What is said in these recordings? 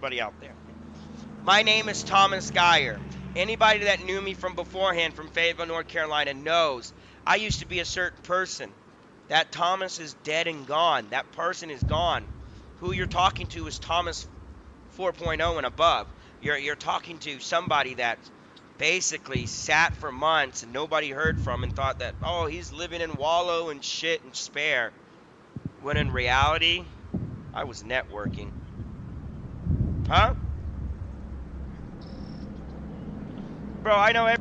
everybody out there. My name is Thomas Geyer. Anybody that knew me from beforehand from Fayetteville, North Carolina knows I used to be a certain person. That Thomas is dead and gone. That person is gone. Who you're talking to is Thomas 4.0 and above. You're talking to somebody that basically sat for months and nobody heard from and thought that, oh, he's living in wallow and shit and despair. When in reality, I was networking. Huh? Bro, I know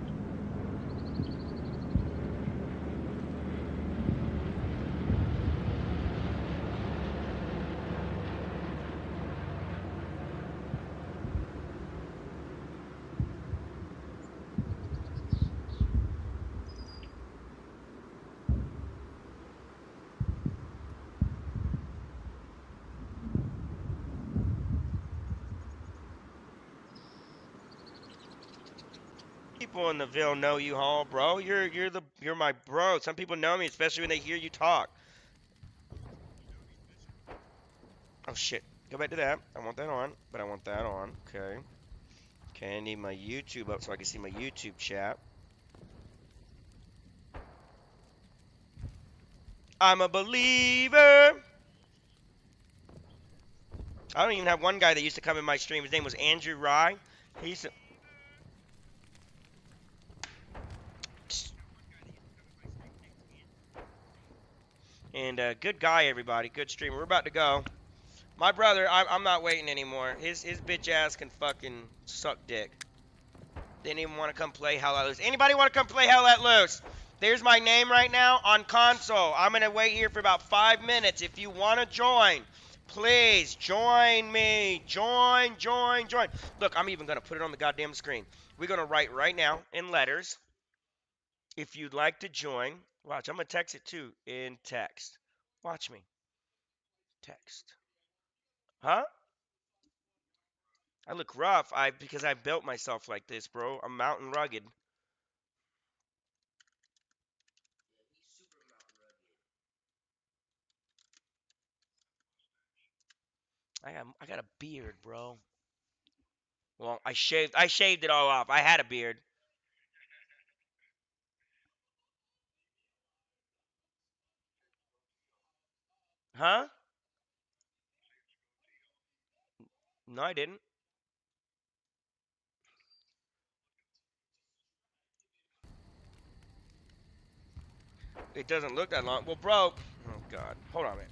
people in the Ville know you, Hall, bro. You're my bro. Some people know me, especially when they hear you talk. Oh shit. Go back to that. I want that on, but I want that on. Okay. Okay, I need my YouTube up so I can see my YouTube chat. I'm a believer. I don't even have one guy that used to come in my stream. His name was Andrew Rye. He's and good guy, everybody. Good streamer. We're about to go. My brother, I'm not waiting anymore. His bitch ass can fucking suck dick. Didn't even want to come play Hell Let Loose. Anybody want to come play Hell Let Loose? There's my name right now on console. I'm going to wait here for about 5 minutes. If you want to join, please join me. Join. Look, I'm even going to put it on the goddamn screen. We're going to write right now in letters. If you'd like to join, watch, I'm going to text it too in text. Watch me. Text. Huh? I look rough because I built myself like this, bro. I'm mountain rugged. I got a beard, bro. Well, I shaved it all off. I had a beard. Huh? No, I didn't. It doesn't look that long. Well, bro. Oh God. Hold on a minute.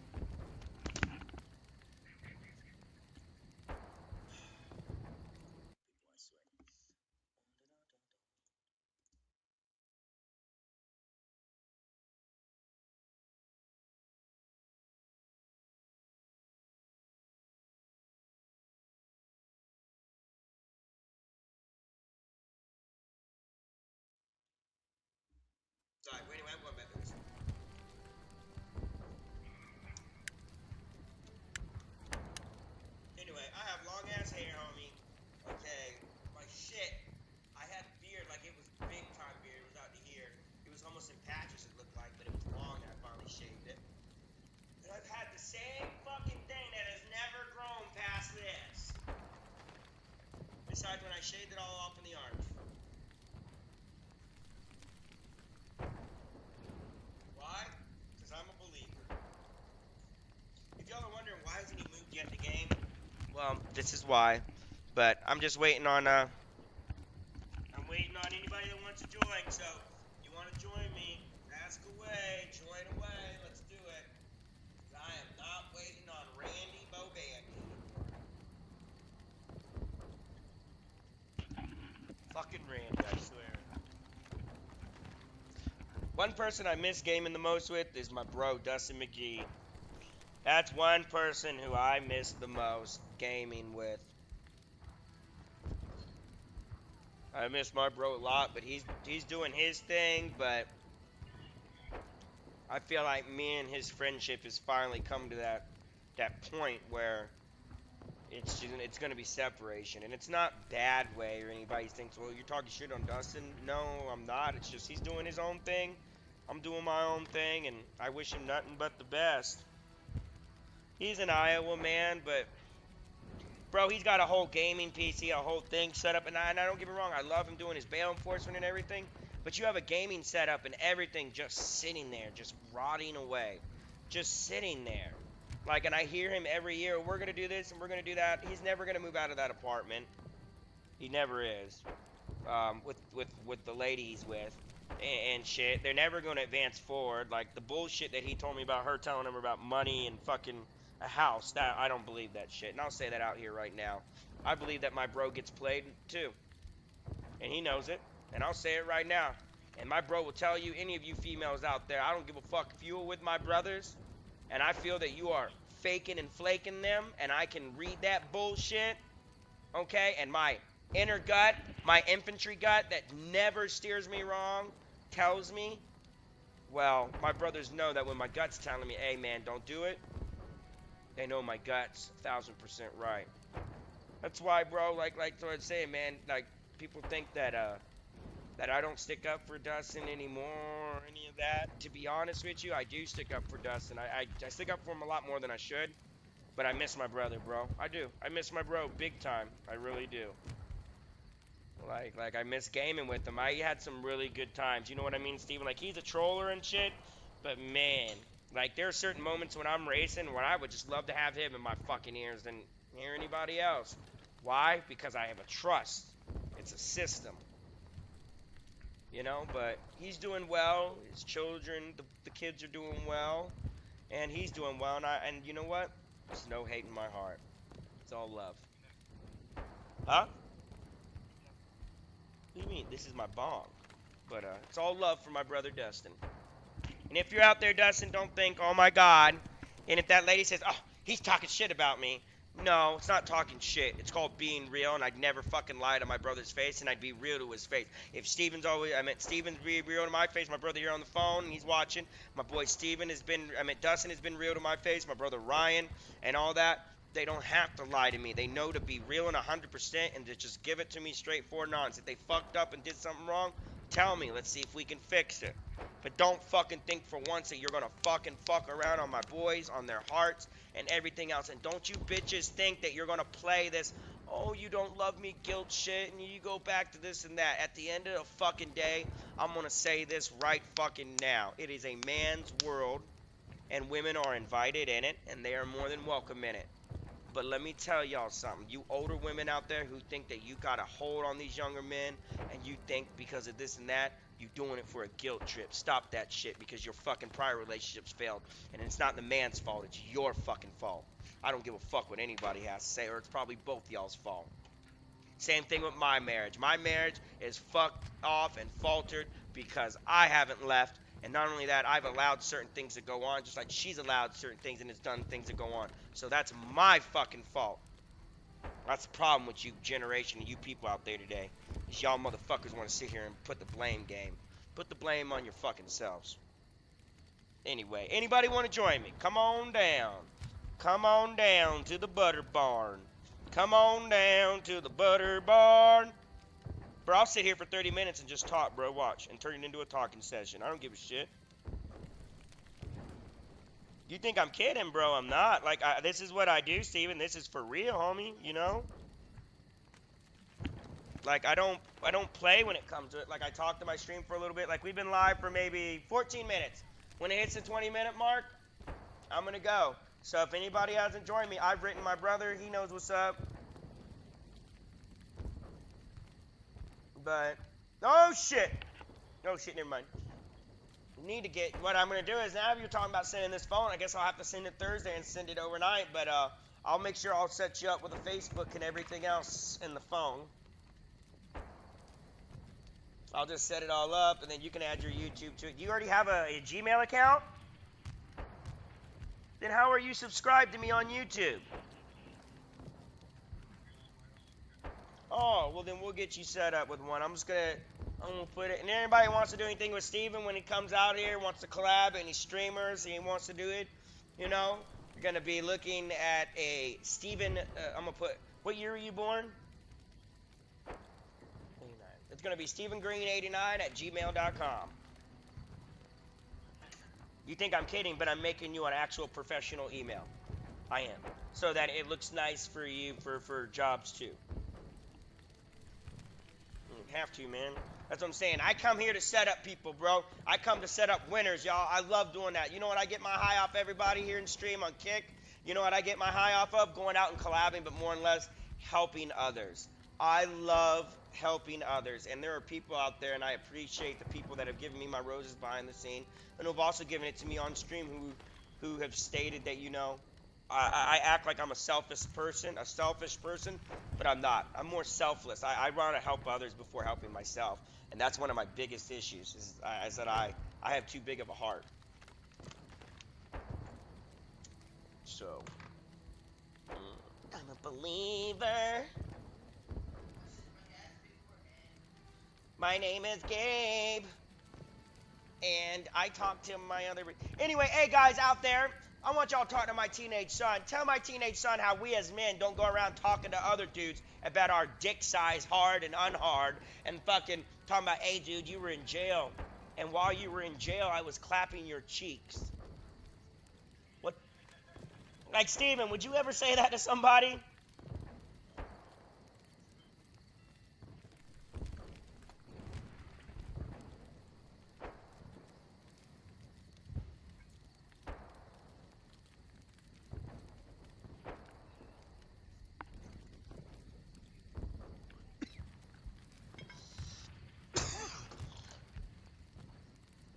Sorry. Wait, anyway, I'm going back to this. Anyway, I have long ass hair, homie. Okay. My shit. I had a beard like it was big time beard. It was out to here. It was almost in patches. It looked like, but it was long. And I finally shaved it. And I've had the same fucking thing that has never grown past this. Besides when I shaved it all off in the arms. Why? Because I'm a believer. If y'all are wondering why hasn't he moved yet in the game, well, this is why. But I'm just waiting on I'm waiting on anybody that wants to join. So you want to join me? Ask away, join away. Let's do it. I am not waiting on Randy Bovan. Fucking Randy, I swear. One person I miss gaming the most with is my bro Dustin McGee. That's one person who I miss the most gaming with. I miss my bro a lot, but he's doing his thing, but I feel like me and his friendship has finally come to that point where it's gonna be separation, and it's not bad way or anybody thinks, well, you're talking shit on Dustin. No, I'm not. It's just he's doing his own thing. I'm doing my own thing, and I wish him nothing but the best. He's an Iowa man, but Bro, he's got a whole gaming PC, a whole thing set up, and I don't get me wrong, I love him doing his bail enforcement and everything, but you have a gaming setup and everything just sitting there, just rotting away, just sitting there. Like, and I hear him every year, we're gonna do this and we're gonna do that. He's never gonna move out of that apartment. He never is. With the lady he's with and shit, they're never gonna advance forward. Like the bullshit that he told me about her telling him about money and fucking a house, that I don't believe that shit, and I'll say that out here right now. I believe that my bro gets played too, and he knows it, and I'll say it right now. And my bro will tell you, any of you females out there, I don't give a fuck if you are with my brothers, and I feel that you are faking and flaking them, and I can read that bullshit, okay? And my inner gut, my infantry gut that never steers me wrong, tells me, well, my brothers know that when my gut's telling me, hey man, don't do it, they know my gut's 1000% right. That's why, bro, like what I'm saying, man, like, people think that that I don't stick up for Dustin anymore or any of that. To be honest with you, I do stick up for Dustin. I stick up for him a lot more than I should, but I miss my brother, bro. I do. I miss my bro big time. I really do. Like I miss gaming with him. I had some really good times. You know what I mean, Steven? Like, he's a troller and shit, but man, like, there are certain moments when I'm racing where I would just love to have him in my fucking ears than hear anybody else. Why? Because I have a trust. It's a system. You know, but he's doing well. His children, the kids are doing well, and he's doing well. And you know what? There's no hate in my heart. It's all love. Huh? What do you mean? This is my bong. But it's all love for my brother Dustin. And if you're out there, Dustin, don't think, oh my God. And if that lady says, oh, he's talking shit about me. No, it's not talking shit. It's called being real, and I'd never fucking lie to my brother's face, and I'd be real to his face. If Steven's be real to my face, my brother here on the phone, and he's watching. My boy Dustin has been real to my face, my brother Ryan, and all that. They don't have to lie to me. They know to be real and 100% and to just give it to me straightforward nonsense. If they fucked up and did something wrong, tell me. Let's see if we can fix it. But don't fucking think for once that you're gonna fucking fuck around on my boys, on their hearts, and everything else. And don't you bitches think that you're gonna play this, oh, you don't love me guilt shit, and you go back to this and that. At the end of the fucking day, I'm gonna say this right fucking now. It is a man's world, and women are invited in it, and they are more than welcome in it. But let me tell y'all something. You older women out there who think that you got a hold on these younger men, and you think because of this and that, you doing it for a guilt trip. Stop that shit, because your fucking prior relationships failed. And it's not the man's fault. It's your fucking fault. I don't give a fuck what anybody has to say, or it's probably both y'all's fault. Same thing with my marriage. My marriage is fucked off and faltered because I haven't left. And not only that, I've allowed certain things to go on, just like she's allowed certain things and has done things to go on. So that's my fucking fault. That's the problem with you generation and you people out there today. Is y'all motherfuckers want to sit here and put the blame game. Put the blame on your fucking selves. Anyway, anybody want to join me? Come on down. Come on down to the butter barn. Come on down to the butter barn. Bro, I'll sit here for 30 minutes and just talk, bro. Watch. And turn it into a talking session. I don't give a shit. You think I'm kidding, bro? I'm not. Like, this is what I do, Steven. This is for real, homie. You know? Like, I don't play when it comes to it. Like, I talk to my stream for a little bit. Like, we've been live for maybe 14 minutes. When it hits the 20-minute mark, I'm going to go. So if anybody hasn't joined me, I've written my brother. He knows what's up. But, oh shit, never mind. Need to get, what I'm going to do is, now if you're talking about sending this phone, I guess I'll have to send it Thursday and send it overnight, but I'll make sure I'll set you up with a Facebook and everything else in the phone. I'll just set it all up, and then you can add your YouTube to it. You already have a Gmail account? Then how are you subscribed to me on YouTube? Oh, well then we'll get you set up with one. I'm gonna put it, and anybody wants to do anything with Steven when he comes out here, wants to collab, any streamers, he wants to do it, you know, you're gonna be looking at a Steven, I'm gonna put, what year were you born? 89. It's gonna be StevenGreen89 at gmail.com. You think I'm kidding, but I'm making you an actual professional email. I am. So that it looks nice for you for jobs too. Have to, man. That's what I'm saying. I come here to set up people, bro. I come to set up winners, y'all. I love doing that. You know what I get my high off everybody here in stream on Kick? You know what I get my high off of? Going out and collabing, but more and less helping others. I love helping others. And there are people out there, and I appreciate the people that have given me my roses behind the scene and who've also given it to me on stream who have stated that, I act like I'm a selfish person, but I'm not. I'm more selfless. I want to help others before helping myself, and that's one of my biggest issues. Is that I have too big of a heart. So I'm a believer. My name is Gabe, and I talk to my other. Anyway, hey guys out there, I want y'all to talk to my teenage son. Tell my teenage son how we as men don't go around talking to other dudes about our dick size, hard and unhard, and fucking talking about, hey dude, you were in jail, and while you were in jail, I was clapping your cheeks. What? Like Steven, would you ever say that to somebody?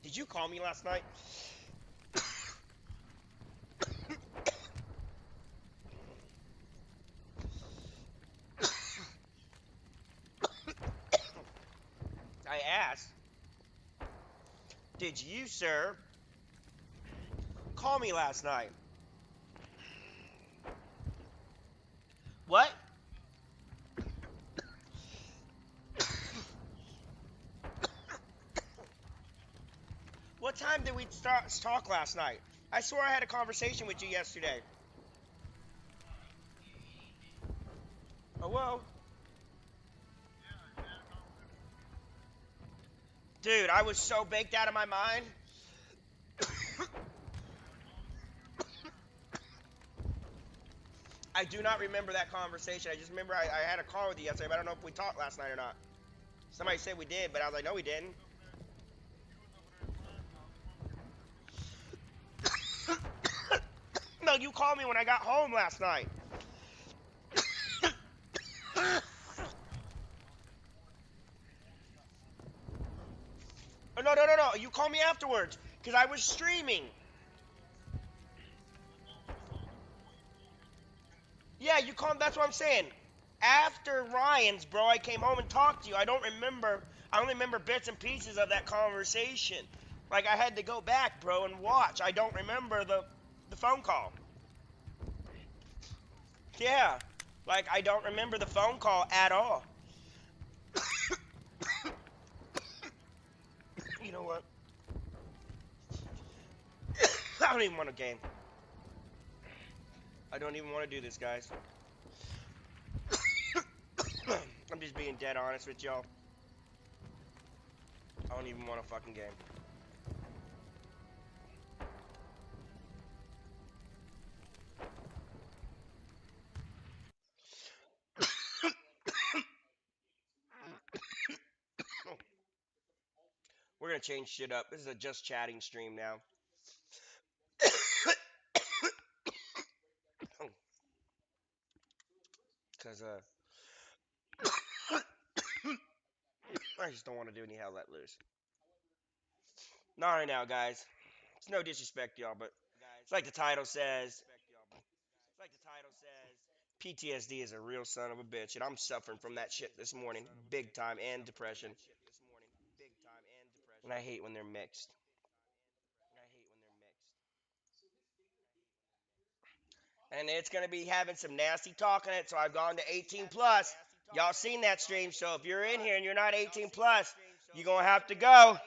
Did you call me last night? I asked, did you, sir, call me last night? What? What time did we start talk last night? I swore I had a conversation with you yesterday. Oh, well. Dude, I was so baked out of my mind. I do not remember that conversation. I just remember I had a call with you yesterday, but I don't know if we talked last night or not. Somebody said we did, but I was like, no, we didn't. No, you called me when I got home last night. Oh, no, no, no, no. You called me afterwards because I was streaming. Yeah, you called. That's what I'm saying. After Ryan's, bro, I came home and talked to you. I don't remember. I only remember bits and pieces of that conversation. Like I had to go back, bro, and watch. I don't remember the phone call. Yeah, like I don't remember the phone call at all. You know what? I don't even want a game. I don't even want to do this, guys. I'm just being dead honest with y'all. I don't even want a fucking game. We're gonna change shit up. This is a just chatting stream now. Cause I just don't want to do any hell let loose. Not right now, guys. It's no disrespect, y'all, but it's like the title says. PTSD is a real son of a bitch, and I'm suffering from that shit this morning, big time, and depression. And I hate when they're mixed. And it's gonna be having some nasty talk in it, so I've gone to 18 plus. Y'all seen that stream, so if you're in here and you're not 18 plus, you're gonna have to go.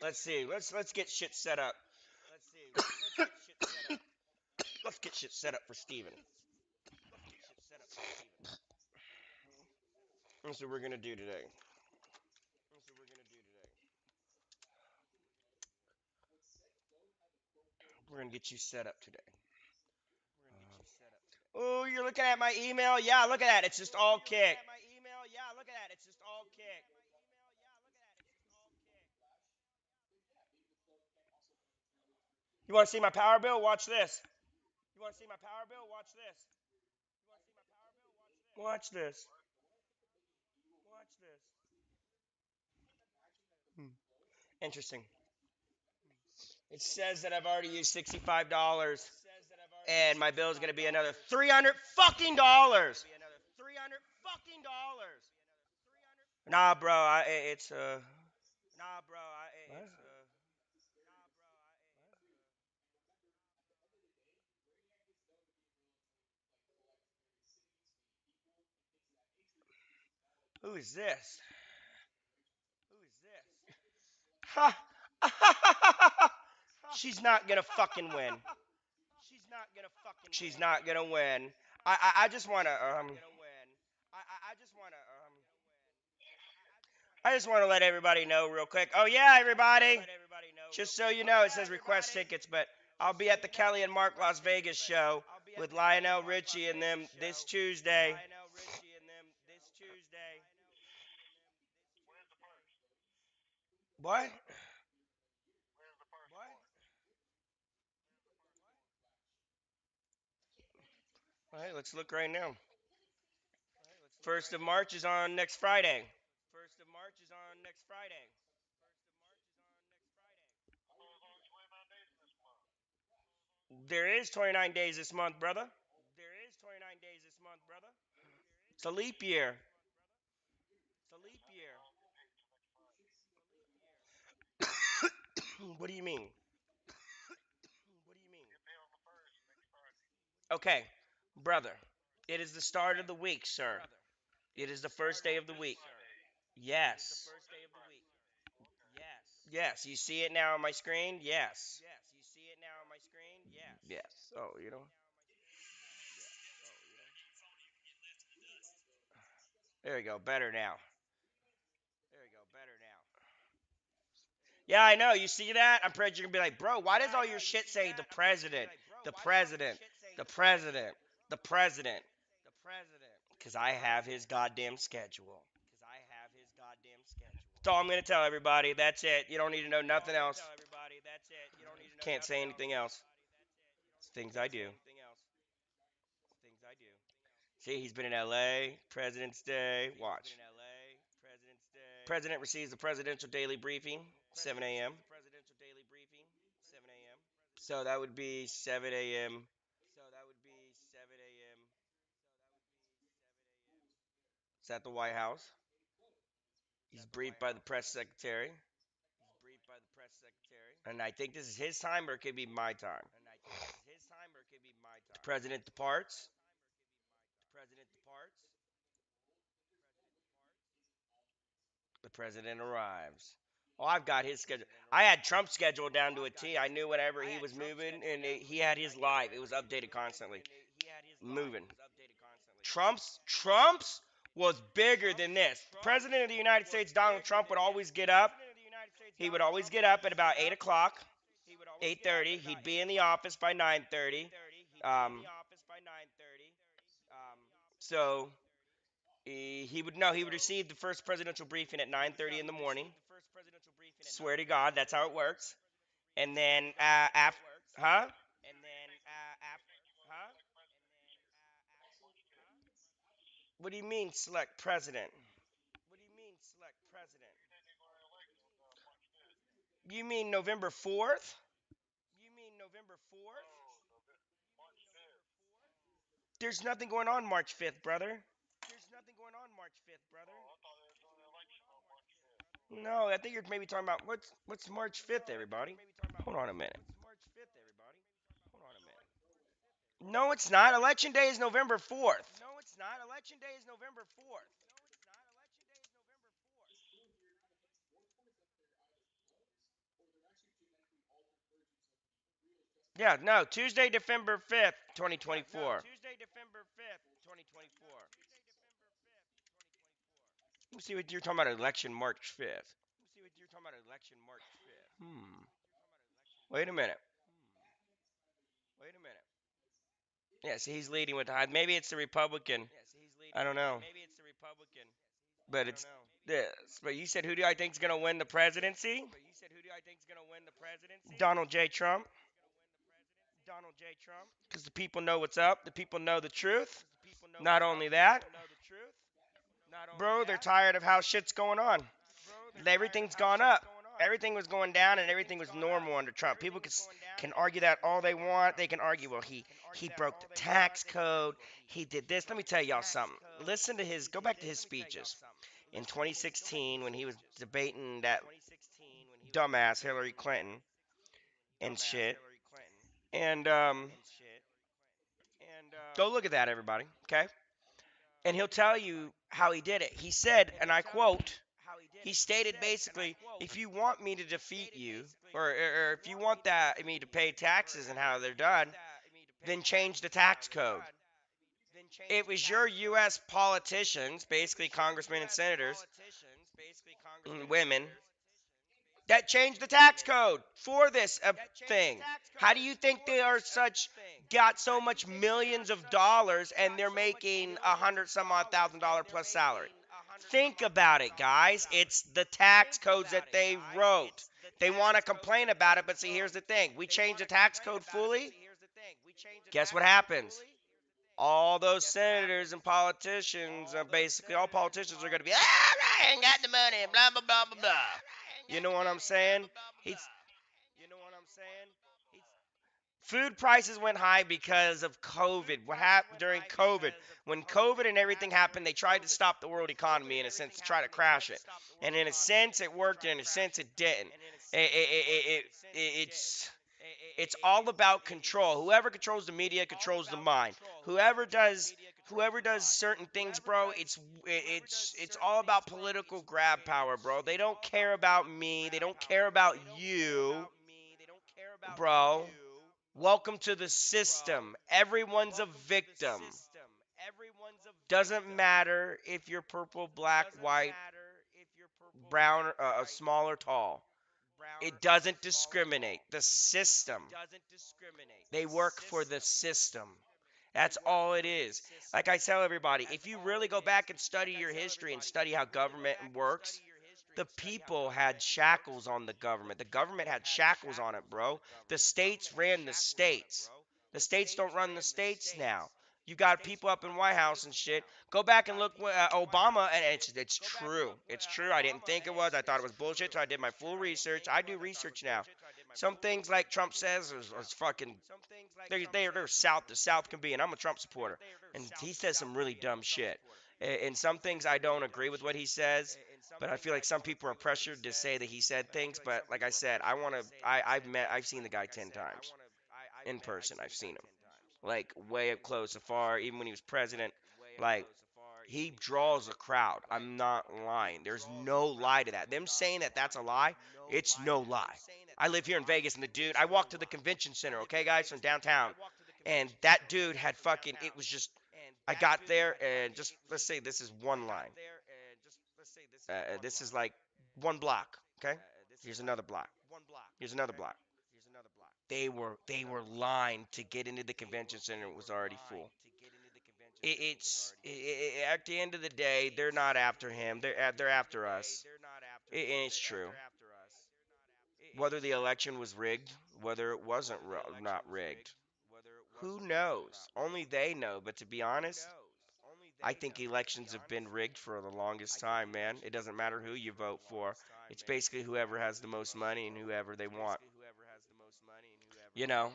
Let's see. Let's get shit set up. Let's get shit set up for Steven. That's what we're gonna do today. We're gonna get you set up today. Oh, you're looking at my email? Yeah, look at that. It's just all kick. You want to see my power bill? Watch this. Watch this. Hmm. Interesting. It says that I've already used $65, and my bill is gonna be another $300 fucking dollars. Nah, bro. It's what? Who is this? Ha! She's not gonna fucking win. She's not gonna win. I just wanna I just want to let everybody know real quick. Oh yeah, everybody. Just so you know, it says request tickets, but I'll be at the Kelly and Mark Las Vegas show with Lionel Richie and them this Tuesday. What? All right, let's look right now. 1st of March is on next Friday. There is 29 days this month, brother. It's a leap year. What do you mean? Okay, brother. It is the start of the week, sir. It is the first day of the week. Yes. Yes. You see it now on my screen? Yes. Yes. Oh, you know. There we go. Better now. Yeah, I know. You see that? I'm pretty sure you're gonna be like, bro, why does all your shit say the president, the president, the president, the president? Because I have his goddamn schedule. That's all I'm gonna tell everybody. That's it. You don't need to know nothing else. Can't say anything else. It's things I do. See, he's been in LA, President's Day. Watch. President receives the presidential daily briefing, 7 a.m. So that would be 7 a.m. It's at the White House. He's briefed by the press secretary. And I think this is his time or it could be my time. The president departs. The president arrives. Oh, I've got his schedule. I had Trump's schedule down to a T. I knew whenever he was moving, and he had his live. It was updated constantly. Moving. Trump's was bigger than this. The President of the United States, Donald Trump, would always get up. He would always get up at about 8 o'clock, 8:30. He'd be in the office by 9:30. Um, so he would know he would receive the first presidential briefing at 9:30 in the morning. Swear to God, that's how it works. And then after, huh? What do you mean select president? You mean November 4th? There's nothing going on March 5th, brother. No, I think you're maybe talking about what's March 5th, everybody. Hold on a minute. No, it's not. Election day is November 4th. Yeah, no, Tuesday, December 5th, 2024. Let me see what you're talking about. Election March 5th. Hmm. Wait a minute. Yes, he's leading with the maybe it's the Republican. I don't know, but it's this. But you said who do I think is gonna win the presidency? Donald J. Trump, because the people know what's up. The people know the truth. Not only that, bro, they're tired of how shit's going on. Everything's gone up. Everything was going down and everything was normal under Trump. People can argue that all they want. They can argue, well, he broke the tax code. He did this. Let me tell y'all something. Listen to his, go back to his speeches in 2016 when he was debating that dumbass Hillary Clinton and shit. And go look at that, everybody. Okay. And he'll tell you how he did it. He said, and I quote, he stated basically, if you want me to defeat you, or if you want that me to pay taxes and how they're done, then change the tax code. It was your U.S. politicians, basically congressmen and senators, and women, that changed the tax code for this thing. How do you think they are such got so much millions of dollars and they're making $100 some odd thousand plus salary? Think about it, guys. It's the tax codes that they wrote. They want to complain about it, but see, here's the thing: we change the tax code fully. Guess what happens? All those senators and politicians, basically all politicians are going to be, I ain't got the money, blah blah blah blah blah. You know what I'm saying? He's Food prices went high because of COVID. What happened during COVID? When COVID and everything happened, they tried to stop the world economy in a sense to try to crash it. And in a sense, it worked, and in a sense, it didn't. It's all about control. Whoever controls the media controls the mind. Whoever does certain things, bro, it's all about political grab power, bro. They don't care about me. They don't care about you, bro. Welcome to the system. Everyone's a victim. Doesn't matter if you're purple, black, white, brown, small or tall. It doesn't discriminate. The system. They work for the system. That's all it is. Like I tell everybody, if you really go back and study your history and study how government works, the people had shackles on the government. The government had shackles on it, bro. The states ran the states. The states don't run the states now. You got people up in White House and shit. Go back and look Obama, and it's true. It's true. I didn't think it was. I thought it was bullshit. So I did my full research. I do research now. Some things like Trump says is fucking. They're south. The South can be, and I'm a Trump supporter, and he says some really dumb shit. And some things I don't agree with what he says, but I feel like some people are pressured to say that he said things. But like I said, I want to. I've seen the guy 10 times in person. I've seen him like way up close, afar. Even when he was president, like he draws a crowd. I'm not lying. There's no lie to that. Them saying that that's a lie, it's no lie. I live here in Vegas, and the dude, I walked to the convention center, okay, guys, from downtown, and that dude had fucking. It was just. I got there, and just let's say this is one line. This is like one block. Okay. Here's another block. Here's another block. They were lined to get into the convention center. It was already full. At the end of the day, they're not after him. They're after us. And it's true. Whether the election was rigged, whether it wasn't not rigged, who knows? Only they know. But to be honest, I think elections have been rigged for the longest time, man. It doesn't matter who you vote for. It's basically whoever has the most money and whoever they want.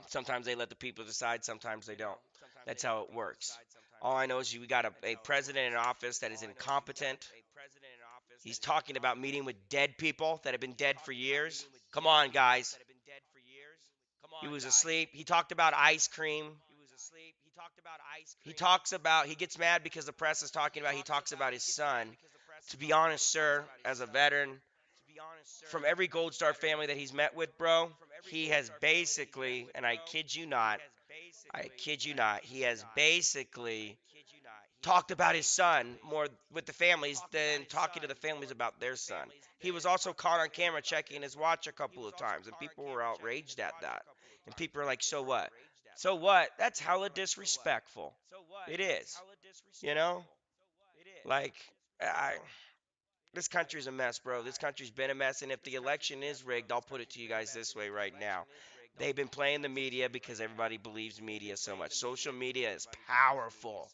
Sometimes they let the people decide, sometimes they don't. That's how it works. All I know is we got a president in office that is incompetent. He's talking about meeting with dead people that have been dead for years. Come on, guys. He was asleep. He talked about ice cream. He gets mad because the press is talking about, he talks about his son. To be honest, sir, as a veteran, from every Gold Star family that he's met with, bro, he has basically, and I kid you not, he has basically talked about his son more with the families than talking to the families about their son. He was also caught on camera checking his watch a couple of times, and people were outraged at that. And people are like, so what? So what? That's hella disrespectful. It is. You know? Like, I, this country's a mess, bro. This country's been a mess, and if the election is rigged, I'll put it to you guys this way right now. They've been playing the media because everybody believes media so much. Social media is powerful.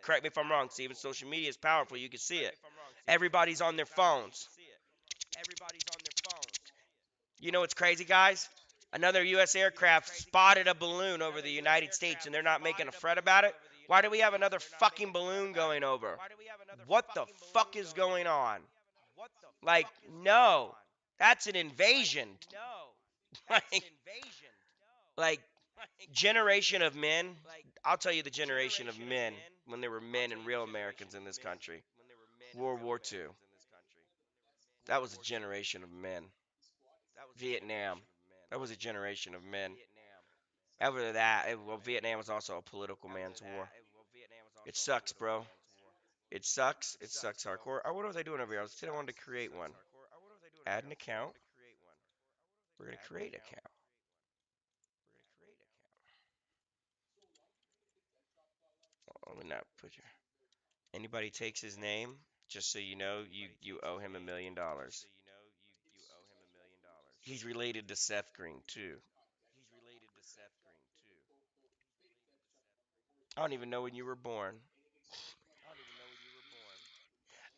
Correct me if I'm wrong, Steven. Social media is powerful. You can see it. Everybody's on their phones. You know what's crazy, guys? Another U.S. aircraft spotted a balloon over the United States, and they're not making a fret about it. Why do we have another fucking balloon going over? What the fuck is going on? Like, no, that's an invasion. like, like generation of men. I'll tell you the generation of men when there were men and real Americans in this country. World War II. That was a generation of men. Vietnam. That was a generation of men. After that, well, Vietnam was also a political man's war. It sucks, bro. It sucks. It sucks hardcore. Oh, what was I doing over here? I said I wanted to create one. Add an account. We're gonna create an account. Oh, let me not put your. Anybody takes his name, just so you know, you owe him $1 million. He's related to Seth Green too. I don't even know when you were born.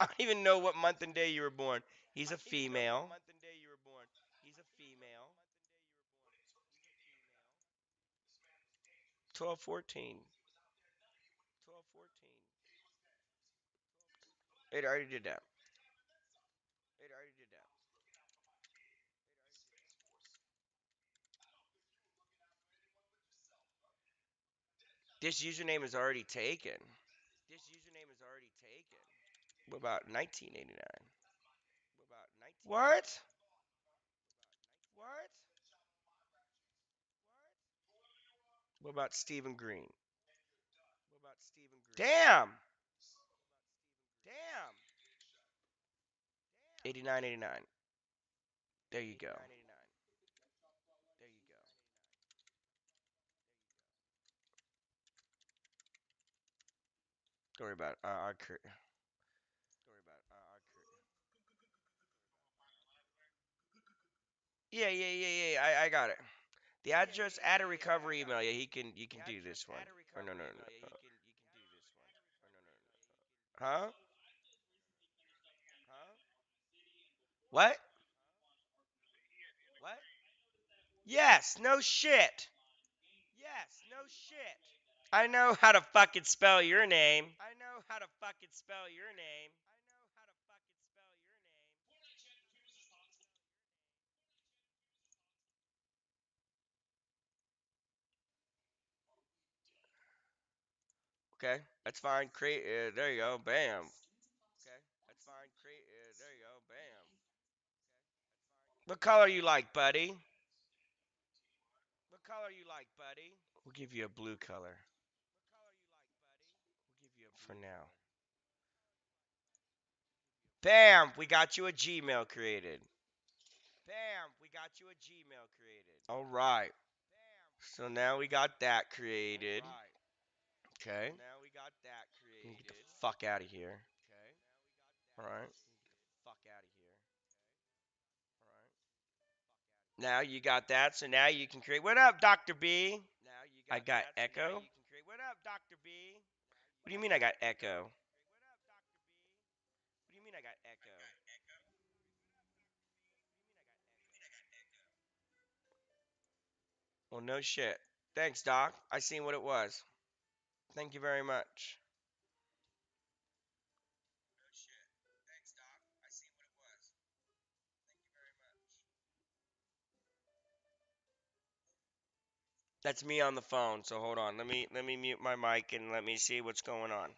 I don't even know what month and day you were born. He's a female. 12/14. It already did that. This username is already taken. What about 1989? What? What about Stephen Green? Damn. 89, 89. There you go. Don't worry about it. Yeah, yeah, yeah, yeah. I got it. The address, add a recovery email. Yeah, you can do this one. Or no, no, no. Huh? What? Yes, no shit. I know how to fucking spell your name. Okay, that's fine. Create. There you go. Bam. What color you like, buddy? We'll give you a blue color for now. Bam! We got you a Gmail created. All right. So now we got that created. Okay. Let me get the fuck out of here. All right. Now you got that. So now you can create. What up, Dr. B? I got Echo. What do you mean I got Echo? Well, no shit. Thanks, Doc. I seen what it was. Thank you very much. That's me on the phone. So hold on. Let me mute my mic and let me see what's going on.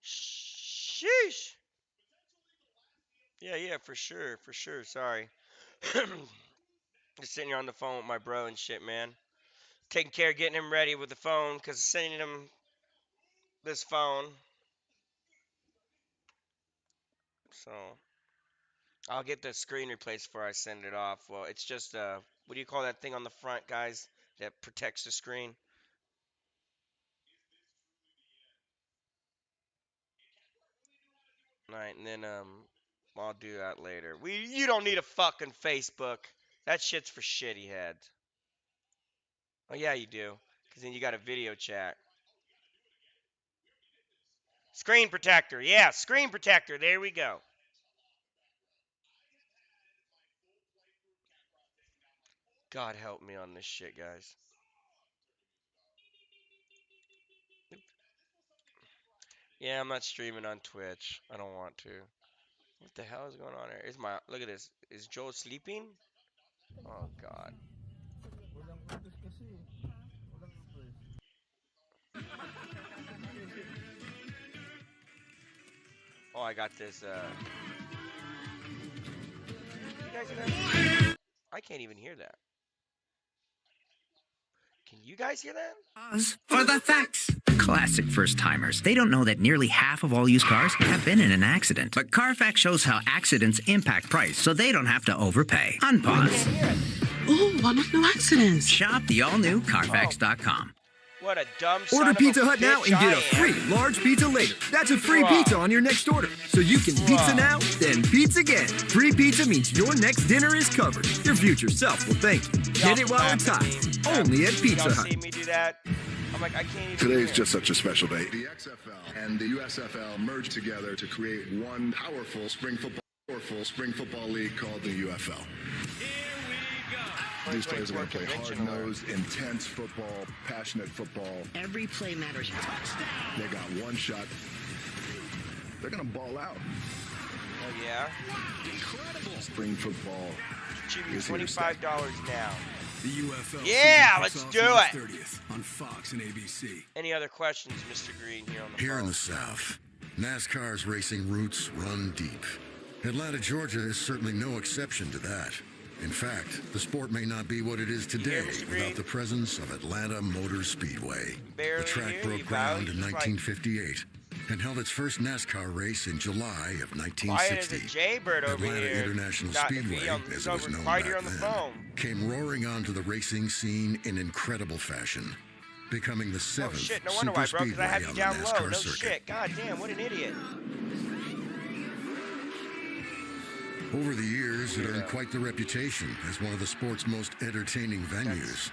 Sheesh. Yeah, yeah, for sure, for sure. Sorry. Just sitting here on the phone with my bro and shit, man. Taking care of getting him ready with the phone, because sending him this phone. So I'll get the screen replaced before I send it off. Well, it's just what do you call that thing on the front, guys, that protects the screen? All right, and then I'll do that later. You don't need a fucking Facebook. That shit's for shitty heads. Oh yeah, you do, because then you got a video chat. Screen protector, yeah, screen protector. There we go. God help me on this shit, guys. Yeah, I'm not streaming on Twitch. I don't want to. What the hell is going on here? Is my look at this? Is Joel sleeping? Oh God. Oh, I got this. You guys hear that? I can't even hear that. Can you guys hear that? Pause for the facts. Classic first-timers. They don't know that nearly half of all used cars have been in an accident. But Carfax shows how accidents impact price, so they don't have to overpay. Unpause. Oh, almost no accidents. Shop the all-new Carfax.com. What a dumb son Order of Pizza a Hut now bitch and get I a free am. large pizza later. That's a free Bruh. pizza on your next order. So you can pizza now, then pizza again. Free pizza means your next dinner is covered. Your future self will thank you. Get it while it's hot. Only at Pizza Y'all Hut. see me do that? I'm like, I can't even Today's hear. just such a special day. The XFL and the USFL merged together to create one powerful spring football league called the UFL. These players are going to play hard-nosed, intense football, passionate football. Every play matters. They got one shot. They're going to ball out. Oh yeah? Spring football. Give me is here to stay. $25 now. The UFL Yeah, season let's kicks off do March it. 30th on Fox and ABC. Any other questions, Mr. Green, here on the Here phone? in the South, NASCAR's racing roots run deep. Atlanta, Georgia is certainly no exception to that. In fact, the sport may not be what it is today Mr. Green? without the presence of Atlanta Motor Speedway. Barely The track hear broke you, ground Val. in You just like 1958 and held its first NASCAR race in July of quiet as a 1960. jaybird over Atlanta here. International Not to Speedway, be on, as it was over known quiet back here on the then, phone. came roaring onto the racing scene in incredible fashion, becoming the Oh seventh shit, no wonder super why, bro, because I speedway have you on the down low. NASCAR No circuit. shit. God damn, what an idiot. Over the years, it earned quite the reputation as one of the sport's most entertaining venues,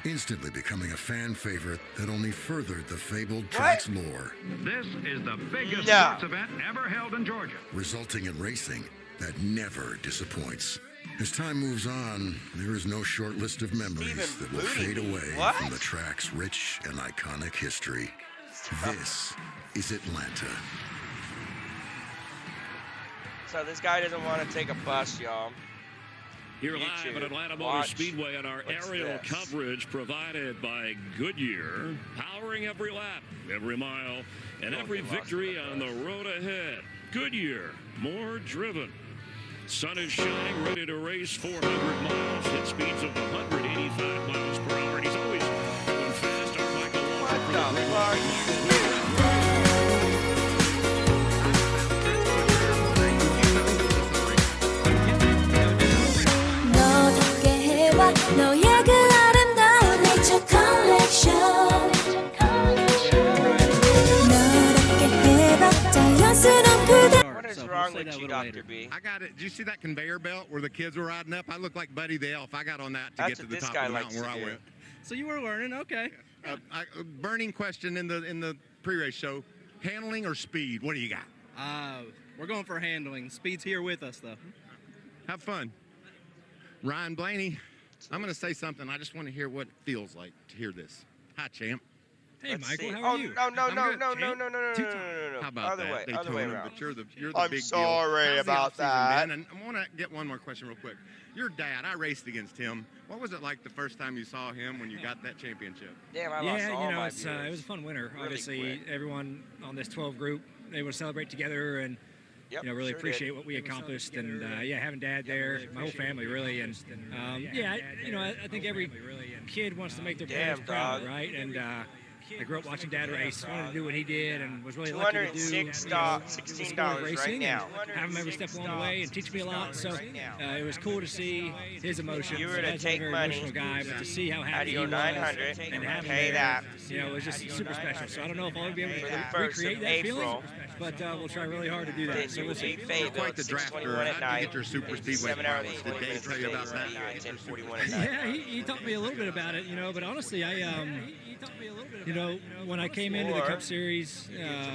instantly becoming a fan favorite that only furthered the fabled track's lore, This is the biggest No. sports event ever held in Georgia. resulting in racing that never disappoints. As time moves on, there is no short list of memories Stephen that will Booty. fade away What? from the track's rich and iconic history. This is Atlanta. So this guy doesn't want to take a bus, y'all. Here YouTube. live at Atlanta Motor Watch. Speedway on our What's aerial this? coverage provided by Goodyear, powering every lap, every mile, and Don't every get lost victory in the on the road ahead. Goodyear, more driven. Sun is shining, ready to race 400 miles at speeds of 185 miles per hour. And he's always going fast. Our Michael Walker for What the green fuck? light. 너답게 해와 너의 그 아름다운 네이처 컬렉션 너답게 해봐 자연스러운 그대 What is wrong with you, Dr. B? I got it. Did you see that conveyor belt where the kids were riding up? I looked like Buddy the Elf. I got on that to That's get to what the this top guy of the likes mountain to where I do. went. So you were learning, okay. Burning question in the pre-race show: handling or speed? What do you got? We're going for handling. Speed's here with us, though. Have fun. Ryan Blaney, I'm going to say something. I just want to hear what it feels like to hear this. Hi, champ. Hey, Let's Michael, see. how Oh, are you? no, no, I'm no, good, no, no, champ. no, no, no, no, no, no, no. How about Other that? way, other Daytona, way around. but you're the I'm big sorry deal. How's the about offseason that. been? And I want to get one more question real quick. Your dad, I raced against him. What was it like the first time you saw him when you got that championship? Damn, I lost all my viewers. it was a fun winter. Really Obviously, quick. everyone on this 12 group, they would celebrate together, and Yep, you know, really sure appreciate did. what we accomplished, and yeah, having Dad there, my whole family really, and yeah, you know, I think every kid wants to make their parents proud, right? And I grew up watching Dad race, wanted to do what he did, and was really lucky to do $16 racing right now. and have him every step along the way and teach me a lot. So it was cool to see his emotions. You were to Dad's not a take very money emotional guy, but to see how out of happy he your was 900 and have him pay there, that. you know, it was just super special. So I don't know if I'll ever be able For the to 1st recreate of that feeling, April, but we'll try really hard to do that. then So you we'll will be see. Fayetteville Quite at the 6:21 drafter. at How night. do you get your super It's speedway 7 hours pilots? and Did 20 Dave minutes tell you about that? at 10:41 at night. Yeah, he taught me a little bit about it, you know, but honestly, you know, when I came into the Cup Series,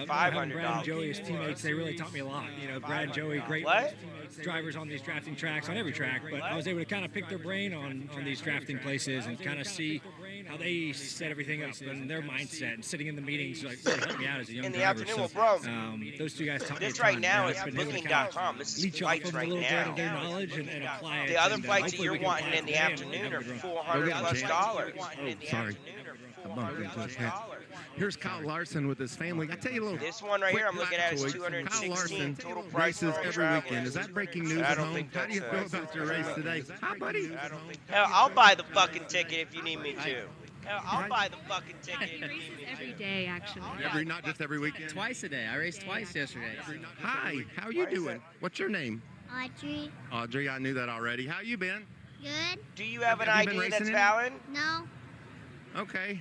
having Brad and Joey as teammates, they really taught me a lot. You know, Brad and Joey, great drivers on these drafting tracks, on every track, but I was able to kind of pick their brain on these drafting places and kind of see how they set everything up and their mindset, and sitting in the meetings like really helped me out as a young driver. Afternoon, well, bro, those two guys taught me a this ton. right now I've is been able to booking.com. This is leech off flights of a right little bit now. of their knowledge and apply it. The other and, flights that hopefully you're we can wanting apply in the it today and afternoon have are a good run. $400+. Oh, sorry. I bumped into his head. Here's Kyle Larson with his family. I tell you a little. This one right here I'm looking at is quick factoid. Kyle 216 Larson total price races for all every travelers. weekend. Is that breaking news I at don't home? think How do you that's, feel about your race today? Hi, buddy. Hell, I'll buy the fucking ticket if you need me to. Hell, I'll buy the fucking ticket if you need me to. Every day, actually. Not just every weekend. Twice a day. I raced twice yesterday. Hi, how you doing? What's your name? Audrey. Audrey, I knew that already. How you been? Good. Do you have an Have you been ID that's racing valid? No. Okay.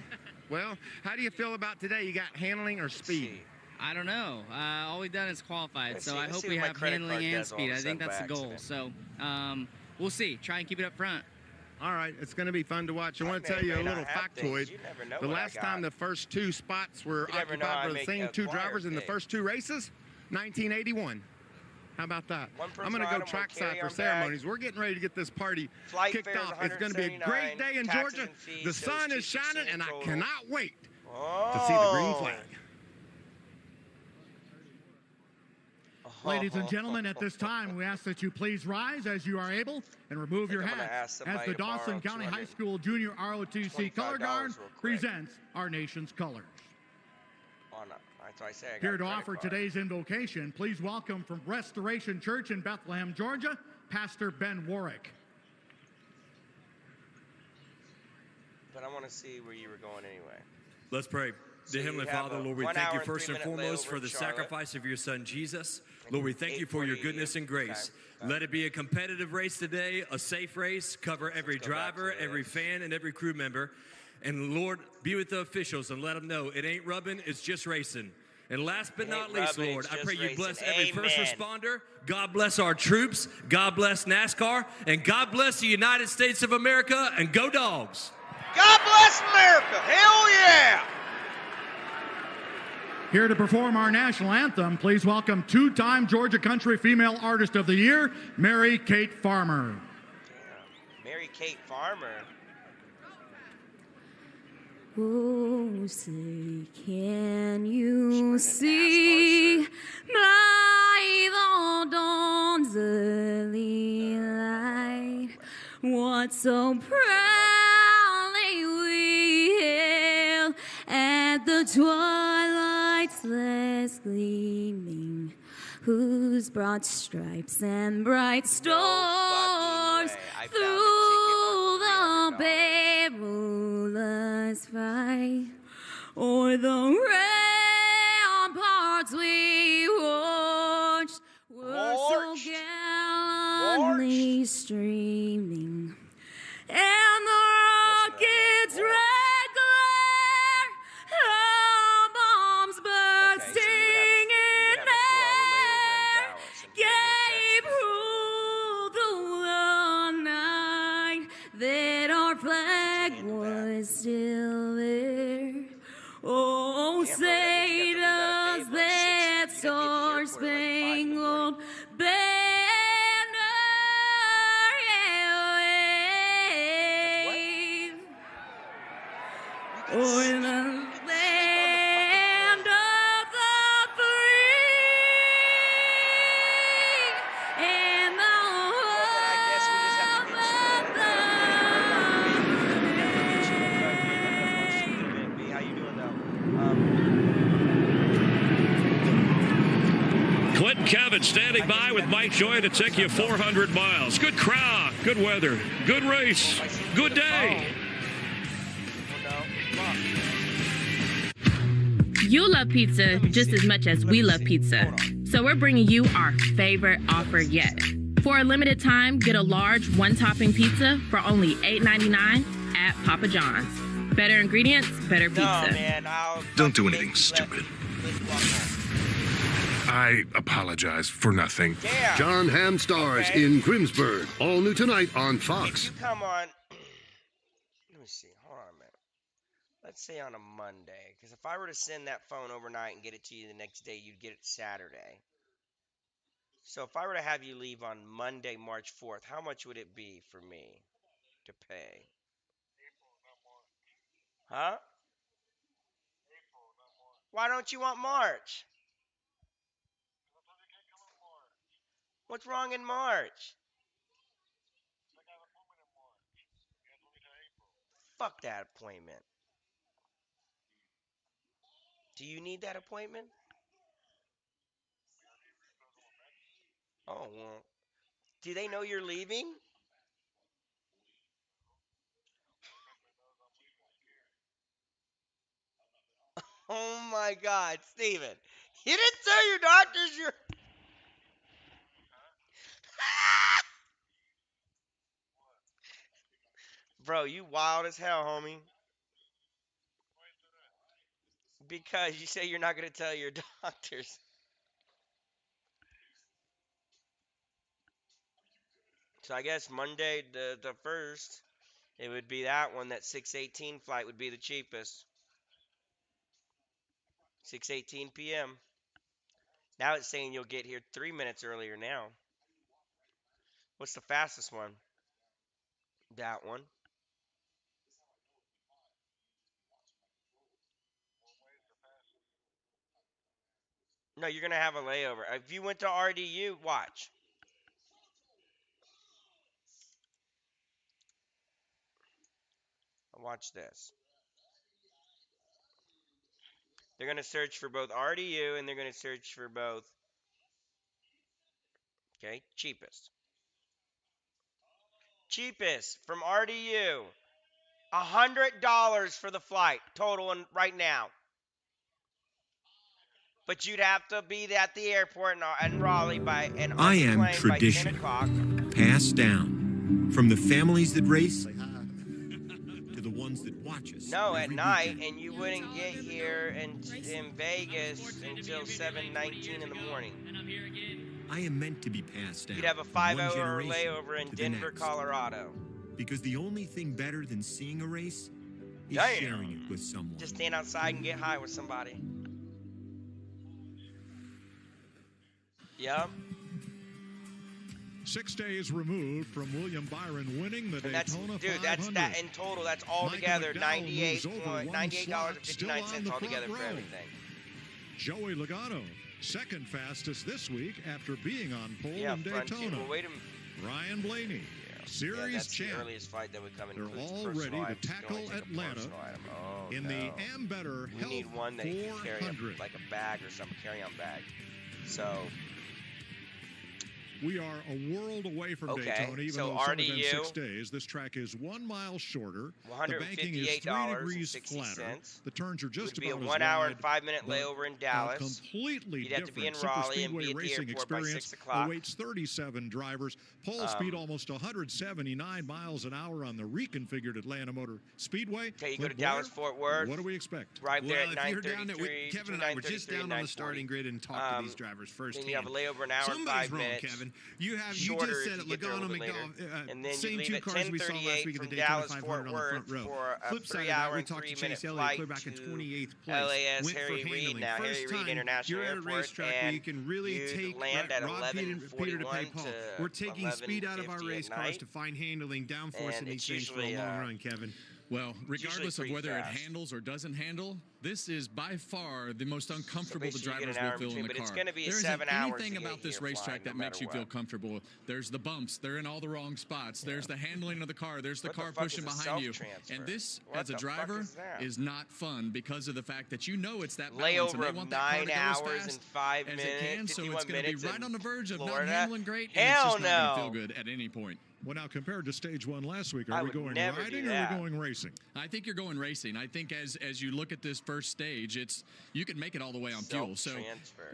Well, how do you feel about today? You got handling or speed? I don't know. All we've done is qualified, Let's so see- I let's hope see we what my have credit handling card and does all of speed. a I think sudden that's the by goal. accident. So we'll see. Try and keep it up front. All right, it's going to be fun to watch. I want to may tell you or a may little not have things. factoid. You never know The what I last got. time the first two spots were You never know how occupied I by the make same two acquire drivers in the things. first two races, 1981. How about that? One person I'm going to go item, one trackside for carry-on ceremonies. We're getting ready to get this party Flight kicked fares, off. It's going to be a great day in taxes Georgia. and fees, The so sun it's is shining, and I total. cannot wait Oh. to see the green flag. Ladies and gentlemen, at this time, we ask that you please rise as you are able and remove your I'm gonna hats ask as somebody the to borrow Dawson County High 200 School Junior ROTC Color Guard real quick. presents our nation's colors. That's why I say I got Here a to credit offer card. today's invocation, please welcome from Restoration Church in Bethlehem, Georgia, Pastor Ben Warwick. But I want to see where you were going anyway. Let's pray. So Dear you Heavenly have Father, a Lord, we 1 thank hour you and first and 3 minute foremost layover for in the Charlotte. sacrifice of your Son, Jesus. And Lord, we thank you for your 8:40 goodness and grace. Okay. Let it be a competitive race today, a safe race. Cover every go back to driver, this. every fan, and every crew member. And Lord, be with the officials and let them know it ain't rubbing, it's just racing. And last but It not ain't least, rubbing, Lord, it's I just pray you bless racing. every first Amen. responder. God bless our troops. God bless NASCAR. And God bless the United States of America. And go Dogs. God bless America. Hell yeah. Here to perform our national anthem, please welcome two-time Georgia Country Female Artist of the Year, Mary Kate Farmer. Damn. Mary Kate Farmer. Oh, say, can you see by the dawn's early light what so proudly we hailed at the twilight's last gleaming, whose broad stripes and bright stars through the perilous fight o'er the ramparts we watched were so gallantly streaming, and the rocket's red glare, the bombs bursting in air, gave proof through the night that our flag was still there. Oh, say does that star-spangled banner wave o'er the land of the free and the How you doing though? Clint and Kevin standing by with Mike Joy to take you 400 miles. Good crowd, good weather, good race, good day. You love pizza just as much as we love pizza. So we're bringing you our favorite offer yet. For a limited time, get a large one-topping pizza for only $8.99 at Papa John's. Better ingredients, better pizza. No, man, Don't do anything stupid. I apologize for nothing. Damn. John Hamm stars in Grimsburg. All new tonight on Fox. If you come on, let me see. Hold on a minute. Let's say on a Monday, because if I were to send that phone overnight and get it to you the next day, you'd get it Saturday. So if I were to have you leave on Monday, March 4th, how much would it be for me to pay? Huh? Why don't you want March? What's wrong in March? Fuck that appointment. Do you need that appointment? Oh, well. Do they know you're leaving? Oh my God, Steven. You didn't tell your doctors you're... Bro, you wild as hell, homie. Because you say you're not going to tell your doctors. So I guess Monday the 1st, it would be that one. That 6:18 flight would be the cheapest. 6:18 p.m. Now it's saying you'll get here 3 minutes earlier now. What's the fastest one? That one. No, you're going to have a layover. If you went to RDU, watch. Watch this. They're going to search for both RDU and they're going to search for both. Okay, cheapest. Cheapest from RDU. $100 for the flight total right now. But you'd have to be at the airport in Raleigh and I am by 10 tradition, o'clock. passed down from the families that race to the ones that watch us. No, at night, and you wouldn't get here in Vegas until 7:19 in the morning. I am meant to be passed down. You'd have a from one 5-hour generation layover in to the Denver, next. Colorado. Because the only thing better than seeing a race is Damn. sharing it with someone. Just stand outside and get high with somebody. Yep. 6 days removed from William Byron winning the Daytona 500. That's that in total. That's all together $98.59 altogether for everything. Joey Logano, second fastest this week after being on pole in Daytona. Well, wait a minute. Ryan Blaney, series that's champ. The earliest fight that would come in. They're all ready to tackle Atlanta in the Ambetter We Health need one that you can carry 400. like a bag or some carry-on bag. So we are a world away from Daytona, even though it's only been 6 days. This track is 1 mile shorter. The banking is 3 degrees flatter. The turns are just about as wide. It would be a 1 hour and 5 minute layover in Dallas. Completely You'd have to be in different Raleigh and be at the racing airport by experience 6 o'clock. awaits 37 drivers. Pole speed almost 179 miles an hour on the reconfigured Atlanta Motor Speedway. Okay, you go to Dallas, Fort Worth. What do we expect? Right there at if you're down 9:33. Kevin and I were just down on the starting grid and talked to these drivers first. Then you have a layover an hour and 5 minutes. Kevin. You just said it, Logano, and then same you leave two at cars we saw last week 10:38 at the from Daytona Dallas 500 Fort on the Worth front row. for a Flip side 3 of that, hour we and talked 3 to minute Chase Elliott flight clear back in to 28th place. LAS Went Harry for Reid, handling. now First Harry time Reid International you're at a Airport, racetrack where and you can really you'd land at rob Peter to pay 11:41 Paul. to We're taking speed out of our 11:50 race at cars night. to find handling downforce And in these it's things for a usually, long run, Kevin. Well, regardless of whether it handles or doesn't handle, this is by far the most uncomfortable the drivers will feel in the car. There isn't anything about this racetrack that makes you feel comfortable. There's the bumps. They're in all the wrong spots. There's the handling of the car. There's the car pushing behind you. And this, as a driver, is not fun because of the fact that you know it's that balance. And they want that car to go as fast as it can, so it's going to be right on the verge of not handling great, and it's just not going to feel good at any point. Well, now, compared to stage 1 last week, are we going riding or are we going racing? I think you're going racing. I think as you look at this first stage, you can make it all the way on fuel. So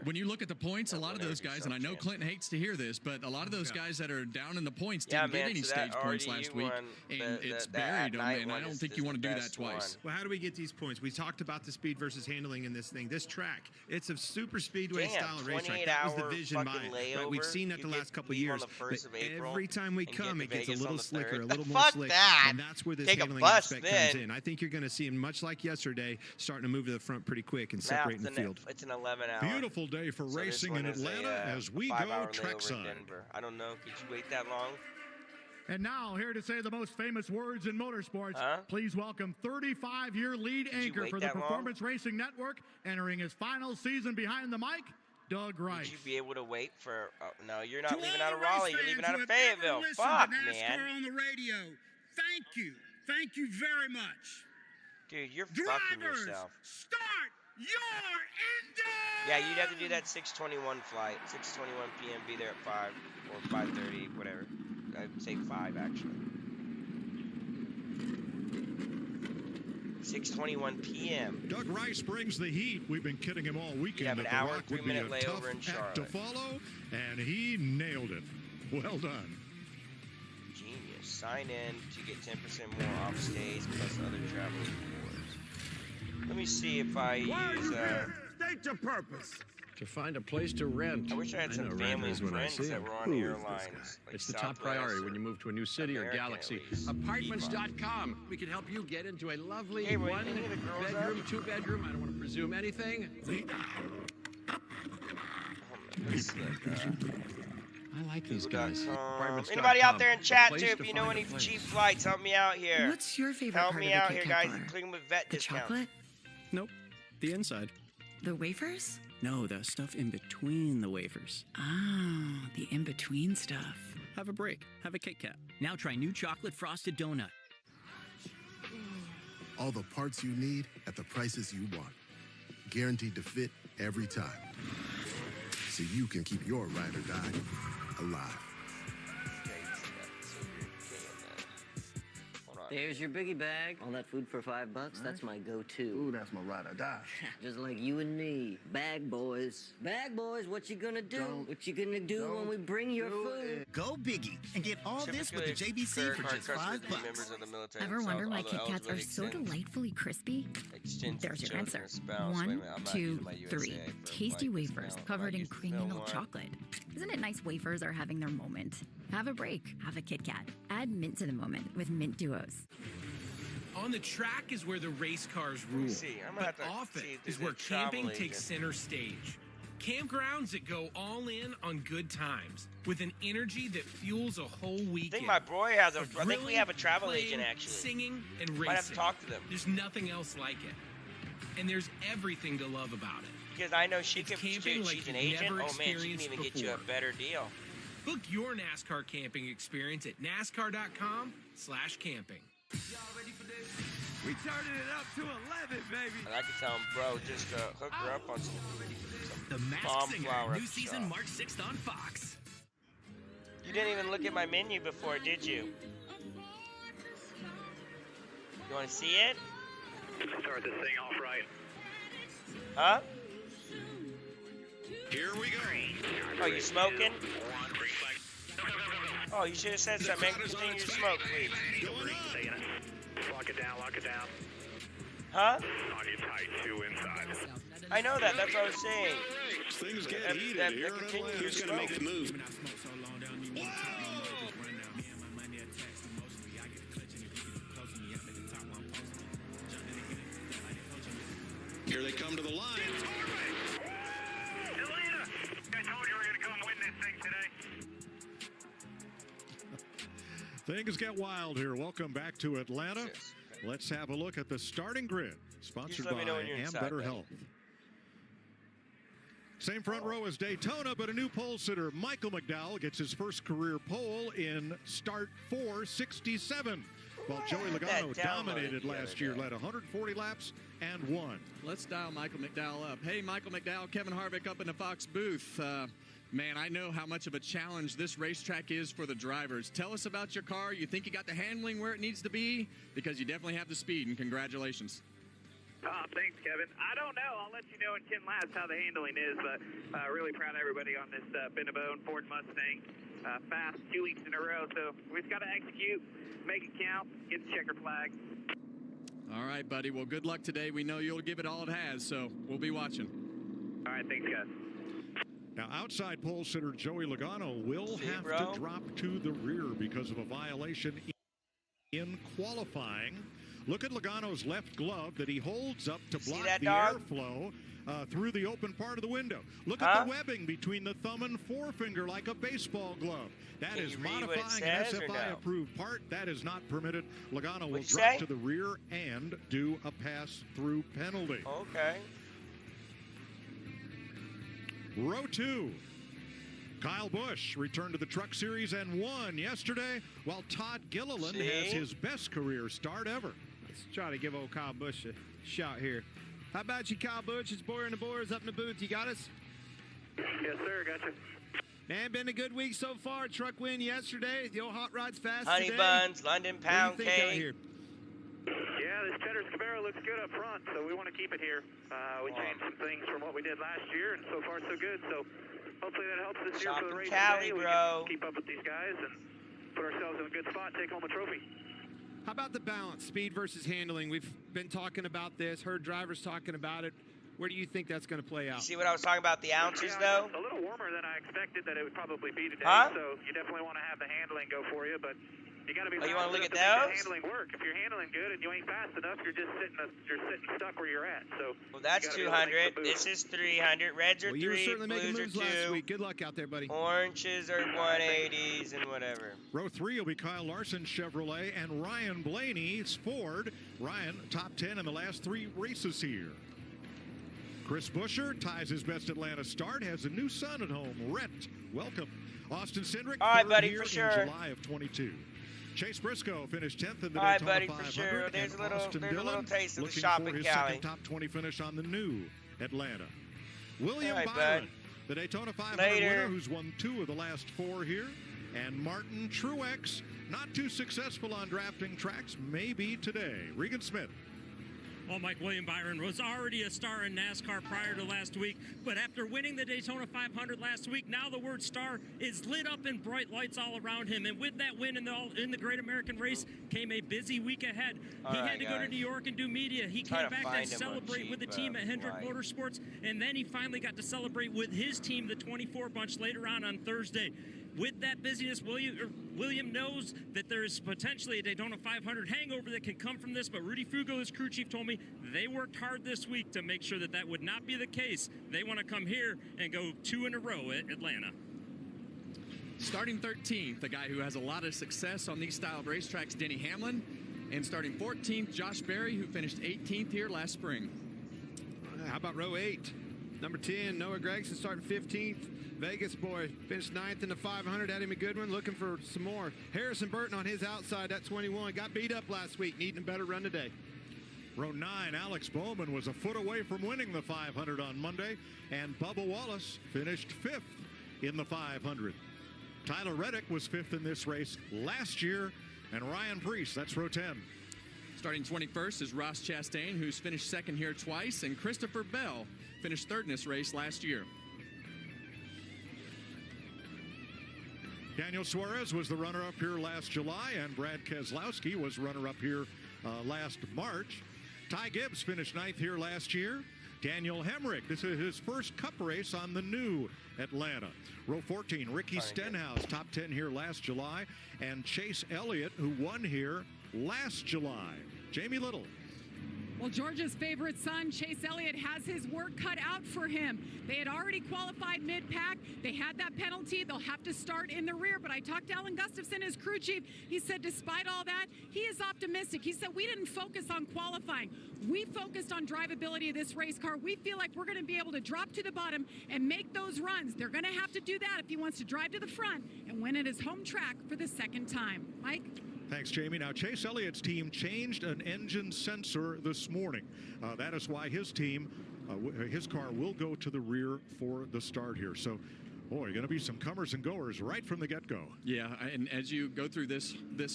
when you look at the points, a lot of those guys, and I know Clinton hates to hear this, but a lot of those guys that are down in the points didn't get any stage points last week, and it's buried them, and I don't think you want to do that twice. Well, how do we get these points? We talked about the speed versus handling in this thing. This track, it's a super speedway style racetrack. That was the vision by it. Right? We've seen that the last couple of years. But every time we come, it gets a little slicker, a little more slick, and that's where this handling aspect comes in. I think you're going to see, much like yesterday, starting to move to the front pretty quick and separating the field. It's an 11-hour. Beautiful day for racing in Atlanta as we go trackside. I don't know. Could you wait that long? And now, here to say the most famous words in motorsports, please welcome 35-year lead anchor for the Performance Racing Network, entering his final season behind the mic, Doug Rice. Would you be able to wait for? No, you're not leaving out of Raleigh. You're leaving out of Fayetteville. Fuck, man. On the radio. Thank you very much. Dude, you're fucking yourself. Start your engine. Yeah, you'd have to do that 6:21 flight, 6:21 p.m. Be there at 5 or 5:30, whatever. I'd say 5 actually. 6:21 p.m. Doug Rice brings the heat. We've been kidding him all weekend. You have an that hour the and Rock would 3-minute be a tough layover in act Charlotte. to follow, and he nailed it. Well done. Genius. Sign in to get 10% more off stays plus other travel rewards. Let me see if I use. State your purpose. To find a place to rent. I wish I had some family and friends that were on airlines. Like it's the top priority when you move to a new city or galaxy. Apartments.com. We can help you get into a lovely one-bedroom, two-bedroom. I don't want to presume anything. I like these guys. Anybody out there in chat too? If you know any cheap flights, help me out here. What's your favorite help part me of the out Kit here, Kat guys. bar? Including with vet The discount. chocolate? Nope. The inside. The wafers? No, the stuff in between the wafers. Oh, the in-between stuff. Have a break. Have a Kit Kat. Now try new chocolate frosted donut. All the parts you need at the prices you want. Guaranteed to fit every time. So you can keep your ride or die alive. There's your biggie bag. All that food for $5, that's my go-to. Ooh, that's my ride or die. Just like you and me. Bag boys. Bag boys, what you gonna do? What you gonna do when we bring your food? Go biggie and get all this with the JBC for just $5. Ever wonder why Kit Kats are so delightfully crispy? There's your answer. 1, 2, 3. Tasty wafers covered in creamy milk chocolate. Isn't it nice wafers are having their moment? Have a break. Have a Kit Kat. Add mint to the moment with Mint Duos. On the track is where the race cars rule, but off it is where camping takes center stage. Campgrounds that go all in on good times with an energy that fuels a whole weekend. I think my boy has a. I think we have a travel agent actually. Singing and racing. Might have to talk to them. There's nothing else like it, and there's everything to love about it. Because I know she could. She's an agent. Oh man, she can even before. get you a better deal. Book your NASCAR camping experience at NASCAR.com/camping. Y'all ready for this? We turning it up to 11, baby. And I could tell him, bro, just hook her up on some The Masked Singer, new season March 6th on Fox. You didn't even look at my menu before, did you? You want to see it? Start this thing off right. Huh? Here we go. Oh, you smoking? Oh, you should have said something, man. Continue your smoke, please. Lock it down, lock it down. Huh? On you tight, 2 inside. I know that, that's what I was saying. Things get heated here in Atlanta. Who's going to make the move? Here they come to the line. Things get wild here. Welcome back to Atlanta. Let's have a look at the starting grid, sponsored by Am Better Health. Same front row as Daytona, but a new pole sitter. Michael McDowell gets his first career pole in start 467. While Joey Logano dominated last year, led 140 laps and won. Let's dial Michael McDowell up. Hey, Michael McDowell, Kevin Harvick up in the Fox booth. Man, I know how much of a challenge this racetrack is for the drivers. Tell us about your car. You think you got the handling where it needs to be? Because you definitely have the speed, and congratulations. Thanks, Kevin. I don't know. I'll let you know in 10 laps how the handling is, but really proud of everybody on this Bennabone Ford Mustang. Fast 2 weeks in a row, so we've got to execute, make it count, get the checker flag. All right, buddy. Well, good luck today. We know you'll give it all it has, so we'll be watching. All right, thanks, guys. Now, outside pole sitter Joey Logano will have to drop to the rear because of a violation in qualifying. Look at Logano's left glove that he holds up to block the airflow through the open part of the window. Look at the webbing between the thumb and forefinger like a baseball glove. That is modifying an SFI-approved part. That is not permitted. Logano will drop to the rear and do a pass-through penalty. Okay. Row 2. Kyle Busch returned to the Truck Series and won yesterday, while Todd Gilliland has his best career start ever. Let's try to give old Kyle Busch a shot here. How about you, Kyle Busch? It's Boyer and the Boyers up in the booth. You got us? Yes, sir. Gotcha. Man, been a good week so far. Truck win yesterday. The old hot rod's fast Honey today. buns, London pound cake. What do you think out here? Yeah, this Cheddar Scabera looks good up front, so we want to keep it here. We changed some things from what we did last year, and so far so good. So hopefully that helps this year for the race today. We can keep up with these guys and put ourselves in a good spot, take home a trophy. How about the balance, speed versus handling? We've been talking about this, heard drivers talking about it. Where do you think that's going to play out? You see what I was talking about, the ounces, though? A little warmer than I expected that it would probably be today, so you definitely want to have the handling go for you, but you got to be you want to look at those? Handling work. If you're handling good and you ain't fast enough, you're just sitting stuck where you're at. So well, that's 200. This is 300. Reds are 3. You were certainly making blues moves are 2. last week. Good luck out there, buddy. Oranges are 180s and whatever. Row 3 will be Kyle Larson Chevrolet and Ryan Blaney's Ford. Ryan top 10 in the last 3 races here. Chris Buescher ties his best Atlanta start, has a new son at home, Rhett. Welcome. Austin Cindric, all right, third buddy, here for sure. in July of 22. Chase Briscoe finished 10th in the all right, Daytona buddy, 500. for sure. There's a little taste of the looking shopping for his Cali. second top 20 finish on the new Atlanta. William right, Byron, bud. the Daytona 500 Later. winner, who's won 2 of the last 4 here. And Martin Truex, not too successful on drafting tracks, maybe today. Regan Smith. Well, Mike, William Byron was already a star in NASCAR prior to last week, but after winning the Daytona 500 last week, now the word star is lit up in bright lights all around him. And with that win in the Great American Race came a busy week ahead. He had to go to New York and do media. He came back to celebrate with the team at Hendrick Motorsports, and then he finally got to celebrate with his team, the 24 bunch, later on Thursday. With that busyness, William knows that there is potentially a Daytona 500 hangover that can come from this, but Rudy Fugo, his crew chief, told me they worked hard this week to make sure that that would not be the case. They want to come here and go 2 in a row at Atlanta. Starting 13th, the guy who has a lot of success on these style of racetracks, Denny Hamlin. And starting 14th, Josh Berry, who finished 18th here last spring. How about row 8? Number 10, Noah Gregson starting 15th. Vegas boy finished 9th in the 500. Eddie McGoodwin looking for some more. Harrison Burton on his outside at 21. Got beat up last week, needing a better run today. Row 9, Alex Bowman was a foot away from winning the 500 on Monday, and Bubba Wallace finished 5th in the 500. Tyler Reddick was 5th in this race last year, and Ryan Preece, that's row 10. Starting 21st is Ross Chastain, who's finished 2nd here twice, and Christopher Bell finished 3rd in this race last year. Daniel Suarez was the runner-up here last July, and Brad Keselowski was runner-up here last March. Ty Gibbs finished 9th here last year. Daniel Hemrick, this is his first Cup race on the new Atlanta. Row 14, Ricky Stenhouse, top 10 here last July, and Chase Elliott, who won here last July. Jamie Little. Well, Georgia's favorite son, Chase Elliott, has his work cut out for him. They had already qualified mid-pack. They had that penalty. They'll have to start in the rear. But I talked to Alan Gustafson, his crew chief. He said despite all that, he is optimistic. He said we didn't focus on qualifying. We focused on drivability of this race car. We feel like we're going to be able to drop to the bottom and make those runs. They're going to have to do that if he wants to drive to the front and win at his home track for the second time. Mike? Thanks, Jamie. Now, Chase Elliott's team changed an engine sensor this morning. That is why his team, his car will go to the rear for the start here. So, boy, going to be some comers and goers right from the get-go. Yeah, and as you go through this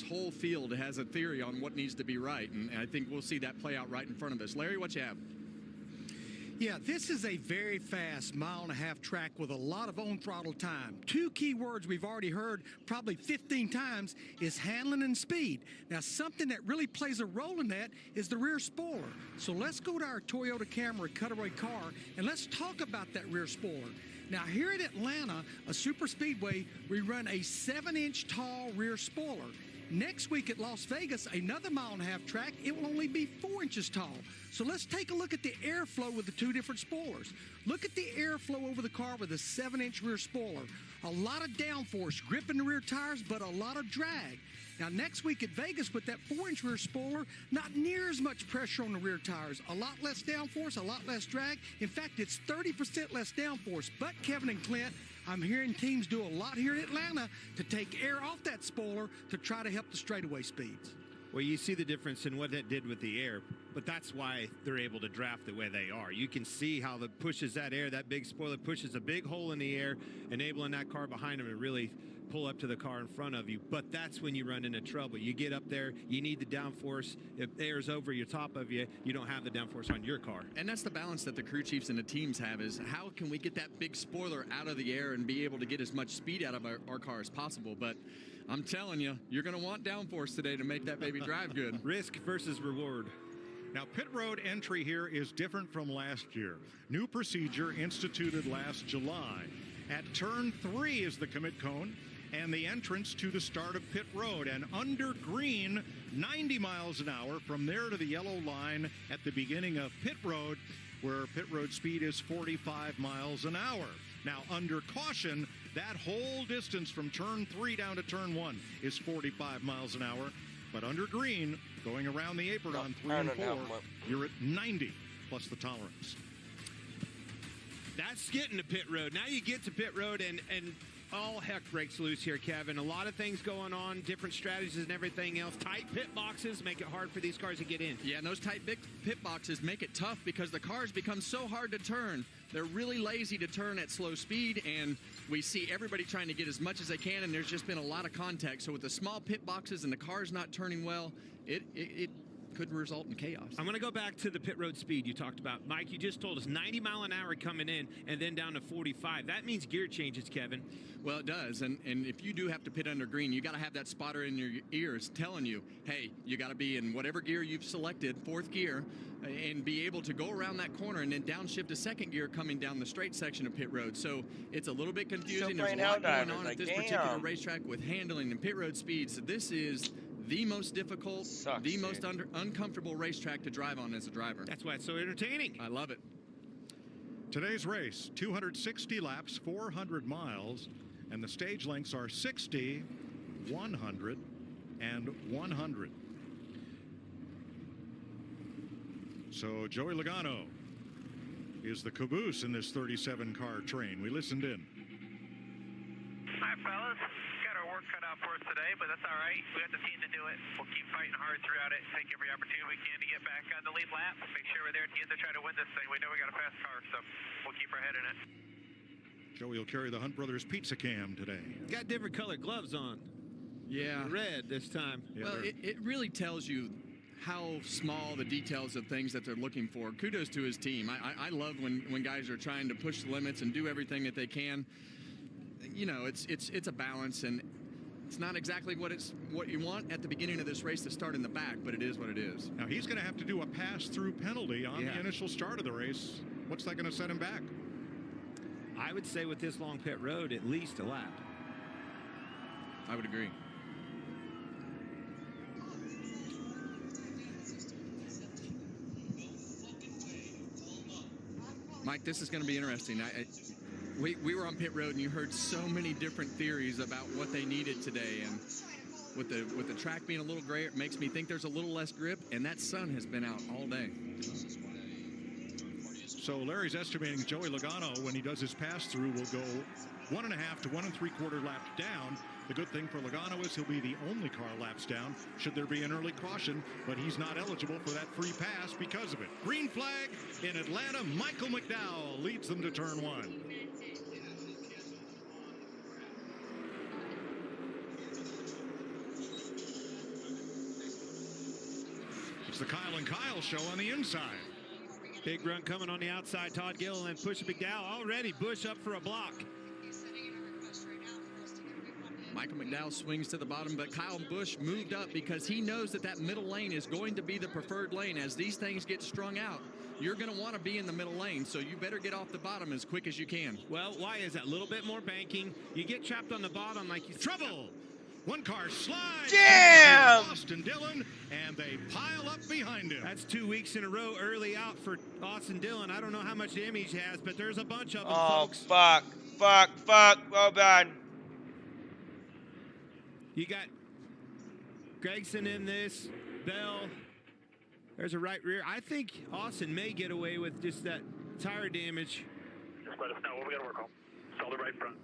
whole field has a theory on what needs to be right, and I think we'll see that play out right in front of us. Larry, what you have? Yeah, this is a very fast 1.5 mile track with a lot of on-throttle time. Two key words we've already heard probably 15 times is handling and speed. Now, something that really plays a role in that is the rear spoiler. So let's go to our Toyota Camry cutaway car, and let's talk about that rear spoiler. Now, here at Atlanta, a super speedway, we run a 7-inch tall rear spoiler. Next week at Las Vegas, another 1.5 mile track, it will only be 4 inches tall. So let's take a look at the airflow with the two different spoilers. Look at the airflow over the car with a 7-inch rear spoiler. A lot of downforce, gripping the rear tires, but a lot of drag. Now, next week at Vegas with that 4-inch rear spoiler, not near as much pressure on the rear tires. A lot less downforce, a lot less drag. In fact, it's 30% less downforce. But, Kevin and Clint, I'm hearing teams do a lot here in Atlanta to take air off that spoiler to try to help the straightaway speeds. Well, you see the difference in what that did with the air, but that's why they're able to draft the way they are. You can see how it pushes that air, that big spoiler pushes a big hole in the air, enabling that car behind them to really pull up to the car in front of you. But that's when you run into trouble. You get up there, you need the downforce. If air's over your top of you, you don't have the downforce on your car. And that's the balance that the crew chiefs and the teams have, is how can we get that big spoiler out of the air and be able to get as much speed out of our car as possible. But I'm telling you, you're going to want downforce today to make that baby drive good. Risk versus reward. Now, pit road entry here is different from last year. New procedure instituted last July. At turn 3 is the commit cone and the entrance to the start of pit road. And under green, 90 miles an hour from there to the yellow line at the beginning of pit road, where pit road speed is 45 miles an hour. Now, under caution, that whole distance from turn 3 down to turn 1 is 45 miles an hour. But under green, going around the apron on 3 and 4, you're at 90 plus the tolerance. That's getting to pit road. Now you get to pit road and all heck breaks loose here, Kevin. A lot of things going on, different strategies and everything else. Tight pit boxes make it hard for these cars to get in. Yeah, and those tight pit boxes make it tough because the cars become so hard to turn. They're really lazy to turn at slow speed, and we see everybody trying to get as much as they can, and there's just been a lot of contact. So with the small pit boxes and the cars not turning well, it could result in chaos. I'm going to go back to the pit road speed you talked about. Mike, you just told us 90 mile an hour coming in and then down to 45. That means gear changes, Kevin. Well, it does. And if you do have to pit under green, you got to have that spotter in your ears telling you, hey, you got to be in whatever gear you've selected, 4th gear, and be able to go around that corner and then downshift to 2nd gear coming down the straight section of pit road. So it's a little bit confusing. There's a lot going on at this particular racetrack with handling and pit road speeds. So this is the most difficult, the most uncomfortable racetrack to drive on as a driver. That's why it's so entertaining. I love it. Today's race, 260 laps, 400 miles, and the stage lengths are 60, 100, and 100. So Joey Logano is the caboose in this 37-car train. We listened in. Hi, fellas. Got our work cut out for us today, but that's all right. We got the team to do it. We'll keep fighting hard throughout it. Take every opportunity we can to get back on the lead lap. Make sure we're there at the end to try to win this thing. We know we got a fast car, so we'll keep our head in it. Joey will carry the Hunt Brothers pizza cam today. Got different colored gloves on. Yeah. Red this time. Yeah, well, it really tells you how small the details of things that they're looking for. Kudos to his team. I love when guys are trying to push the limits and do everything that they can. You know, it's a balance, and it's not exactly what you want at the beginning of this race to start in the back, but it is what it is. Now he's going to have to do a pass-through penalty on the initial start of the race. What's that going to set him back? I would say with this long pit road, at least a lap. I would agree. Mike, this is going to be interesting. We were on pit road, and you heard so many different theories about what they needed today. And with the track being a little grayer, it makes me think there's a little less grip, and that sun has been out all day. So Larry's estimating Joey Logano, when he does his pass-through, will go 1.5 to 1 3/4 laps down. The good thing for Logano is he'll be the only car laps down should there be an early caution, but he's not eligible for that free pass because of it. Green flag in Atlanta. Michael McDowell leads them to turn 1. It's the Kyle and Kyle show on the inside. Big run coming on the outside. Todd Gilliland pushing McDowell. Already Busch up for a block. Michael McDowell swings to the bottom, but Kyle Busch moved up because he knows that middle lane is going to be the preferred lane. As these things get strung out, you're going to want to be in the middle lane, so you better get off the bottom as quick as you can. Well, why is that? A little bit more banking. You get trapped on the bottom like you... Trouble! One car slides. Damn! Austin Dillon, and they pile up behind him. That's 2 weeks in a row early out for Austin Dillon. I don't know how much damage he has, but there's a bunch of them, folks. Fuck. Oh, bad. You got Gregson in this, Bell. There's a right rear. I think Austin may get away with just that tire damage. Just let us know what we got to work on. Solid right front.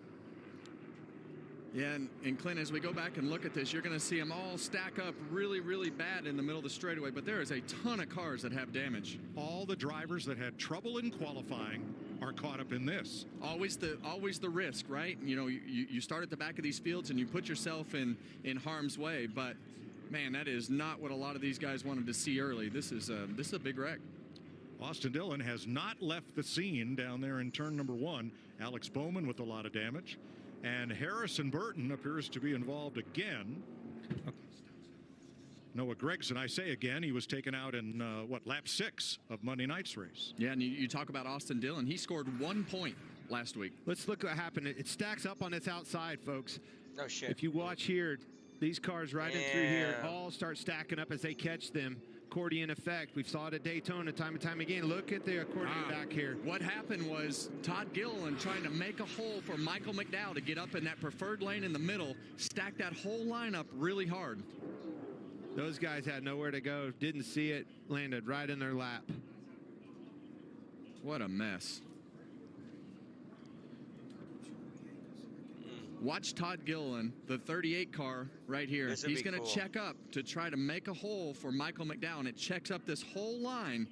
Yeah, and Clint, as we go back and look at this, you're going to see them all stack up really, really bad in the middle of the straightaway, but there is a ton of cars that have damage. All the drivers that had trouble in qualifying are caught up in this. Always the risk, right? You know, you start at the back of these fields and you put yourself in harm's way, but man, that is not what a lot of these guys wanted to see early. This is a big wreck. Austin Dillon has not left the scene down there in turn number 1. Alex Bowman with a lot of damage. And Harrison Burton appears to be involved again. Noah Gregson, I say again, he was taken out in, lap 6 of Monday night's race. Yeah, and you talk about Austin Dillon. He scored 1 point last week. Let's look what happened. It stacks up on this outside, folks. Oh, shit. If you watch here, these cars right in through here all start stacking up as they catch them. Accordion effect. We saw it at Daytona time and time again. Look at the accordion back here. What happened was Todd Gilliland trying to make a hole for Michael McDowell to get up in that preferred lane in the middle, stacked that whole lineup really hard. Those guys had nowhere to go, didn't see it, landed right in their lap. What a mess. Watch Todd Gilliland, the 38 car right here. He's going to check up to try to make a hole for Michael McDowell, and it checks up this whole line.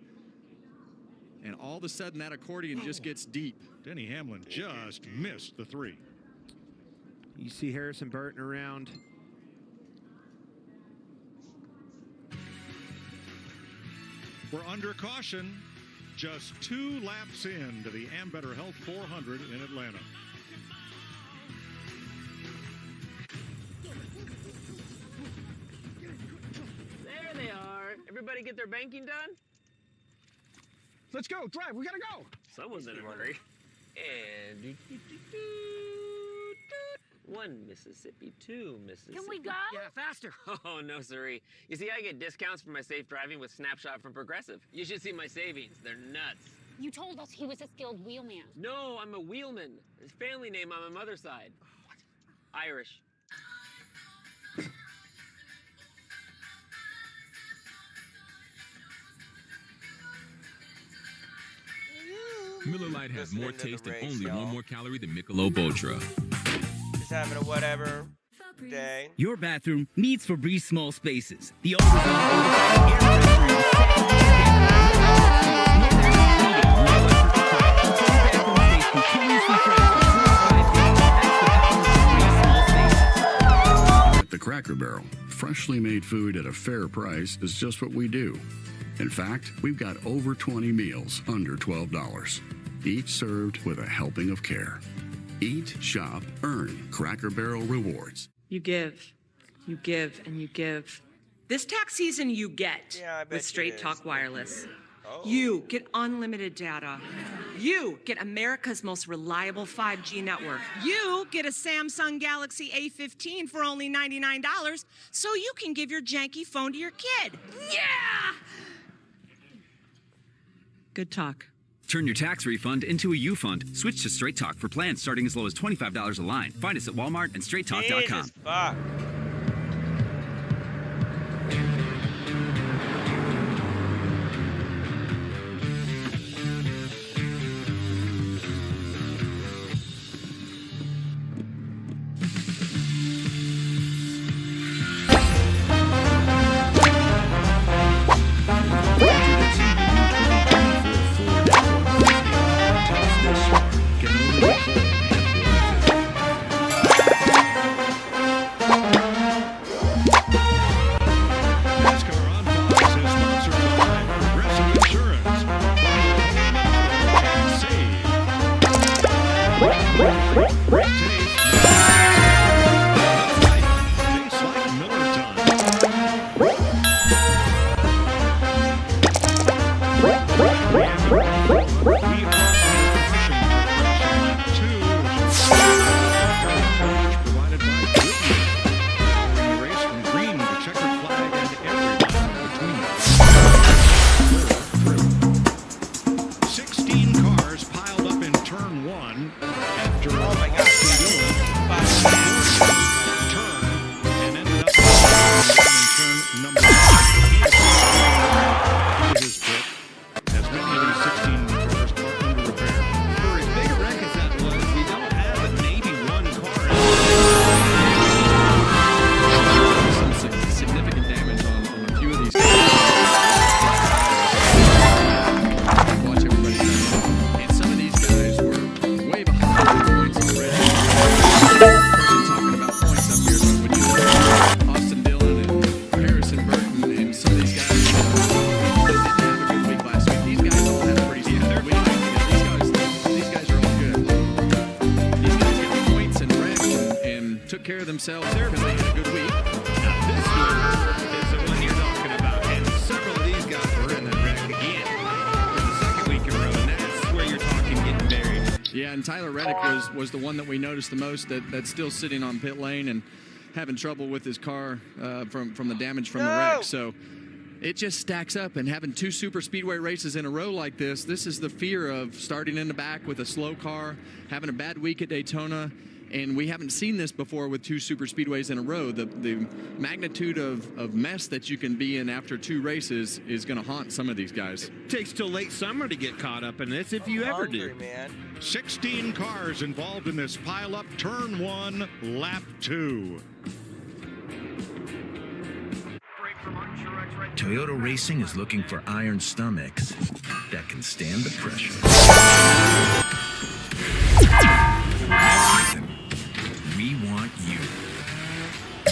And all of a sudden, that accordion just gets deep. Denny Hamlin just missed the 3. You see Harrison Burton around. We're under caution. Just 2 laps into the Ambetter Health 400 in Atlanta. There they are. Everybody get their banking done? Let's go. Drive. We gotta go. Someone's in a hurry. And 1 Mississippi, 2 Mississippi. Can we go? Yeah, faster. Oh, no, siree. You see, I get discounts for my safe driving with Snapshot from Progressive. You should see my savings. They're nuts. You told us he was a skilled wheelman. No, I'm a wheelman. His family name on my mother's side. What? Irish. Miller Lite has more taste and only 1 more calorie than Michelob Ultra. Just having a whatever day. Your bathroom needs Febreze small spaces. The At the Cracker Barrel, freshly made food at a fair price is just what we do. In fact, we've got over 20 meals under $12, each served with a helping of care. Eat, shop, earn Cracker Barrel rewards. You give, and you give. This tax season you get with Straight Talk Wireless. Oh. You get unlimited data. You get America's most reliable 5G network. You get a Samsung Galaxy A15 for only $99 so you can give your janky phone to your kid. Yeah! Good talk. Turn your tax refund into a U-Fund. Switch to Straight Talk for plans starting as low as $25 a line. Find us at Walmart and StraightTalk.com. Jesus, fuck. Themselves there, but they had a good week. Now this one is the one you're talking about, and several of these guys were in that wreck again for the second week in a row, and that's where you're talking getting buried. Yeah, and Tyler Reddick was the one that we noticed the most that's still sitting on pit lane and having trouble with his car from the damage from the wreck. So it just stacks up, and having 2 super speedway races in a row like this is the fear of starting in the back with a slow car, having a bad week at Daytona. And we haven't seen this before with 2 super speedways in a row. The magnitude of mess that you can be in after 2 races is going to haunt some of these guys. It takes till late summer to get caught up in this, if you ever do. Man. 16 cars involved in this pileup. Turn 1, lap 2. Toyota Racing is looking for iron stomachs that can stand the pressure. We want you.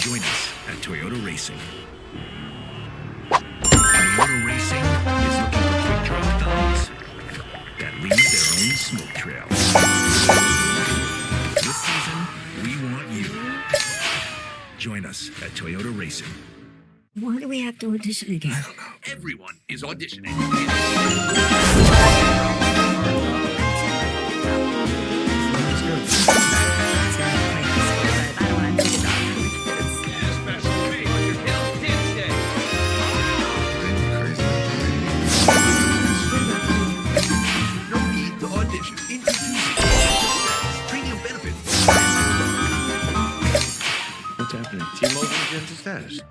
Join us at Toyota Racing. Toyota Racing is looking for quick draw thumbs that leave their own smoke trail. This season, we want you. Join us at Toyota Racing. Why do we have to audition again? I don't know. Everyone is auditioning. What's happening? T-Mobile into status.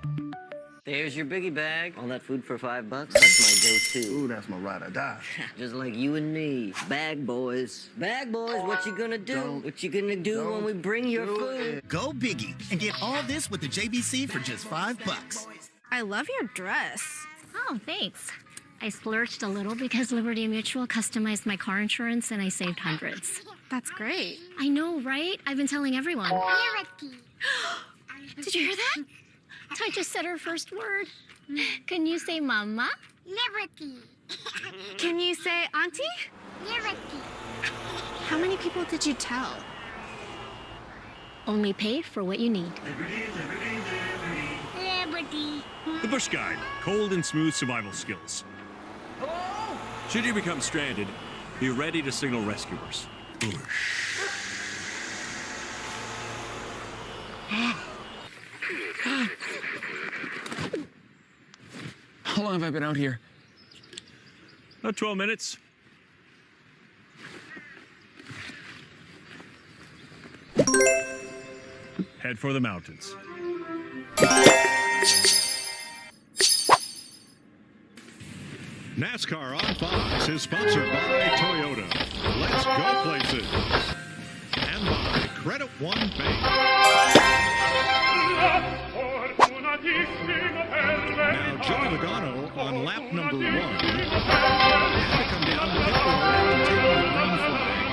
There's your biggie bag. All that food for $5, that's my go-to. Ooh, that's my ride or die. Just like you and me. Bag boys. Bag boys, what you gonna do? What you gonna do when we bring your food? Go biggie and get all this with the JBC for just $5. I love your dress. Oh, thanks. I splurged a little because Liberty Mutual customized my car insurance and I saved hundreds. That's great. I know, right? I've been telling everyone. Did you hear that? I just said her first word. Can you say mama? Liberty. Can you say auntie? Liberty. How many people did you tell? Only pay for what you need. Liberty. The Bush Guide, cold and smooth survival skills. Hello? Should you become stranded, be ready to signal rescuers. How long have I been out here? About 12 minutes. head for the mountains. NASCAR on Fox is sponsored by Toyota. Let's go places. And by Credit One Bank. Now, Joey Logano on lap number 1 had to come down pit road after taking the green flag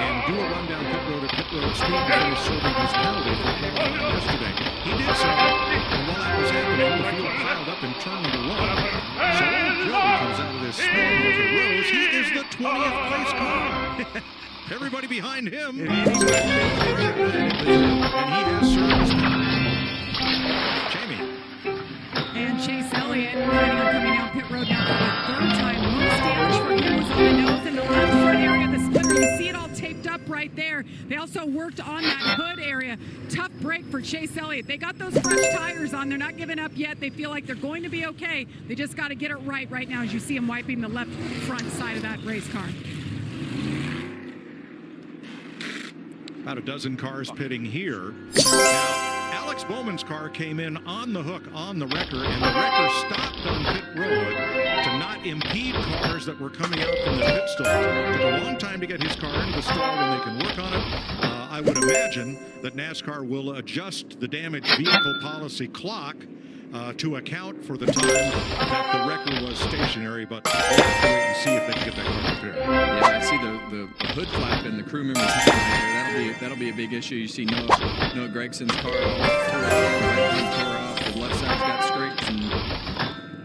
and do a run down pit road at pit road speed before serving his penalty for qualifying yesterday. He did so, and while that was happening, the field piled up in turn number 1. So old Joey comes out of this storm over Rose. He is the 20th place car. Everybody behind him. And he has served his penalty. Jamie. And Chase Elliott planning on coming down pit road now for the 3rd time. Most damage for him was on the nose in the left front area of the splitter. You see it all taped up right there. They also worked on that hood area. Tough break for Chase Elliott. They got those fresh tires on. They're not giving up yet. They feel like they're going to be okay. They just got to get it right now as you see him wiping the left front side of that race car. About a dozen cars pitting here. Now, Alex Bowman's car came in on the hook on the wrecker, and the wrecker stopped on pit road to not impede cars that were coming out from the pit stall. It took a long time to get his car into the stall when they can work on it. I would imagine that NASCAR will adjust the damaged vehicle policy clock to account for the time that the wrecker was stationary, but we'll have to wait and see if they can get that car repaired. Yeah, I see the hood flap and the crew members right there. That'll be a big issue. You see Noah Gregson's car tore off. The left side's got scrapes and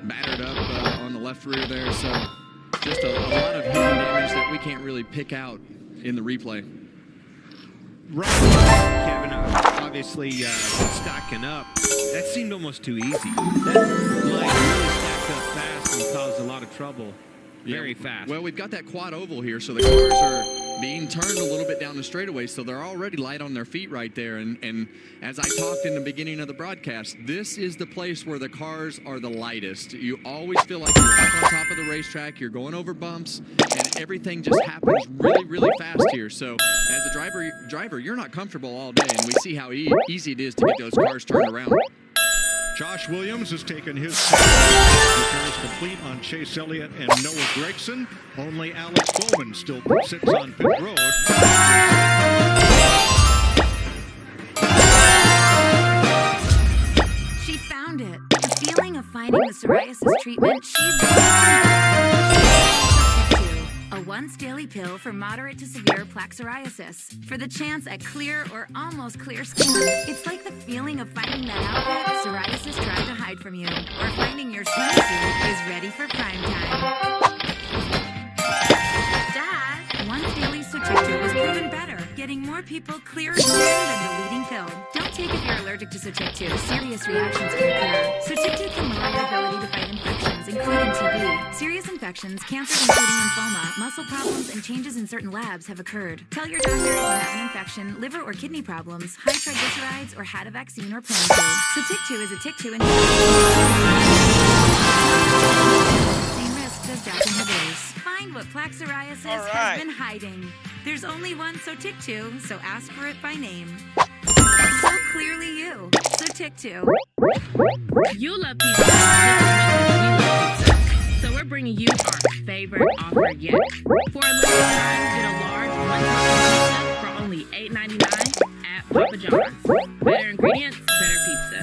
battered up on the left rear there. So just a lot of hidden damage that we can't really pick out in the replay. Right, Kevin, obviously stacking up. That seemed almost too easy. That line really stacked up fast and caused a lot of trouble very fast. Well, we've got that quad oval here, so the cars are being turned a little bit down the straightaway, so they're already light on their feet right there. And as I talked in the beginning of the broadcast, this is the place where the cars are the lightest. You always feel like you're up on top of the racetrack, you're going over bumps, and everything just happens really fast here. So as a driver, you're not comfortable all day, and we see how easy it is to get those cars turned around. Josh Williams has taken his repairs complete on Chase Elliott and Noah Gregson. Only Alex Bowman still sits on pit road. She found it. The feeling of finding the psoriasis treatment she's a once daily pill for moderate to severe plaque psoriasis. For the chance at clear or almost clear skin. It's like the feeling of finding that outfit psoriasis tried to hide from you. Or finding your swimsuit is ready for prime time. Dad, once daily Sotictu was proven better, getting more people clearer skin than the leading pill. Don't take if you're allergic to Sotictu. Serious reactions can occur. Sotictu can lower your ability to fight infections, including TB. Serious infections, cancers including lymphoma, muscle problems, and changes in certain labs have occurred. Tell your doctor if you have an infection, liver or kidney problems, high triglycerides, or had a vaccine or plan to. Sotictu is a TYK2 inhibitor. Same risks as JAK inhibitors. Find what plaque psoriasis has been hiding. There's only one Sotictu, so ask for it by name. So clearly you. Sotictu. You love pizza just as much as we love pizza. So we're bringing you our favorite offer yet. For a limited time, get a large one-topping pizza for only $8.99 at Papa John's. Better ingredients, better pizza.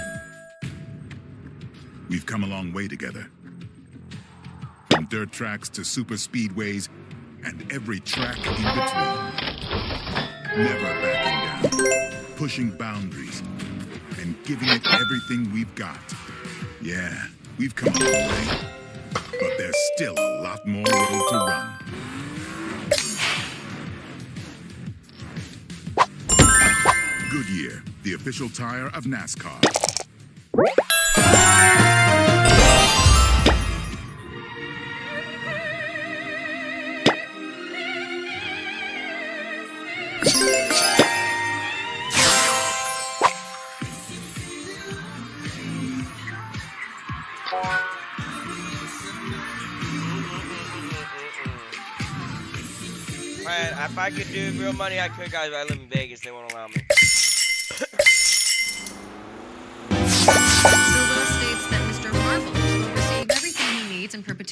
We've come a long way together. From dirt tracks to super speedways and every track in between. Never backing down, pushing boundaries, and giving it everything we've got. Yeah, we've come a long way, but there's still a lot more road to run. Goodyear, the official tire of NASCAR. If I could do real money, I could, guys, but I live in Vegas. They won't allow me.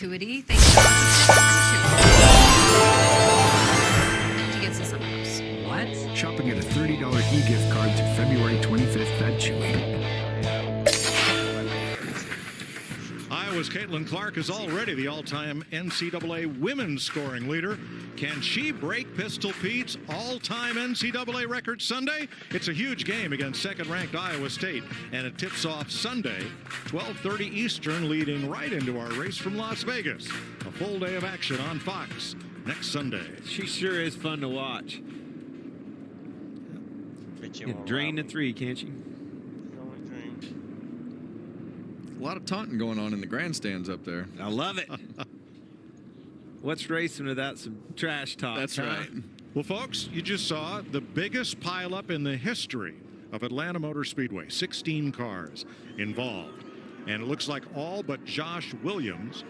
gratuity. Thank you so much for and you get some else. What? Shopping at a $30 e-gift card to February 25th at Chewy. Iowa's Caitlin Clark is already the all-time NCAA women's scoring leader. Can she break Pistol Pete's all-time NCAA record Sunday? It's a huge game against second-ranked Iowa State, and it tips off Sunday, 12:30 Eastern, leading right into our race from Las Vegas. A full day of action on Fox next Sunday. She sure is fun to watch. Can drain the three, can't she? A lot of taunting going on in the grandstands up there. I love it. What's racing without some trash talk? That's right. Well, folks, you just saw the biggest pileup in the history of Atlanta Motor Speedway. 16 cars involved. And it looks like all but Josh Williams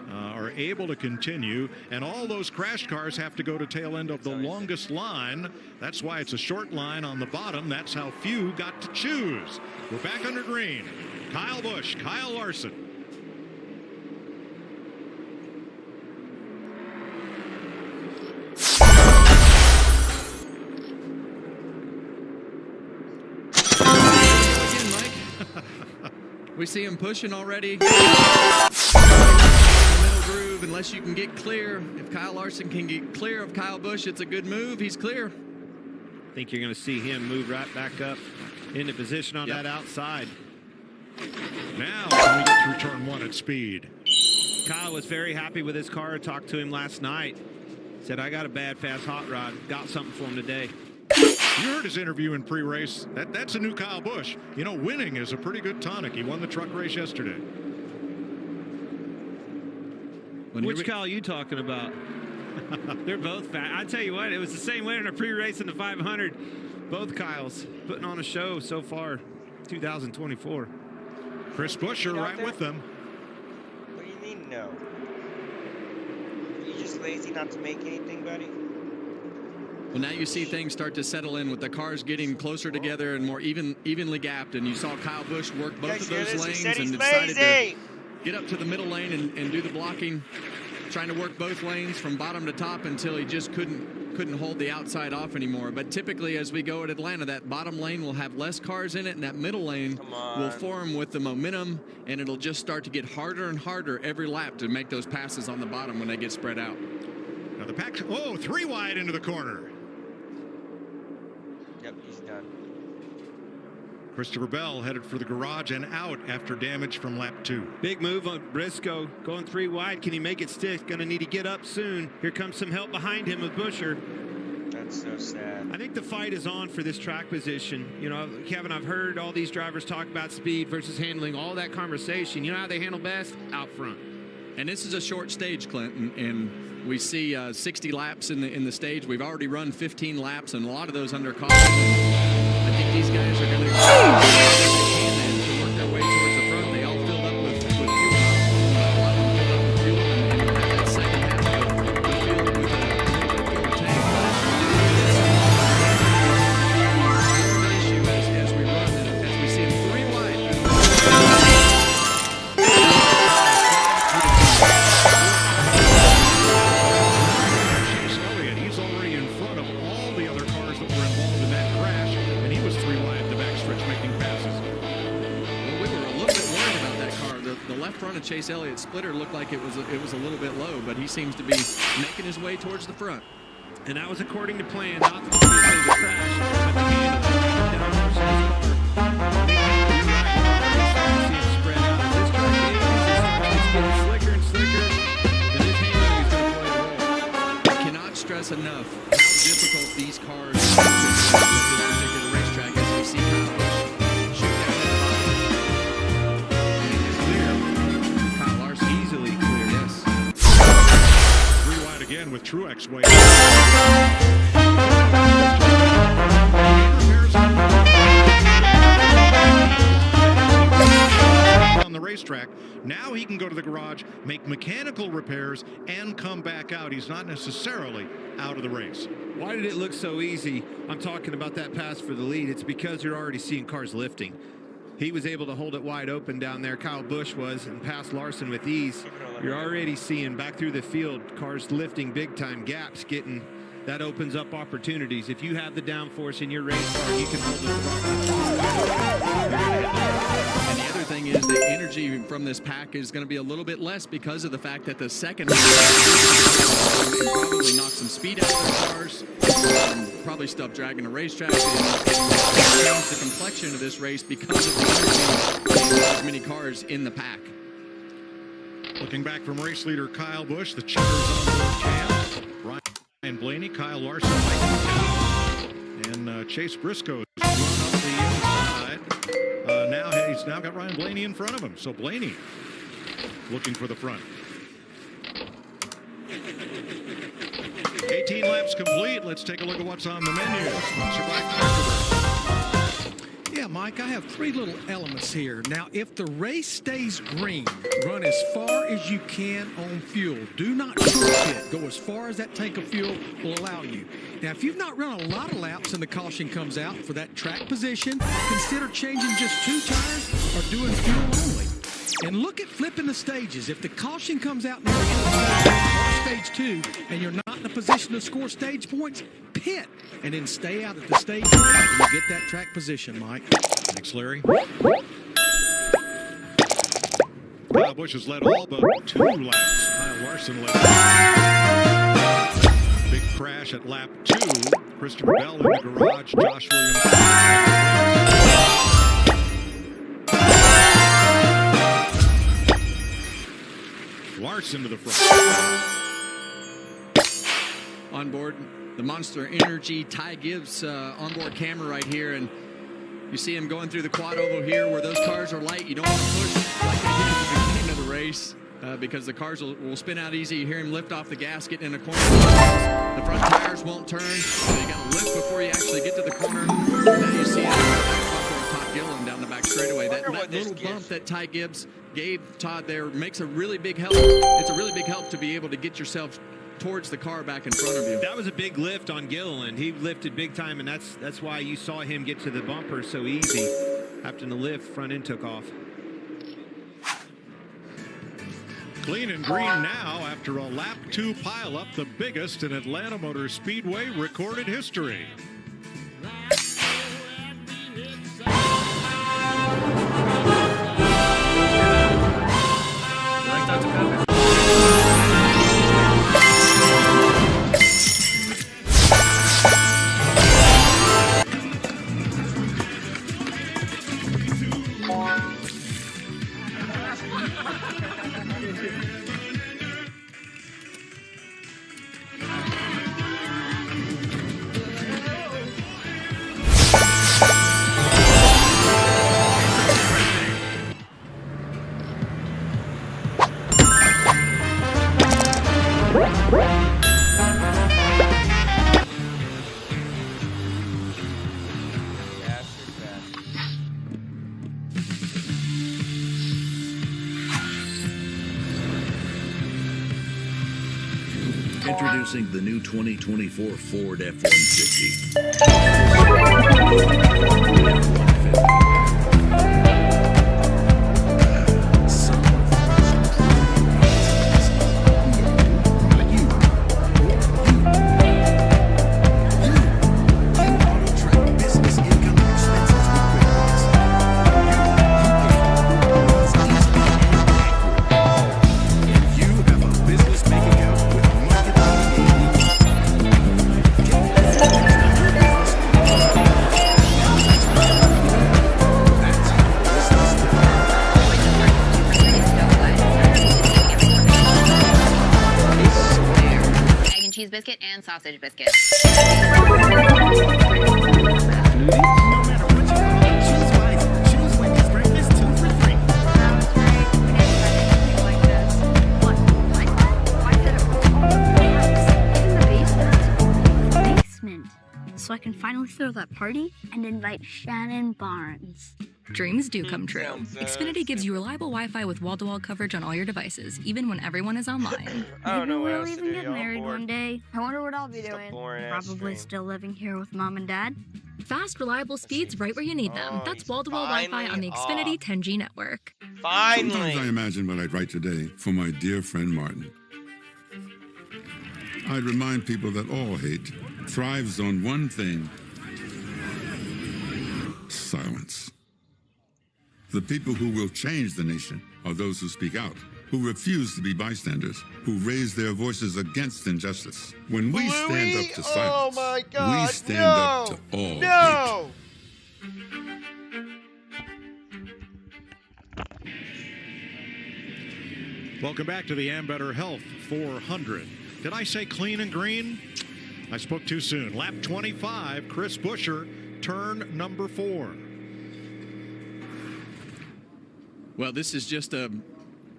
are able to continue. And all those crashed cars have to go to tail end of the longest line. That's why it's a short line on the bottom. That's how few got to choose. We're back under green. Kyle Busch, Kyle Larson. Again, Mike. We see him pushing already. Middle groove, unless you can get clear. If Kyle Larson can get clear of Kyle Busch, it's a good move. He's clear. I think you're going to see him move right back up into position on that outside. Now can we get through turn one at speed? Kyle was very happy with his car. I talked to him last night. Said, I got a bad, fast hot rod. Got something for him today. You heard his interview in pre-race. That's a new Kyle Busch. You know, winning is a pretty good tonic. He won the truck race yesterday. Which Kyle are you talking about? They're both fat. I tell you what, it was the same winner in a pre-race in the 500. Both Kyles putting on a show so far, 2024. Chris Buescher right with them. What do you mean, no? Are you just lazy not to make anything, buddy? Well, now you see things start to settle in with the cars getting closer together and more evenly gapped. And you saw Kyle Busch work both of those lanes and decided to get up to the middle lane and do the blocking, trying to work both lanes from bottom to top until he just couldn't hold the outside off anymore. But typically, as we go at Atlanta, that bottom lane will have less cars in it, and that middle lane will form with the momentum, and it'll just start to get harder and harder every lap to make those passes on the bottom when they get spread out. Now the pack, three wide into the corner. Yep, he's done. Christopher Bell headed for the garage and out after damage from lap 2. Big move on Briscoe, going 3 wide. Can he make it stick? Going to need to get up soon. Here comes some help behind him with Buescher. That's so sad. I think the fight is on for this track position. You know, Kevin, I've heard all these drivers talk about speed versus handling, all that conversation. You know how they handle best? Out front. And this is a short stage, Clinton, and we see 60 laps in the stage. We've already run 15 laps, and a lot of those under caution. I think these guys are going to work their way towards the front. They all filled up with fuel. A lot of them filled up with fuel, and that second half of the field with a full tank. The issue as we run, as we see them 3 wide. Chase Elliott, he's already in front of all the other cars that were involved in that crash, and he was 3 wide at the backstretch making passes. Well, we were a little bit worried about that car. The left front of Chase Elliott's splitter looked like it was a little bit low, but he seems to be making his way towards the front. And that was according to plan, not obviously the crash, but the handle. And on Mercedes' car. See him spread out. As this track it's getting slicker and slicker. Then his handling is going to play a role. I cannot stress enough how difficult these cars are at this particular racetrack as we see Kyle Busch shoot down the bottom. And it's clear. Kyle Larson easily clear. Yes. 3 wide again with Truex waiting. On the racetrack, now he can go to the garage, make mechanical repairs, and come back out. He's not necessarily out of the race. Why did it look so easy? I'm talking about that pass for the lead. It's because you're already seeing cars lifting. He was able to hold it wide open down there. Kyle Busch was, and passed Larson with ease. You're already seeing back through the field cars lifting big time, gaps getting. That opens up opportunities. If you have the downforce in your race car, you can hold it. And the other thing is the energy from this pack is going to be a little bit less because of the fact that the second probably knock some speed out of their cars, probably stop dragging the racetrack, and change the complexion of this race because of the energy of many cars in the pack. Looking back from race leader Kyle Busch, the Cheddars on board champ. Ryan Blaney, Kyle Larson, and Chase Briscoe run up the inside. He's now got Ryan Blaney in front of him. So Blaney looking for the front. 18 laps complete. Let's take a look at what's on the menu. Sponsored by Cracker Barrel. Yeah, Mike, I have 3 little elements here. Now, if the race stays green, run as far as you can on fuel. Do not short pit. Go as far as that tank of fuel will allow you. Now, if you've not run a lot of laps and the caution comes out for that track position, consider changing just 2 tires or doing fuel only. And look at flipping the stages. If the caution comes out near the end of stage 2 and you're not in a position to score stage points, pit and then stay out at the stage 1 and you get that track position, Mike. Thanks, Larry. Kyle Busch has led all but 2 laps. Kyle Larson led. Big crash at lap 2. Christopher Bell in the garage. Josh Williams. Larson to the front. On board the Monster Energy Ty Gibbs onboard camera right here, and you see him going through the quad oval here where those cars are light. You don't want to push like they did at the beginning of the race because the cars will spin out easy. You hear him lift off the gasket in a corner. The front tires won't turn, so you got to lift before you actually get to the corner. Now you see Todd Gillen down the back straightaway. That little bump that Ty Gibbs gave Todd there makes a really big help. It's a really big help to be able to get yourself towards the car back in front of you. That was a big lift on Gilliland. He lifted big time, and that's why you saw him get to the bumper so easy. Having to lift, front end took off. Clean and green now after a lap 2 pileup, the biggest in Atlanta Motor Speedway recorded history. Introducing the new 2024 Ford F-150. Cheese biscuit and sausage biscuit. So I can finally throw that party and invite Shannon Barnes. Dreams do come true. Xfinity gives you reliable Wi-Fi with wall-to-wall coverage on all your devices, even when everyone is online. I don't know what Maybe else we'll to even do, get y'all. married one day. I wonder what I'll be Just a doing. boring-ass Probably stream. still living here with Mom and Dad. Fast, reliable speeds right where you need them. That's wall-to-wall Wi-Fi on the Xfinity 10G network. Finally. Sometimes I imagine what I'd write today for my dear friend Martin. I'd remind people that all hate thrives on one thing: silence. The people who will change the nation are those who speak out, who refuse to be bystanders, who raise their voices against injustice. When we stand up to silence, my God, we stand up to all hate. Welcome back to the Ambetter Health 400. Did I say clean and green? I spoke too soon. Lap 25, Chris Buescher, turn number 4. Well, this is just a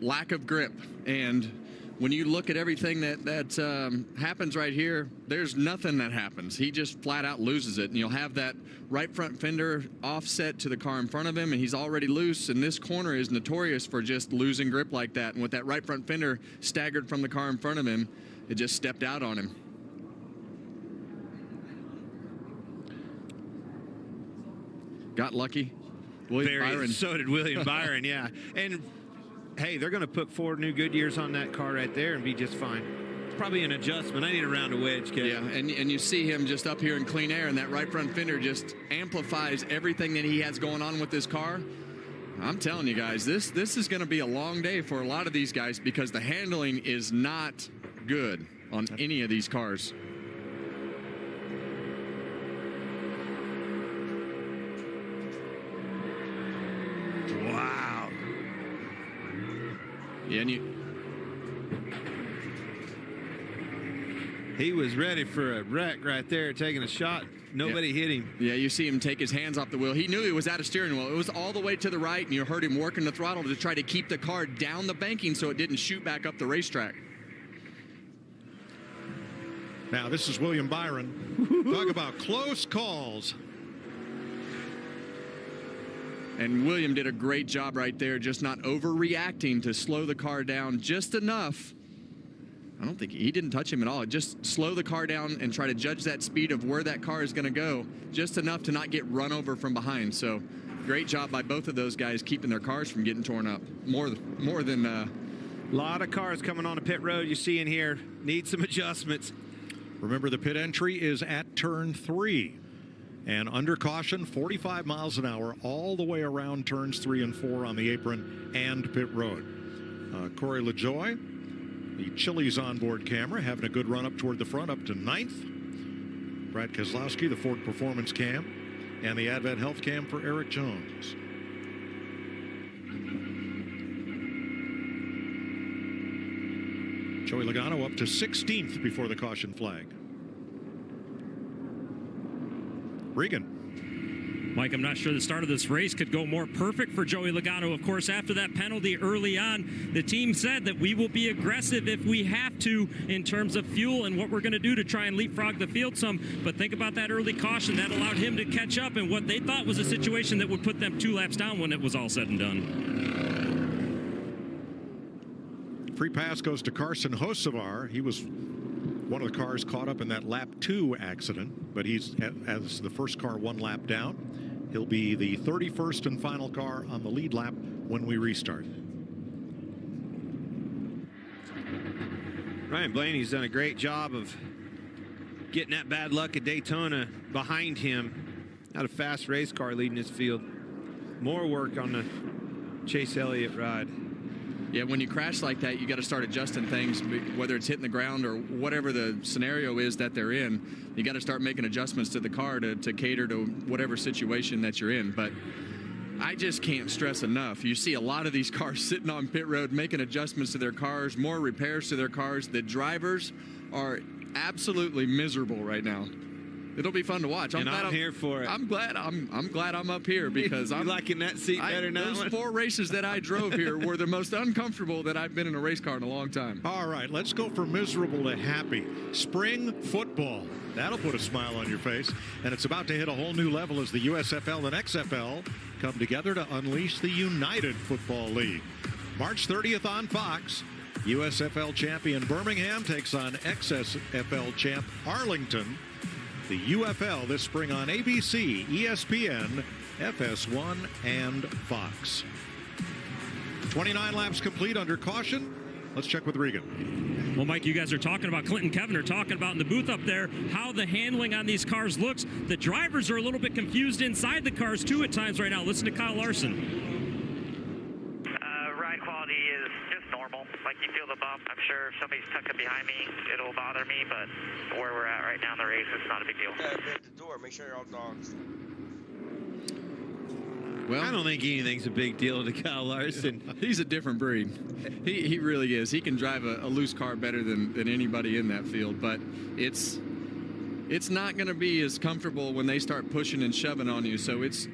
lack of grip. And when you look at everything that happens right here, there's nothing that happens. He just flat out loses it. And you'll have that right front fender offset to the car in front of him, and he's already loose. And this corner is notorious for just losing grip like that. And with that right front fender staggered from the car in front of him, it just stepped out on him. Got lucky. William Byron. So did William Byron, yeah. And, hey, they're going to put 4 new Goodyears on that car right there and be just fine. It's probably an adjustment. I need a round of wedge, Kevin. Yeah, and you see him just up here in clean air, and that right front fender just amplifies everything that he has going on with this car. I'm telling you guys, this is going to be a long day for a lot of these guys because the handling is not good on any of these cars. Wow. Yeah, and he was ready for a wreck right there, taking a shot. Nobody hit him. Yeah, you see him take his hands off the wheel. He knew he was out of steering wheel. It was all the way to the right, and you heard him working the throttle to try to keep the car down the banking so it didn't shoot back up the racetrack. Now, this is William Byron. Talk about close calls. And William did a great job right there, just not overreacting to slow the car down just enough. I don't think he didn't touch him at all. Just slow the car down and try to judge that speed of where that car is going to go, just enough to not get run over from behind. So great job by both of those guys keeping their cars from getting torn up. More than a lot of cars coming on a pit road you see in here. Need some adjustments. Remember, the pit entry is at turn 3. And under caution, 45 miles an hour all the way around turns 3 and 4 on the apron and pit road. Corey LaJoie, the Chili's onboard camera, having a good run up toward the front, up to 9th. Brad Keselowski, the Ford Performance Cam, and the Advent Health Cam for Eric Jones. Joey Logano up to 16th before the caution flag. Regan. Mike, I'm not sure the start of this race could go more perfect for Joey Logano. Of course, after that penalty early on, the team said that we will be aggressive if we have to in terms of fuel and what we're going to do to try and leapfrog the field some. But think about that early caution. That allowed him to catch up in what they thought was a situation that would put them 2 laps down when it was all said and done. Free pass goes to Carson Hocevar. He was one of the cars caught up in that lap 2 accident, but he's as the first car 1 lap down. He'll be the 31st and final car on the lead lap when we restart. Ryan Blaney's done a great job of getting that bad luck at Daytona behind him. Not a fast race car leading this field. More work on the Chase Elliott ride. Yeah, when you crash like that, you got to start adjusting things, whether it's hitting the ground or whatever the scenario is that they're in. You got to start making adjustments to the car to cater to whatever situation that you're in. But I just can't stress enough. You see a lot of these cars sitting on pit road making adjustments to their cars, more repairs to their cars. The drivers are absolutely miserable right now. It'll be fun to watch. I'm here for it. I'm glad I'm up here because I'm liking that seat better now. Those 4 races that I drove here were the most uncomfortable that I've been in a race car in a long time. All right, let's go from miserable to happy. Spring football. That'll put a smile on your face. And it's about to hit a whole new level as the USFL and XFL come together to unleash the United Football League. March 30th on Fox. USFL champion Birmingham takes on XFL champ Arlington. The UFL this spring on ABC, ESPN, FS1, and Fox. 29 laps complete under caution. Let's check with Regan. Well, Mike, you guys are talking about, Clint and Kevin are talking about in the booth up there, how the handling on these cars looks. The drivers are a little bit confused inside the cars, too, at times right now. Listen to Kyle Larson. Ride quality is just normal. Like, you feel the bump. I'm sure if somebody's tucking behind me, it'll bother me, but where we're at right now in the race, it's not a big deal. At the door, make sure you're all dogs. Well, I don't think anything's a big deal to Kyle Larson. He's a different breed. He really is. He can drive a loose car better than anybody in that field, but it's not going to be as comfortable when they start pushing and shoving on you. So it's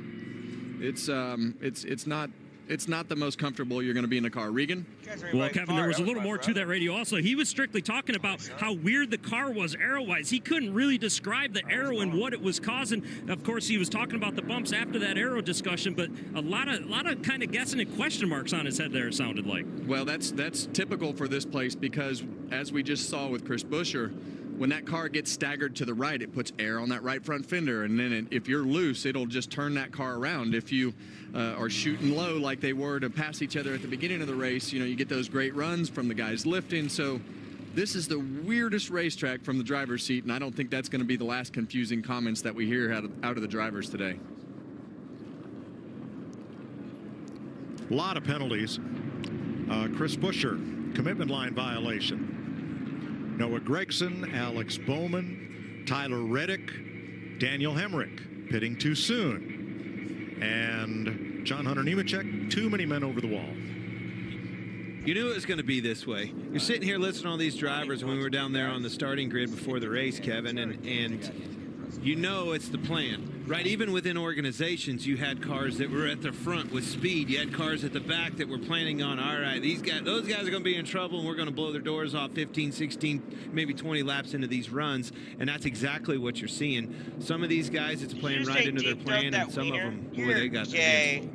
not the most comfortable you're going to be in a car. Regan? Well, Kevin, there was a little more to that radio also. He was strictly talking about how weird the car was aero-wise. He couldn't really describe the aero and what it was causing. Of course, he was talking about the bumps after that aero discussion, but a lot of kind of guessing and question marks on his head there, it sounded like. Well, that's typical for this place because, as we just saw with Chris Buescher, when that car gets staggered to the right, it puts air on that right front fender, and then if you're loose, it'll just turn that car around. If you are shooting low like they were to pass each other at the beginning of the race, you get those great runs from the guys lifting. So this is the weirdest racetrack from the driver's seat, and I don't think that's going to be the last confusing comments that we hear out of the drivers today. A lot of penalties. Chris Buescher, commitment line violation. Noah Gregson, Alex Bowman, Tyler Reddick, Daniel Hemrick pitting too soon. And John Hunter Nemechek, too many men over the wall. You knew it was going to be this way. You're sitting here listening to all these drivers when we were down there on the starting grid before the race, Kevin, and you know it's the plan, right? Even within organizations, you had cars that were at the front with speed. You had cars at the back that were planning on, all right, those guys are going to be in trouble, and we're going to blow their doors off 15, 16, maybe 20 laps into these runs, and that's exactly what you're seeing. Some of these guys, it's playing right into their plan, and some of them, boy, they got the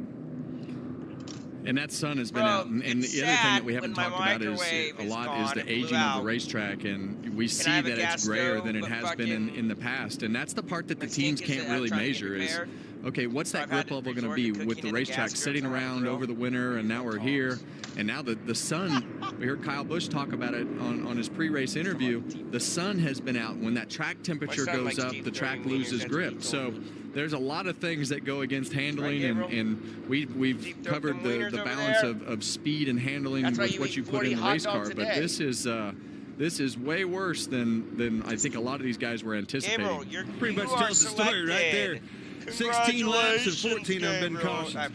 And that sun has been out. And the other thing that we haven't talked about is the aging of the racetrack. And we see that it's grayer than it has been in the past. And that's the part that the teams can't really measure is, okay, what's that grip level going to be with the racetrack sitting around over the winter, and now we're here. And now the sun, we heard Kyle Busch talk about it on his pre-race interview, the sun has been out. When that track temperature goes up, the track loses grip. So there's a lot of things that go against handling, and we've covered the balance of speed and handling with what you put in the race car. But this is way worse than I think a lot of these guys were anticipating. Pretty much tells the story right there. 16 laps and 14 have been cautioned.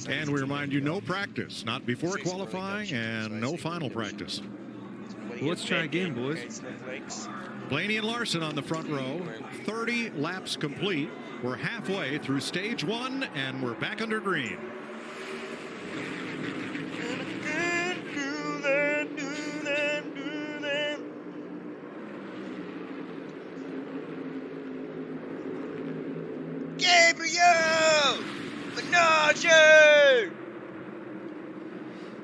And we remind you, no practice, not before qualifying, and no final practice. Well, let's try again, boys. Blaney and Larson on the front row, 30 laps complete. We're halfway through stage one, and we're back under green. Gabriel Menage!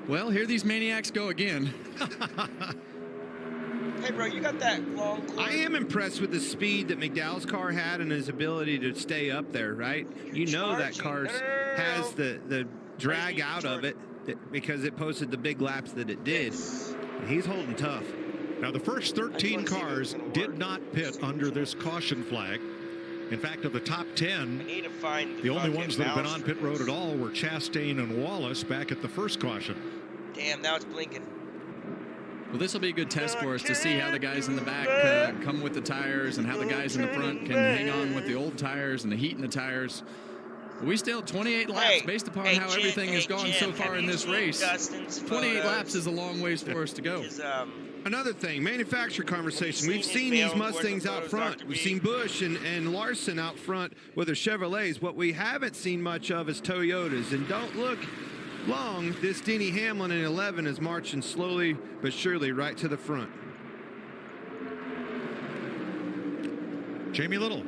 Well, here these maniacs go again. Hey, bro, you got that long cord? I am impressed with the speed that McDowell's car had and his ability to stay up there, right? You know that car has the drag out of it because it posted the big laps that it did. He's holding tough. Now, the first 13 cars did not pit under this caution flag. In fact, of the top 10, the only ones that have been on pit road at all were Chastain and Wallace back at the first caution. Damn, now it's blinking. Well, this will be a good test for us to see how the guys in the back come with the tires and how the guys in the front can hang on with the old tires and the heat in the tires. We still 28 laps based upon how everything has gone so far in this race. 28 laps is a long ways for us to go. Another thing, manufacturer conversation. We've seen these Mustangs out front. We've seen Busch and Larson out front with their Chevrolets. What we haven't seen much of is Toyotas. And don't look long, this Denny Hamlin in 11 is marching slowly but surely right to the front. Jamie Little.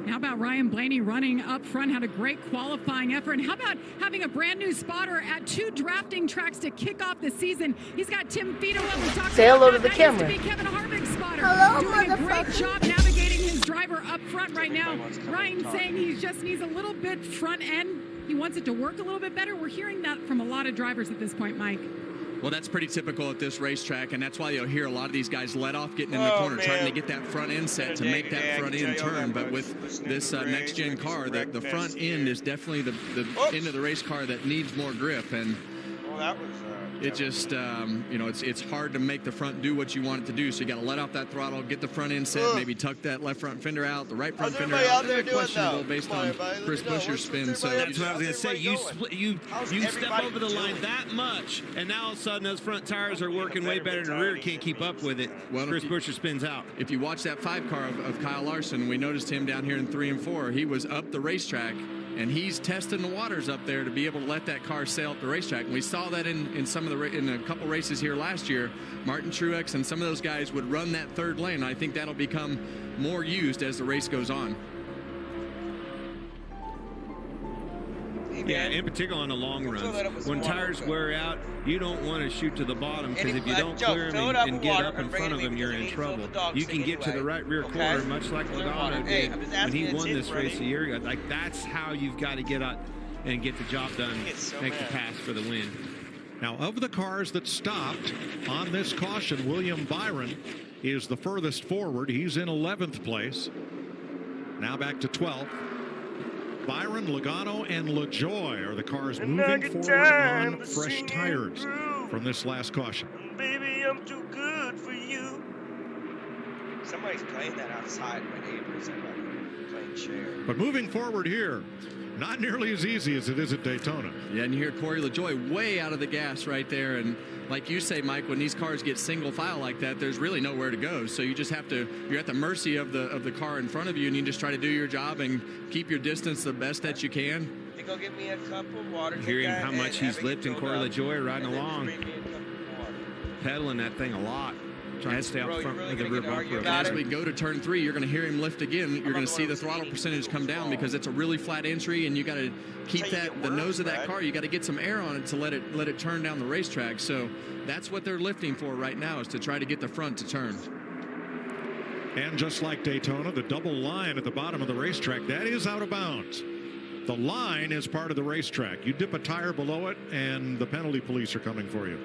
How about Ryan Blaney running up front, had a great qualifying effort. And how about having a brand new spotter at 2 drafting tracks to kick off the season? He's got Tim Fito up and talking. Say hello to the that camera. Used to be Kevin Harvick's spotter. Hello, doing a great job navigating his driver up front right now. Ryan saying he just needs a little bit front end. He wants it to work a little bit better. We're hearing that from a lot of drivers at this point, Mike. Well, that's pretty typical at this racetrack, and that's why you'll hear a lot of these guys let off getting in the corner, trying to get that front end set to make that front end turn. But with this next-gen car, the front end is definitely the end of the race car that needs more grip. And it just, you know, it's hard to make the front do what you want it to do. So you got to let off that throttle, get the front end set, maybe tuck that left front fender out, the right front fender out. Questionable based on Chris Buescher's spin. So that's what I was going to say. You step over the line that much, and now all of a sudden those front tires are working way better than the rear can't keep up with it. Well, Chris Buescher spins out. If you watch that 5 car of Kyle Larson, we noticed him down here in 3 and 4. He was up the racetrack, and he's testing the waters up there to be able to let that car sail up the racetrack. And we saw that in a couple races here last year. Martin Truex and some of those guys would run that 3rd lane. I think that'll become more used as the race goes on. Yeah, in particular on the long runs. When tires wear out, you don't want to shoot to the bottom, because if you don't clear them and get up in front of them, you're in trouble. You can get to the right rear corner, much like Logano did when he won this race a year ago. Like, that's how you've got to get out and get the job done, make the pass for the win. Now, of the cars that stopped on this caution, William Byron is the furthest forward. He's in 11th place. Now back to 12th. Byron, Logano, and LaJoy are the cars moving forward on fresh tires from this last caution. Baby, I'm too good for you. Somebody's playing that outside. My neighbors are playing chair. But moving forward here, not nearly as easy as it is at Daytona. Yeah, and you hear Corey LaJoy way out of the gas right there. And like you say, Mike, when these cars get single file like that, there's really nowhere to go. So you just have to, you're at the mercy of the car in front of you, and you just try to do your job and keep your distance the best that you can. They go get me a cup of water. Hearing how much he's lifting Corey LaJoy riding along, pedaling that thing a lot. Trying to stay out front of the rear bumper. As we go to turn 3, you're going to hear him lift again. You're going to see the throttle percentage come down because it's a really flat entry, and you got to keep the nose of that car. You got to get some air on it to let it turn down the racetrack. So that's what they're lifting for right now, is to try to get the front to turn. And just like Daytona, the double line at the bottom of the racetrack, that is out of bounds. The line is part of the racetrack. You dip a tire below it, and the penalty police are coming for you.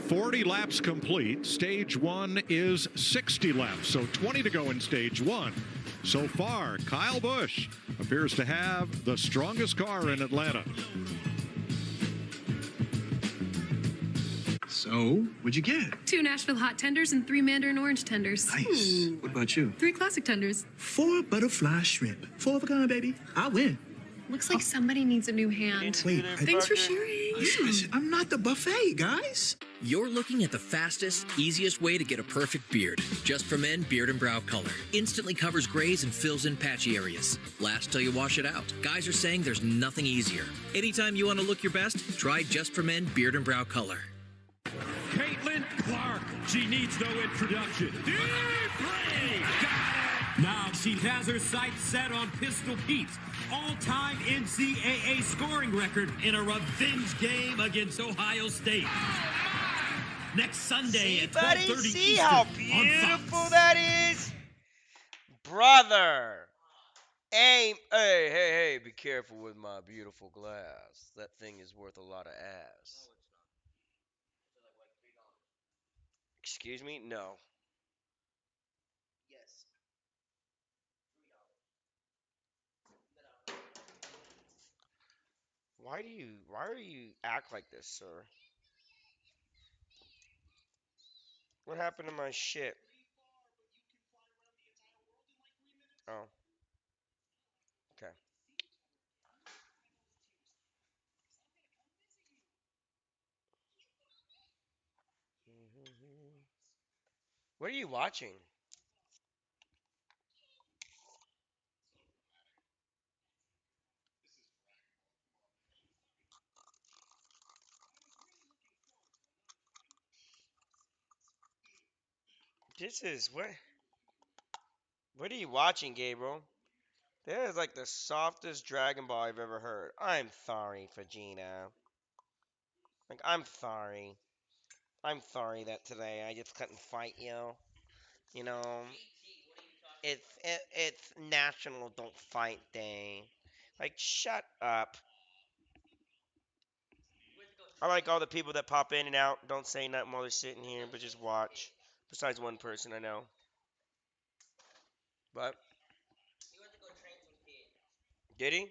40 laps complete. Stage 1 is 60 laps, so 20 to go in stage 1. So far, Kyle Busch appears to have the strongest car in Atlanta. So, what'd you get? 2 Nashville hot tenders and 3 Mandarin orange tenders. Nice. What about you? 3 classic tenders. 4 butterfly shrimp. 4 of a kind, baby. I win. Looks like somebody needs a new hand. Wait, Thanks for sharing. Listen, I'm not the buffet, guys. You're looking at the fastest, easiest way to get a perfect beard. Just for Men Beard and Brow Color. Instantly covers grays and fills in patchy areas. Lasts till you wash it out. Guys are saying there's nothing easier. Anytime you want to look your best, try Just for Men Beard and Brow Color. Caitlin Clark. She needs no introduction. Deep break. Got it. Now she has her sights set on Pistol Pete's all-time NCAA scoring record in a revenge game against Ohio State. Next Sunday at 12:30 See Eastern how beautiful that is? Brother. Hey, be careful with my beautiful glass. That thing is worth a lot of ass. Excuse me? No. Yes. Why do you act like this, sir? What happened to my shit? Oh. Okay. What are you watching? This is what are you watching, Gabriel? That is like the softest Dragon Ball I've ever heard. I'm sorry, Vegeta. Like, I'm sorry. I'm sorry that today I just couldn't fight you. You know, it's National Don't Fight Day. Like, shut up. I like all the people that pop in and out, don't say nothing while they're sitting here, but just watch. Besides one person I know. But did he?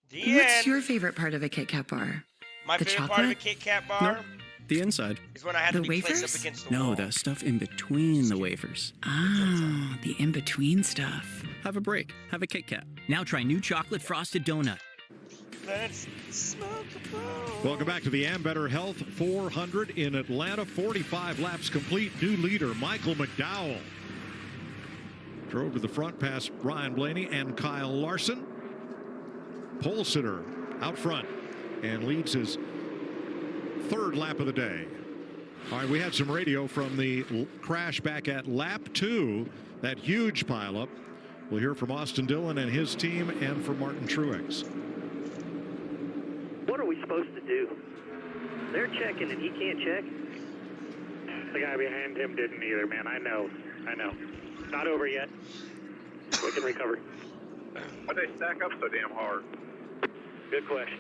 What's your favorite part of a Kit Kat bar? My favorite part of a Kit Kat bar? Nope. The inside. Is when I have to be placed up against the wall. No, the stuff in between the wafers. Oh, the in-between stuff. Have a break. Have a Kit Kat. Now try new chocolate frosted donut. Let's smoke a bone. Welcome back to the Ambetter Health 400 in Atlanta. 45 laps complete. New leader, Michael McDowell. Drove to the front past Ryan Blaney and Kyle Larson. Pole sitter out front and leads his third lap of the day. All right, we had some radio from the crash back at lap 2, that huge pileup. We'll hear from Austin Dillon and his team and from Martin Truex. What are we supposed to do? They're checking and he can't check. The guy behind him didn't either, man. I know. Not over yet. We can recover. Why'd they stack up so damn hard? Good question.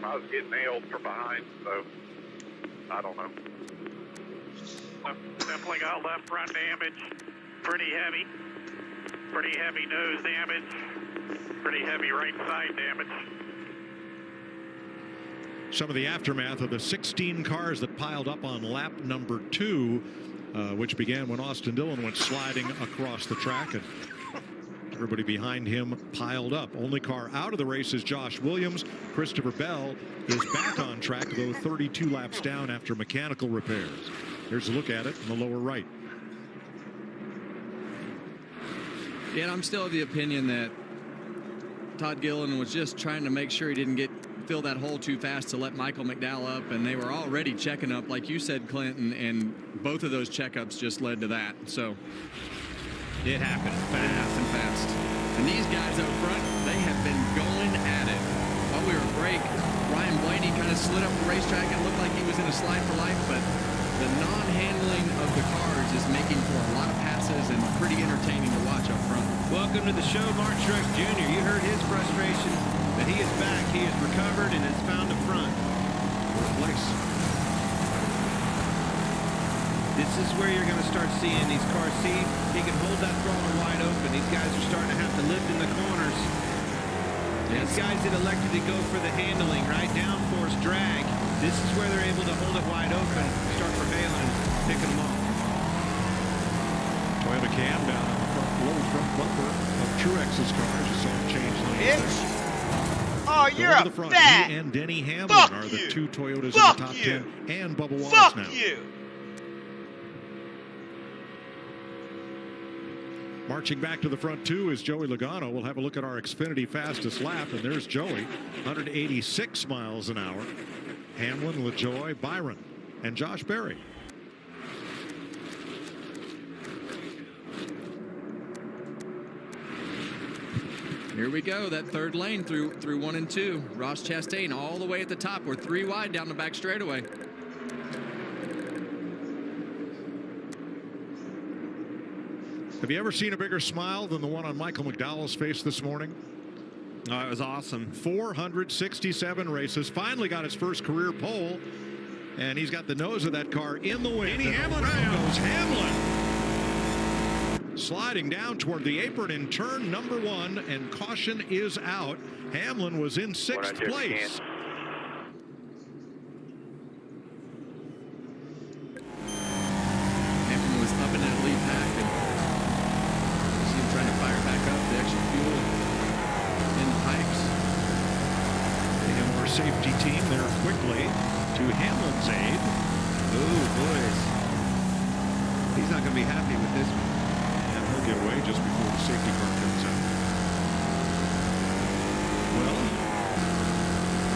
I was getting nailed from behind, so I don't know. Definitely got left front damage. Pretty heavy. Pretty heavy nose damage. Pretty heavy right side damage. Some of the aftermath of the 16 cars that piled up on lap number 2, which began when Austin Dillon went sliding across the track, and everybody behind him piled up. Only car out of the race is Josh Williams. Christopher Bell is back on track, though 32 laps down after mechanical repairs. Here's a look at it in the lower right. Yeah, and I'm still of the opinion that Todd Gillen was just trying to make sure he didn't fill that hole too fast to let Michael McDowell up, and they were already checking up, like you said, Clinton, and both of those checkups just led to that. So it happened fast. And these guys up front, they have been going at it. While we were at break, Ryan Blaney kind of slid up the racetrack and looked like he was in a slide for life, but the non-handling of the cars is making for a lot of passes and pretty entertaining to watch up front. Welcome to the show, Mark Truex Jr. You heard his frustration, but he is back. He has recovered and has found a front. Fourth place. This is where you're going to start seeing these cars. See, he can hold that throttle wide open. These guys are starting to have to lift in the corners. These guys that elected to go for the handling, right? Downforce drag. This is where they're able to hold it wide open, start prevailing and picking them off. Toyota cam down on the lower front bumper of Truex's cars. You saw him change lanes. Oh, you're a fat. He and Denny Hamlin Fuck are the you. two Toyotas Fuck in the top you. 10, and Bubba Wallace Fuck now. you. Marching back to the front two is Joey Logano. We'll have a look at our Xfinity fastest lap, and there's Joey, 186 miles an hour. Hamlin, LaJoy, Byron, and Josh Berry. Here we go, that third lane through 1 and 2. Ross Chastain all the way at the top. We're 3 wide down the back straightaway. Have you ever seen a bigger smile than the one on Michael McDowell's face this morning? Oh, it was awesome. 467 races. Finally got his first career pole. And he's got the nose of that car in the wind. Denny Hamlin goes Hamlin. Sliding down toward the apron in turn number 1. And caution is out. Hamlin was in 6th place. Hamlin was up in that lead pack. Trying to fire back up the extra fuel in the pipes. And our safety team there quickly safety car comes out. Well,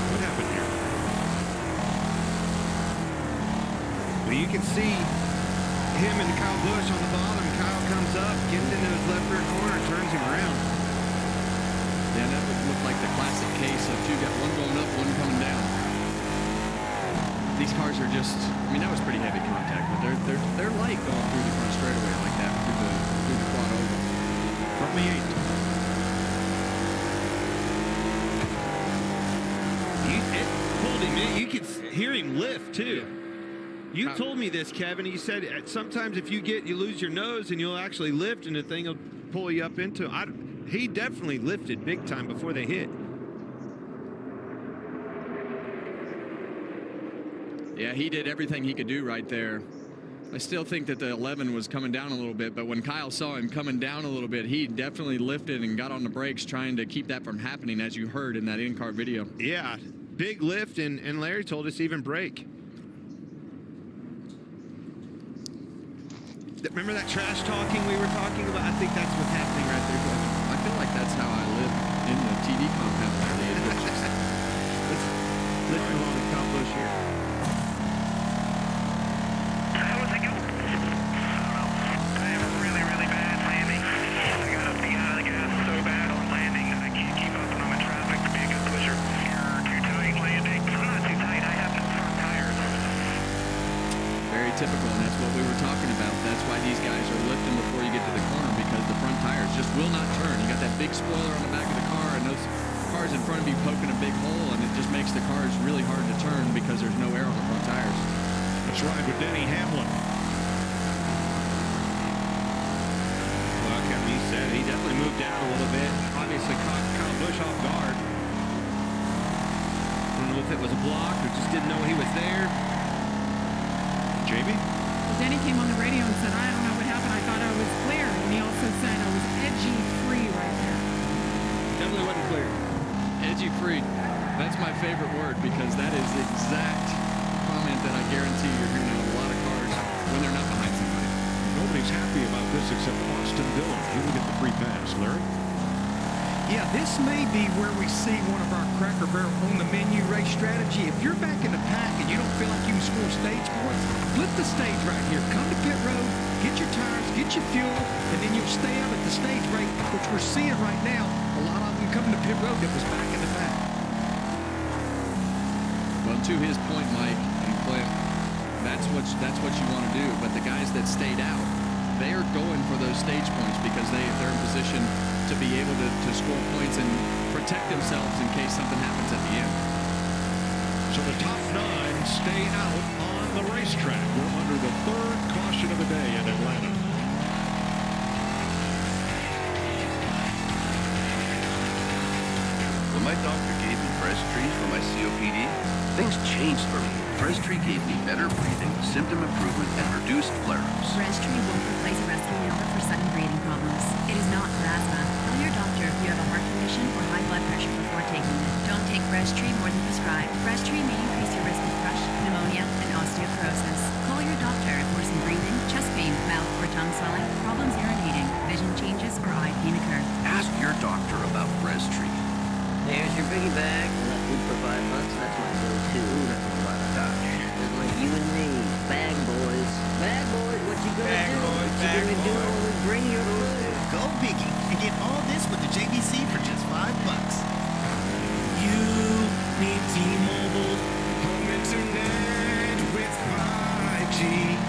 what happened here? Well, you can see him and Kyle Busch on the bottom. Kyle comes up, gets into his left rear corner, turns him around. Yeah, that would look like the classic case of you got one going up, one coming down. These cars are just, I mean, that was pretty heavy contact, but they're light going through the front straightaway like that, through the quad oval. From the 8th. It pulled him in. You could hear him lift, too. You told me this, Kevin. You said sometimes if you lose your nose and you'll actually lift and the thing will pull you up into it. He definitely lifted big time before they hit. Yeah, he did everything he could do right there. I still think that the 11 was coming down a little bit, but when Kyle saw him coming down a little bit, he definitely lifted and got on the brakes trying to keep that from happening, as you heard in that in-car video. Yeah, big lift, and Larry told us even brake. Remember that trash talking we were talking about? I think that's what's happening right there, Kevin. I feel like that's how I live in the TV compound. Let's listen along to Kyle Busch here. How was it going? I have a really, really bad landing. I got to beat out of the gas so bad on landing that I can't keep up when I'm in traffic to be a good pusher. You're too tight landing. I'm not too tight. I have no front tires. Very typical, and that's what we were talking about. That's why these guys are lifting before you get to the corner, because the front tires just will not turn. You got that big spoiler on the back of the car, and those cars in front of you poking a big hole, and it just makes the cars really hard to turn because there's no air on the front tires. Let's ride with Denny Hamlin. Well, Kevin, he said he definitely moved down a little bit. Obviously caught Kyle Busch off guard. I don't know if it was a block or just didn't know he was there. Jamie? Well, Denny came on the radio and said, I don't know what happened. I thought I was clear. And he also said I was edgy free right there. Definitely wasn't clear. Edgy free. That's my favorite word, because that is the exact comment that I guarantee you're hearing in a lot of cars when they're not behind somebody. Nobody's happy about this except Austin Dillon. He will get the free pass. Larry? Yeah, this may be where we see one of our Cracker Barrel on the menu race strategy. If you're back in the pack and you don't feel like you can score stage points, flip the stage right here. Come to pit road, get your tires, get your fuel, and then you'll stay out at the stage rate, which we're seeing right now. A lot of them coming to pit road that was back in the pack. Well, to his point, Mike and Clint, that's what you want to do. But the guys that stayed out, they are going for those stage points because they're in position to be able to score points and protect themselves in case something happens at the end. So the top 9 stay out on the racetrack. We're under the 3rd caution of the day in Atlanta. When my doctor gave me Ptsd for my COPD, things changed for me. Ptsd gave me better breathing, symptom improvement, and reduced flare-ups. Ptsd won't replace a rescue inhaler for sudden breathing problems. It is not for asthma. Tell your doctor if you have a heart condition or high blood pressure before taking it. Don't take Ptsd more than prescribed. Ptsd may increase your risk of thrush, pneumonia, and osteoporosis. Call your doctor if worsened breathing, chest pain, mouth or tongue swelling, problems urinating, vision changes, or eye pain occur. Ask your doctor about Ptsd. There's your biggie bag. Food for $5. That's my go-to. That's a lot of Dodge. Just like you and me. Bag boys. Bag boys, what you gonna do? What you gonna do when we bring your food? Go biggie and get all this with the JVC for just $5. You need T-Mobile home internet with 5G.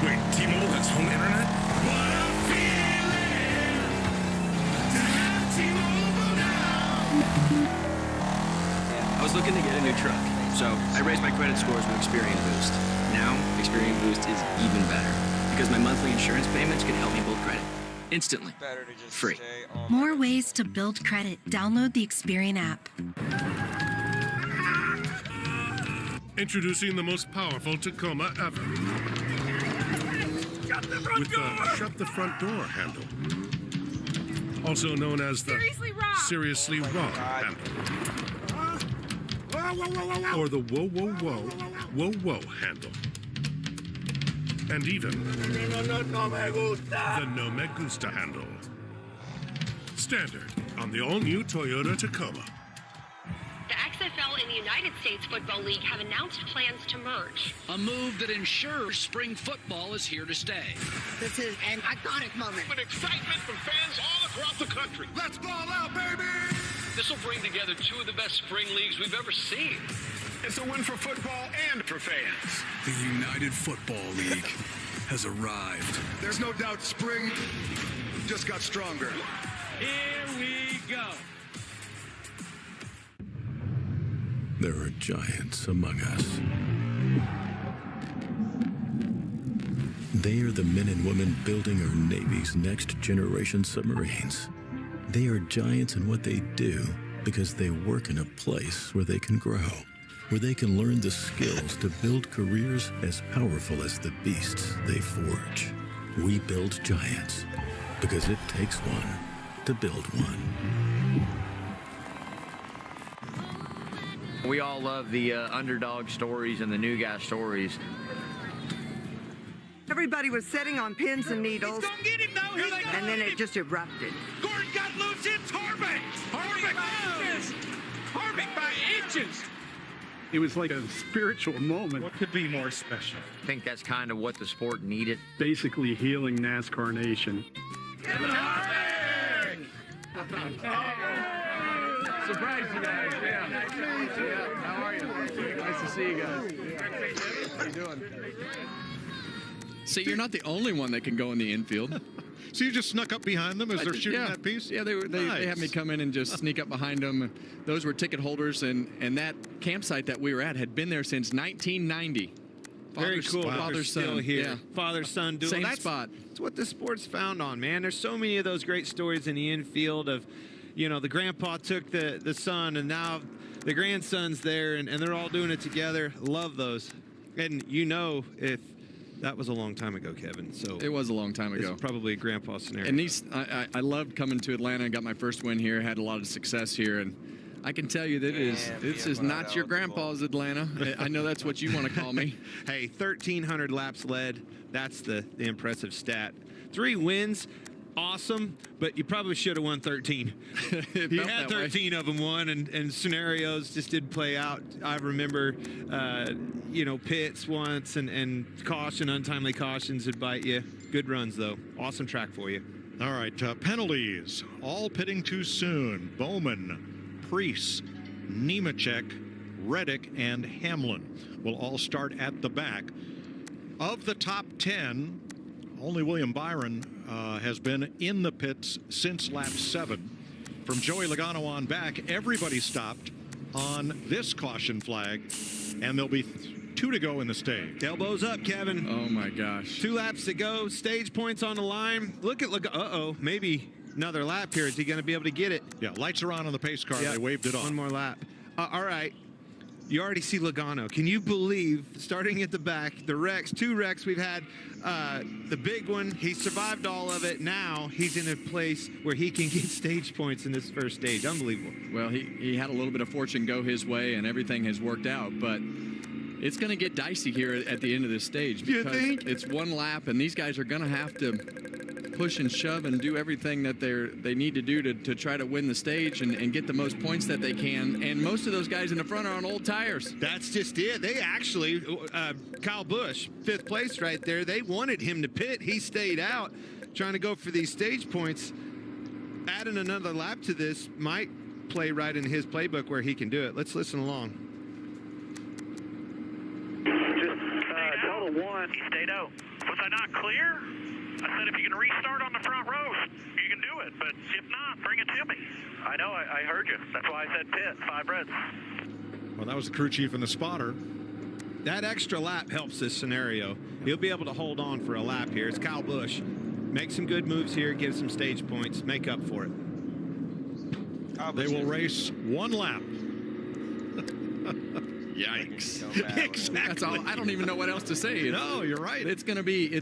Wait, T-Mobile has home internet? What a feeling to have T-Mobile now. I was looking to get a new truck, so I raised my credit scores with Experian Boost. Now, Experian Boost is even better, because my monthly insurance payments can help me build credit. Instantly. Free. More ways to build credit. Download the Experian app. Introducing the most powerful Tacoma ever. With the shut the front door handle. Also known as the Seriously Wrong handle. Or the whoa, whoa, whoa, whoa, whoa handle. And even the No Me Gusta handle. Standard on the all-new Toyota Tacoma. The XFL and the United States Football League have announced plans to merge. A move that ensures spring football is here to stay. This is an iconic moment. With excitement from fans all across the country. Let's ball out, baby! This will bring together two of the best spring leagues we've ever seen. It's a win for football and for fans. The United Football League has arrived. There's no doubt spring just got stronger. Here we go. There are giants among us. They are the men and women building our Navy's next generation submarines. They are giants in what they do because they work in a place where they can grow, where they can learn the skills to build careers as powerful as the beasts they forge. We build giants because it takes one to build one. We all love the underdog stories and the new guy stories. Everybody was sitting on pins and needles. He's gonna get him, though. Here they go. And then it just erupted. Gordon got loose. It's Harvick. Harvick by inches. Harvick by inches. It was like a spiritual moment. What could be more special? I think that's kind of what the sport needed. Basically healing NASCAR Nation. Surprise you guys, yeah. How are you? Nice to see you guys. How you doing? See, you're not the only one that can go in the infield. So you just snuck up behind them as they're shooting that piece? Yeah, they had me come in and just sneak up behind them. Those were ticket holders, and that campsite that we were at had been there since 1990. Very cool. Father, son. Still here. Yeah. Father-son duel. Same spot. That's what the sport's found on, man. There's so many of those great stories in the infield of, you know, the grandpa took the son, and now the grandson's there, and they're all doing it together. Love those. And you know, if that was a long time ago, Kevin. So it was a long time ago. It's probably a grandpa scenario. And I loved coming to Atlanta and got my first win here. Had a lot of success here, and I can tell you that this is not your grandpa's Atlanta. I know that's what you want to call me. Hey, 1,300 laps led. That's the impressive stat. 3 wins. Awesome, but you probably should have won 13. You had 13 of them won, and scenarios just didn't play out. I remember, pits once and caution, untimely cautions would bite you. Good runs, though. Awesome track for you. All right, penalties. All pitting too soon. Bowman, Preece, Nemechek, Reddick, and Hamlin will all start at the back. Of the top 10, only William Byron has been in the pits since lap 7. From Joey Logano on back, everybody stopped on this caution flag, and there'll be 2 to go in the stage. Elbows up, Kevin. Oh, my gosh. 2 laps to go. Stage points on the line. Look at Logano. Uh-oh, maybe another lap here. Is he going to be able to get it? Yeah, lights are on the pace car. Yep. They waved it off. One more lap. All right. You already see Logano. Can you believe, starting at the back, the wrecks, 2 wrecks we've had, the big one, he survived all of it. Now he's in a place where he can get stage points in this first stage. Unbelievable. Well, he had a little bit of fortune go his way, and everything has worked out, but it's going to get dicey here at the end of this stage. You think? It's 1 lap, and these guys are going to have to push and shove and do everything that they need to do to try to win the stage and get the most points that they can. And most of those guys in the front are on old tires. That's just it. They actually, Kyle Busch, 5th place right there, they wanted him to pit. He stayed out trying to go for these stage points. Adding another lap to this might play right in his playbook where he can do it. Let's listen along. Just total 1. He stayed out. Was I not clear? I said if you can restart on the front row, you can do it. But if not, bring it to me. I know, I heard you. That's why I said pit, 5 reds. Well, that was the crew chief and the spotter. That extra lap helps this scenario. He'll be able to hold on for a lap here. It's Kyle Busch. Make some good moves here, get some stage points, make up for it. They will race 1 lap. Yikes! Exactly. That's all. I don't even know what else to say. No, you're right. It's gonna be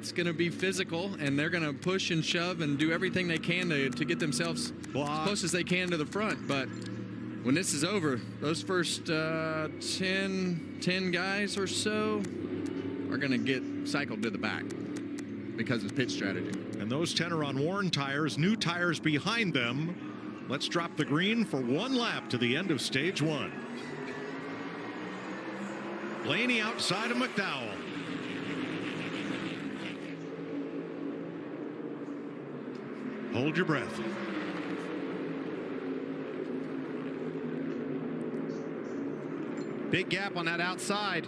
physical, and they're gonna push and shove and do everything they can to get themselves as close as they can to the front. But when this is over, those first 10 guys or so are gonna get cycled to the back. because of pit strategy. And those 10 are on worn tires, new tires behind them. Let's drop the green for one lap to the end of stage 1. Blaney outside of McDowell. Hold your breath. Big gap on that outside.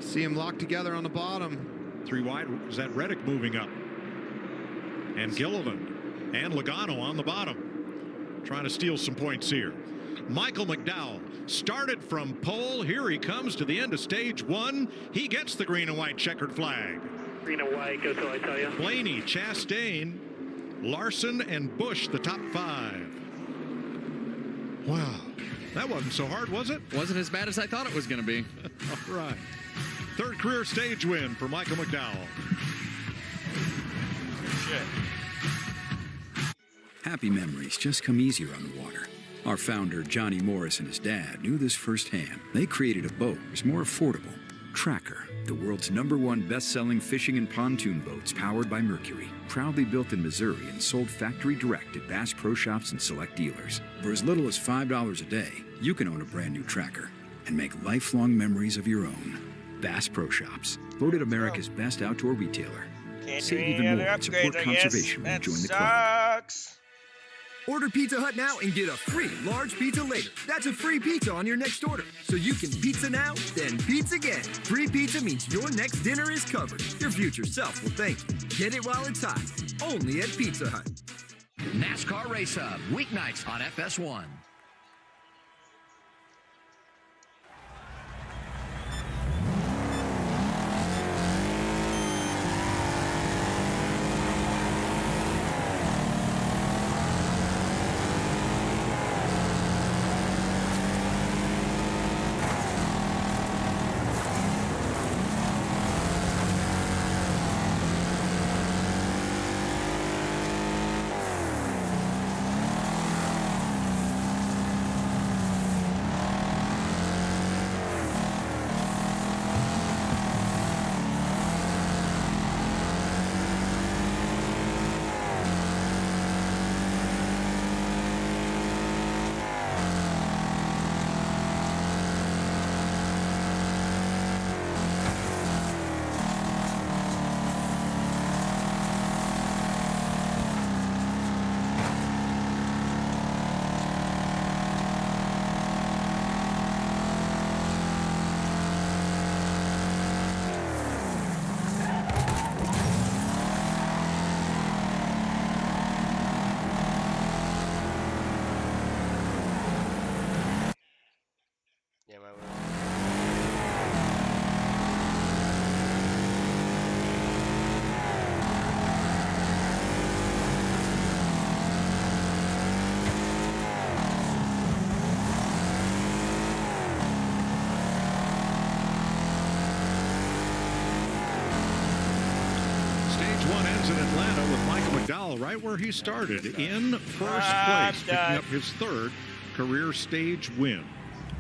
See them locked together on the bottom. 3 wide. Is that Reddick moving up? And Gilliland and Logano on the bottom, trying to steal some points here. Michael McDowell started from pole. Here he comes to the end of stage 1. He gets the green and white checkered flag. Green and white, go till I tell you. Blaney, Chastain, Larson, and Busch, the top 5. Wow. That wasn't so hard, was it? Wasn't as bad as I thought it was going to be. All right. 3rd career stage win for Michael McDowell. Shit. Happy memories just come easier on the water. Our founder, Johnny Morris, and his dad knew this firsthand. They created a boat that was more affordable. Tracker, the world's #1 best-selling fishing and pontoon boats powered by Mercury. Proudly built in Missouri and sold factory direct at Bass Pro Shops and select dealers. For as little as $5 a day, you can own a brand new Tracker and make lifelong memories of your own. Bass Pro Shops, voted America's best outdoor retailer. Save even more and support conservation when you join the club. Order Pizza Hut now and get a free large pizza later. That's a free pizza on your next order. So you can pizza now, then pizza again. Free pizza means your next dinner is covered. Your future self will thank you. Get it while it's hot. Only at Pizza Hut. NASCAR Race Hub, weeknights on FS1. Right where he started, in first place, picking up his 3rd career stage win.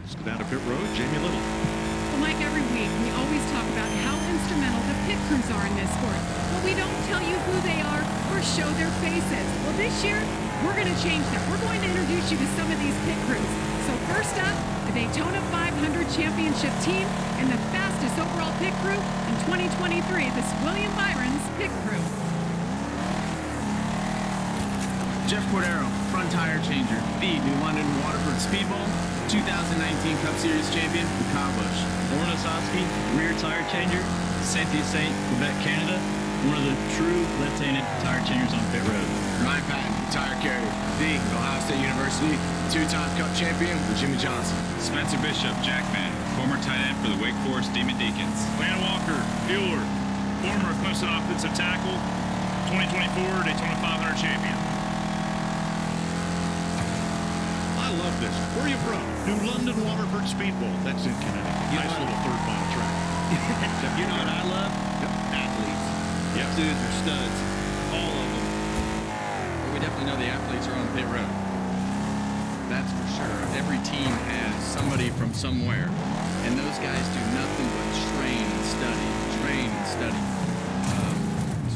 Let's go down to pit road. Jamie Little. Well, Mike, every week we always talk about how instrumental the pit crews are in this sport, but we don't tell you who they are or show their faces. Well, this year we're going to change that. We're going to introduce you to some of these pit crews. So first up, the Daytona 500 Championship team and the fastest overall pit crew in 2023, this William Byron's pit crew. Jeff Cordero, front tire changer. The New London Waterford Speedball 2019 Cup Series champion, Kyle Busch. Lauren Osofsky, rear tire changer. Cynthia St., Quebec, Canada. One of the true left-handed tire changers on pit road. Ryan Patton, tire carrier. The Ohio State University 2-time Cup champion with Jimmy Johnson. Spencer Bishop, Jackman, former tight end for the Wake Forest Demon Deacons. Landon Walker, Bueller, former Clemson offensive tackle, 2024 Daytona 500 champion. I love this. Where are you from? New London Waterford Speedball. That's in Connecticut. Nice little 3rd mile track. You know what I love? Yep. Athletes. Yep. Dudes are studs. All of them. Well, we definitely know the athletes are on pit road. That's for sure. Every team has somebody from somewhere, and those guys do nothing but train and study. Train and study.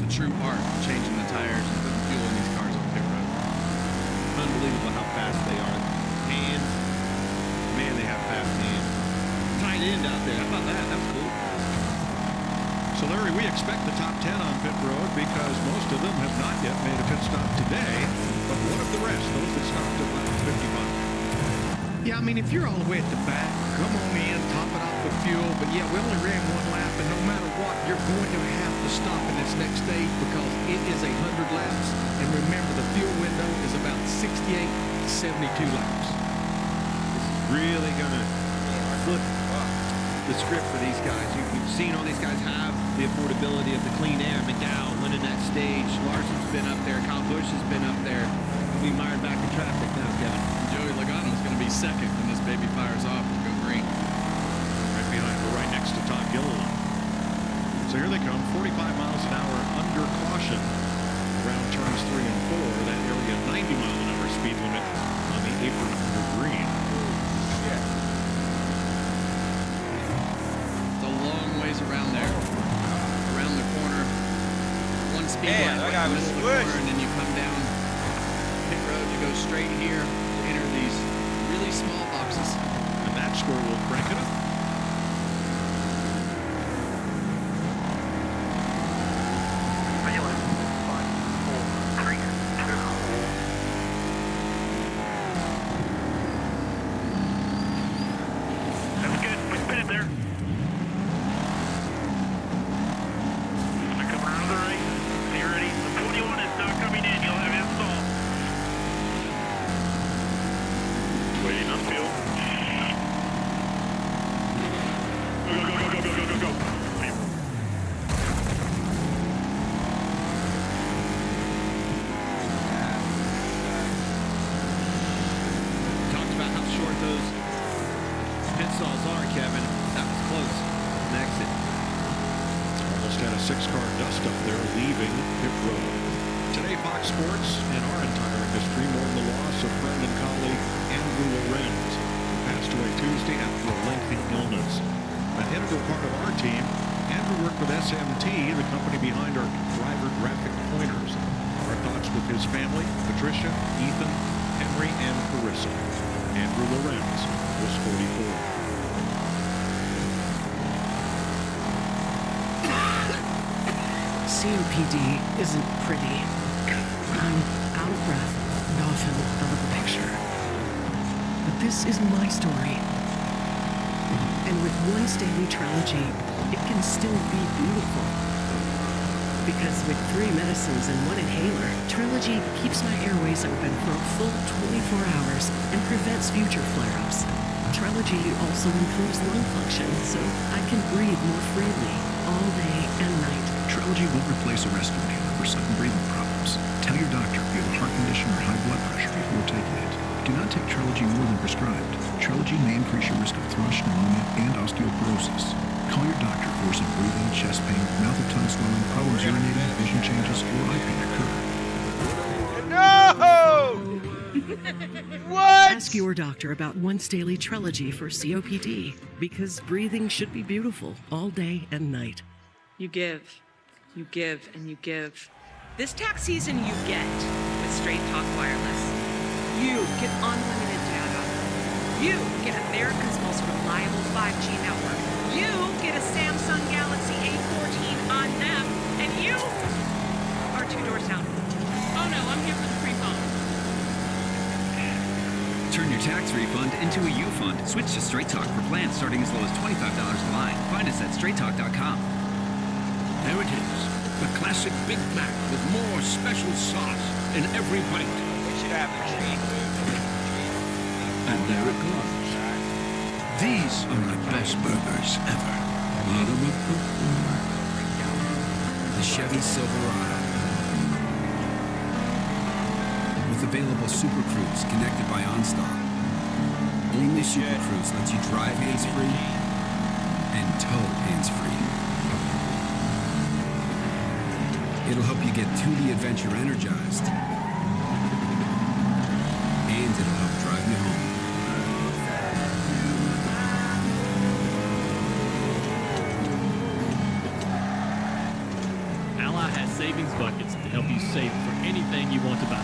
the true art of changing the tires and putting fuel in these cars on pit road. Unbelievable how fast they are. Hands. Man, they have fast hands. Tight end out there. How about that? That's cool. So, Larry, we expect the top 10 on pit road because most of them have not yet made a pit stop today. But what of the rest, those that stopped at lap 55? Yeah, I mean, if you're all the way at the back, come on in, top it off with fuel. But yeah, we only ran one lap, and no matter what, you're going to have to stop in this next stage because it is 100 laps. And remember, the fuel window is about 68 to 72 laps. Really gonna flip the script for these guys. You've seen all these guys have the affordability of the clean air. McDowell winning that stage. Larson's been up there. Kyle Busch has been up there. We mired back in traffic now, Kevin. Joey Logano's going to be second when this baby fires off and go green. Right behind, or right next to Todd Gilliland. So here they come, 45 miles an hour under caution around turns 3 and 4. That area 90 mile an hour speed limit on the apron for green. It's a long ways around there. Around the corner. One speed line right in the middle of the corner, and then you come down pit road to go straight here to enter these really small boxes. And that score will crank it up. COPD isn't pretty. I'm out of breath and often out of the picture. But this is my story. And with Once Daily Trilogy, it can still be beautiful. Because with 3 medicines and 1 inhaler, Trilogy keeps my airways open for a full 24 hours and prevents future flare-ups. Trilogy also improves lung function, so I can breathe more freely all day and night. Trilogy won't replace a rescue inhaler for sudden breathing problems. Tell your doctor if you have a heart condition or high blood pressure before taking it. Do not take Trilogy more than prescribed. Trilogy may increase your risk of thrush, pneumonia, and osteoporosis. Call your doctor for some breathing, chest pain, mouth or tongue swelling, problems urinating, vision changes, or eye pain occur. No! What? Ask your doctor about Once Daily Trilogy for COPD, because breathing should be beautiful all day and night. You give, and you give. This tax season you get with Straight Talk Wireless. You get unlimited data. You get America's most reliable 5G network. You get a Samsung Galaxy A14 on them. And you are 2 doors down. Oh no, I'm here for the free phone. Turn your tax refund into a U-Fund. Switch to Straight Talk for plans starting as low as $25 a line. Find us at straighttalk.com. There it is. The classic Big Mac with more special sauce in every bite. We should have the tree. And there it goes. These are my best burgers ever. The Chevy Silverado. With available Super Cruise connected by OnStar. Only Super Cruise lets you drive hands-free and tow hands-free. It'll help you get to the adventure energized. And it'll help drive you home. Ally has savings buckets to help you save for anything you want to buy.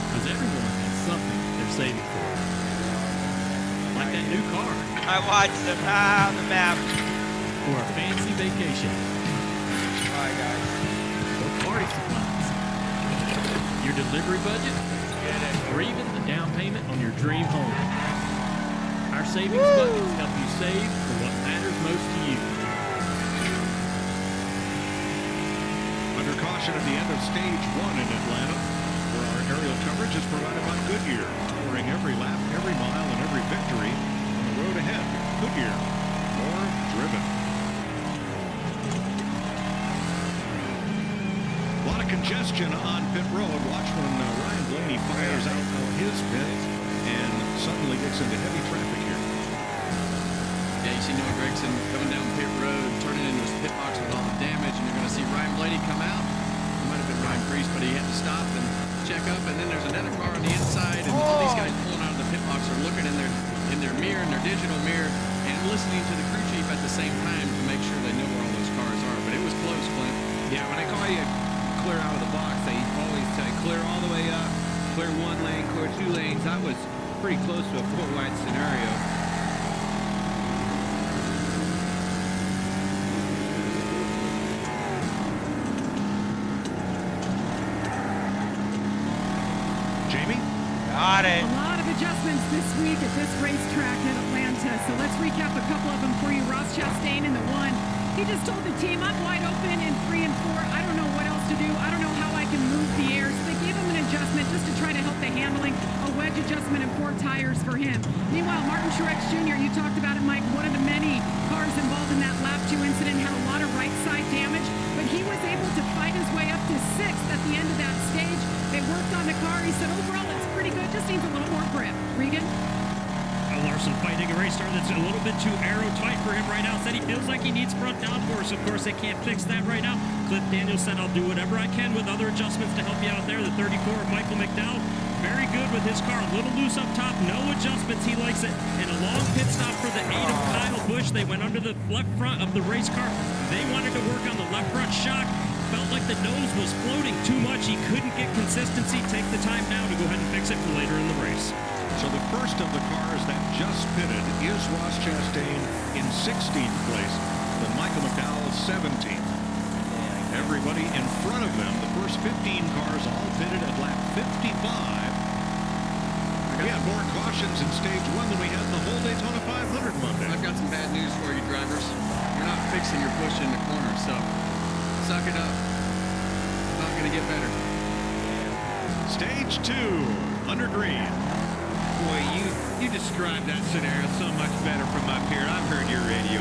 Because everyone has something they're saving for. Like that new car. I watched them. The map. Or a fancy vacation. Alright, guys. Or party supplies. Your delivery budget. Or even the down payment on your dream home. Our savings buckets help you save for what matters most to you. Under caution at the end of stage 1 in Atlanta, where our aerial coverage is provided by Goodyear, scoring every lap, every mile, and every victory on the road ahead. Goodyear, more driven. A lot of congestion on pit road. Watch when Ryan Blaney fires out of his pit and suddenly gets into heavy traffic here. Yeah, you see Noah Gregson coming down pit road, turning into his pit box with all the damage, and you're going to see Ryan Blaney come out. It might have been Ryan Priest, but he had to stop and check up, and then there's another car on the inside, and all these guys pulling out of the pit box are looking in their mirror, in their digital mirror, and listening to the crew chief at the same time to make sure they know where all those cars are. But it was close, Clint. Yeah, when they call you clear out of the box, they always say clear all the way up, clear 1 lane, clear 2 lanes. That was pretty close to a 4-wide scenario. Jamie? Got it. A lot of adjustments this week at this racetrack in Atlanta. So let's recap a couple of them for you. Ross Chastain in the 1. He just told the team, I'm wide open in 3 and 4. I don't know what else to do. I don't know how I can move the air. So they gave him an adjustment just to try to help the handling. A wedge adjustment and 4 tires for him. Meanwhile, Martin Truex Jr., you talked about it, Mike, one of the many cars involved in that lap 2 incident, had a lot of right side damage, but he was able to fight his way up to 6th at the end of that stage. They worked on the car. He said, overall, it's pretty good. Just needs a little more grip. Regan? Larson fighting a race car that's a little bit too aero tight for him right now. Said he feels like he needs front downforce. Of course, they can't fix that right now. Cliff Daniels said, I'll do whatever I can with other adjustments to help you out there. The 34 of Michael McDowell, very good with his car. A little loose up top, no adjustments. He likes it. And a long pit stop for the 8 of Kyle Busch. They went under the left front of the race car. They wanted to work on the left front shock. Felt like the nose was floating too much. He couldn't get consistency. Take the time now to go ahead and fix it for later in the race. So the first of the cars that just pitted is Ross Chastain in 16th place, then Michael McDowell 17th. Everybody in front of them, the first 15 cars all pitted at lap 55. We had more cautions in stage 1 than we had in the whole Daytona 500 Monday. I've got some bad news for you, drivers. You're not fixing your push in the corner, so suck it up. Not going to get better. Stage 2, under green. Boy, you described that scenario so much better from up here. I've heard your radio.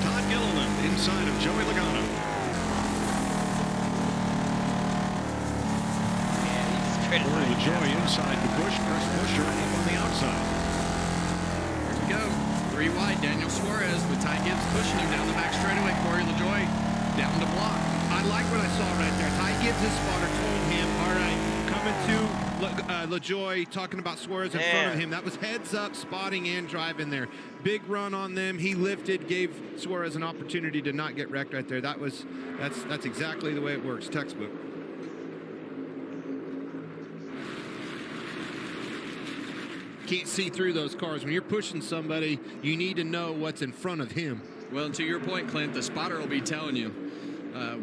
Todd Gilliland inside of Joey Logano. Corey LaJoie inside the Busch. Chris Buescher up on the outside. Here we go. 3 wide. Daniel Suarez with Ty Gibbs pushing him down the back straightaway. Corey LaJoie down to block. I like what I saw right there. Ty Gibbs' spotter told him, all right, coming to LaJoie, talking about Suarez in front of him. That was heads up, spotting and driving there. Big run on them. He lifted, gave Suarez an opportunity to not get wrecked right there. That's exactly the way it works. Textbook. Can't see through those cars. When you're pushing somebody, you need to know what's in front of him. Well, to your point, Clint, the spotter will be telling you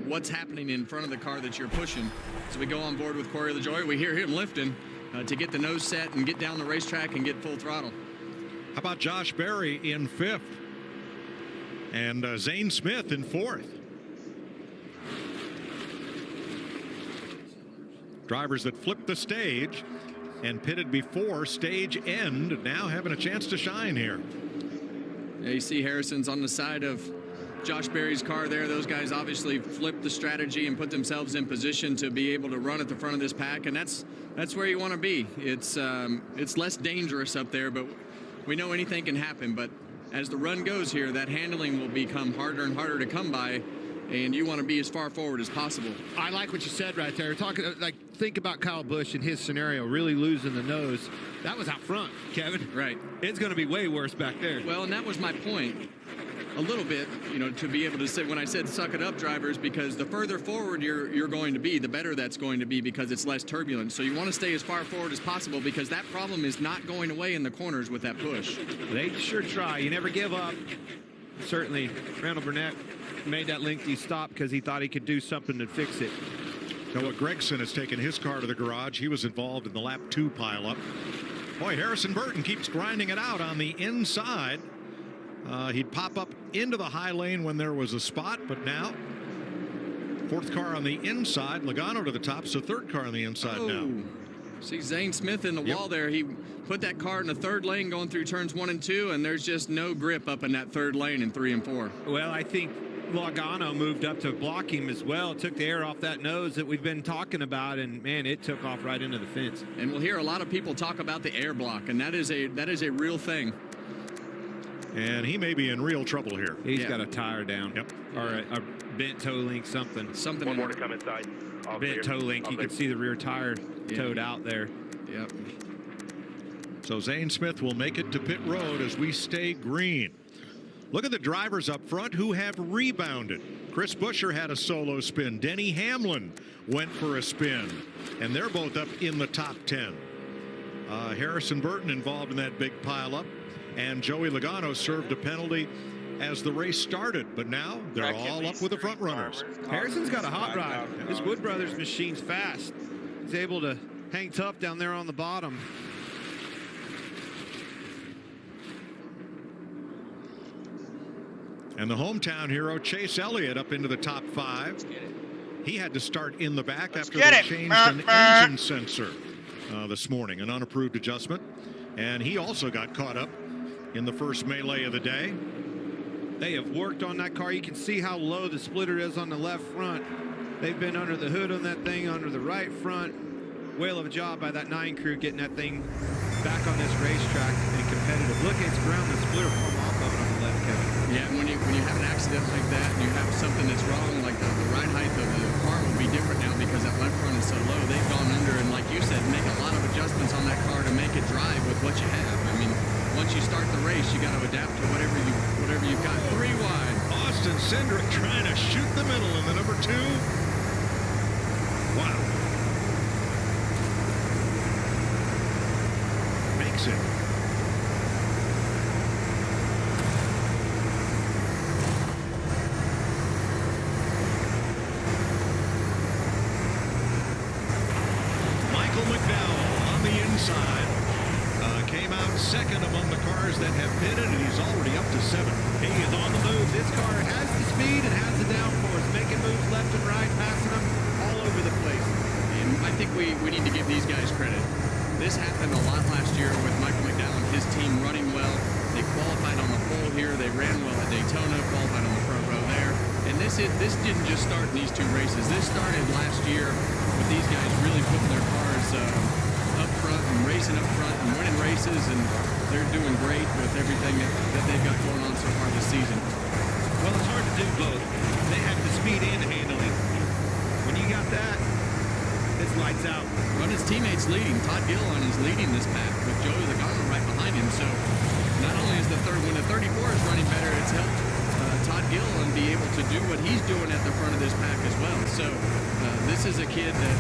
what's happening in front of the car that you're pushing. So we go on board with Corey LaJoie. We hear him lifting to get the nose set and get down the racetrack and get full throttle. How about Josh Berry in 5th? And Zane Smith in 4th. Drivers that flipped the stage and pitted before stage end now having a chance to shine here. Yeah, you see Harrison's on the side of Josh Berry's car there. Those guys obviously flipped the strategy and put themselves in position to be able to run at the front of this pack, and that's where you want to be. It's less dangerous up there, but we know anything can happen. But as the run goes here, that handling will become harder and harder to come by, and you want to be as far forward as possible. I like what you said right there. Think about Kyle Busch in his scenario, really losing the nose. That was out front, Kevin. Right. It's going to be way worse back there. Well, and that was my point. a little bit, you know, to be able to say, when I said suck it up, drivers, because the further forward you're going to be, the better that's going to be, because it's less turbulent. So you want to stay as far forward as possible, because that problem is not going away in the corners with that push. They sure try. You never give up. Certainly, Randall Burnett made that lengthy stop because he thought he could do something to fix it. Noah Gregson has taken his car to the garage. He was involved in the lap 2 pileup. Boy, Harrison Burton keeps grinding it out on the inside. He'd pop up into the high lane when there was a spot, but now 4th car on the inside. Logano to the top, so 3rd car on the inside now. See Zane Smith in the wall there. He put that car in the 3rd lane going through turns 1 and 2, and there's just no grip up in that 3rd lane in 3 and 4. Well, I think Logano moved up to block him as well. Took the air off that nose that we've been talking about, and man, it took off right into the fence. And we'll hear a lot of people talk about the air block, and that is a real thing. And he may be in real trouble here. He's got a tire down. Yep. Or a bent toe link, something. One more to come inside. All bent clear. toe link. You can see the rear tire towed out there. Yep. So Zane Smith will make it to pit road as we stay green. Look at the drivers up front who have rebounded. Chris Buescher had a solo spin. Denny Hamlin went for a spin. And they're both up in the top 10. Harrison Burton involved in that big pileup. And Joey Logano served a penalty as the race started. But now they're all up with the front runners. Harrison's got a hot rod. This Wood Brothers machine's fast. He's able to hang tough down there on the bottom. And the hometown hero, Chase Elliott, up into the top 5. He had to start in the back after they changed an engine sensor this morning, an unapproved adjustment. And he also got caught up in the first melee of the day. They have worked on that car. You can see how low the splitter is on the left front. They've been under the hood on that thing, under the right front. Whale of a job by that 9 crew getting that thing back on this racetrack and competitive. Look, it's ground the splitter come off of it on the left, Kevin. Yeah, when you have an accident like that and you have something that's wrong, like the ride height of the car will be different now because that left front is so low. They've gone under and, like you said, make a lot of adjustments on that car to make it drive with what you have. I mean, once you start the race, you got to adapt to whatever you've got. 3 wide. Austin Cindric trying to shoot the middle in the number 2. Wow. Makes it. Michael McDowell on the inside. Came out second among the cars that have pitted, and he's already up to 7. He is on the move. This car has the speed and has the downforce, making moves left and right, passing them all over the place. And I think we need to give these guys credit. This happened a lot last year with Michael McDowell and his team running well. They qualified on the pole here. They ran well at Daytona, qualified on the front row there. And this didn't just start in these 2 races. This started last year with these guys really putting their cars up front and racing up front and winning races, and they're doing great with everything that they've got going on so far this season. Well, it's hard to do both. They have the speed and handling. When you got that, it's lights out. Well, his teammates leading. Todd Gilliland is leading this pack with Joey Logano right behind him. So not only is when the 34 is running better, it's helped Todd Gilliland be able to do what he's doing at the front of this pack as well. So this is a kid that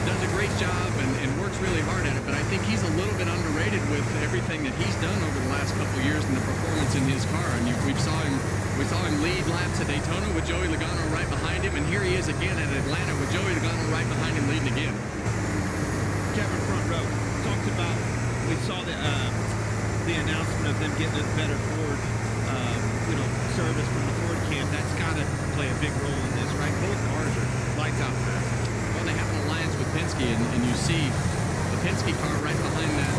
does a great job and works really hard at it, but I think he's a little bit underrated with everything that he's done over the last couple of years and the performance in his car. And we saw him lead laps at Daytona with Joey Logano right behind him, and here he is again at Atlanta with Joey Logano right behind him leading again. Kevin, front row, talked about, we saw the announcement of them getting a better Ford service from the Ford camp. That's got to play a big role in this, right? Both cars are lights out fast. Well, they have an alliance with Penske, and you see the Penske car right behind that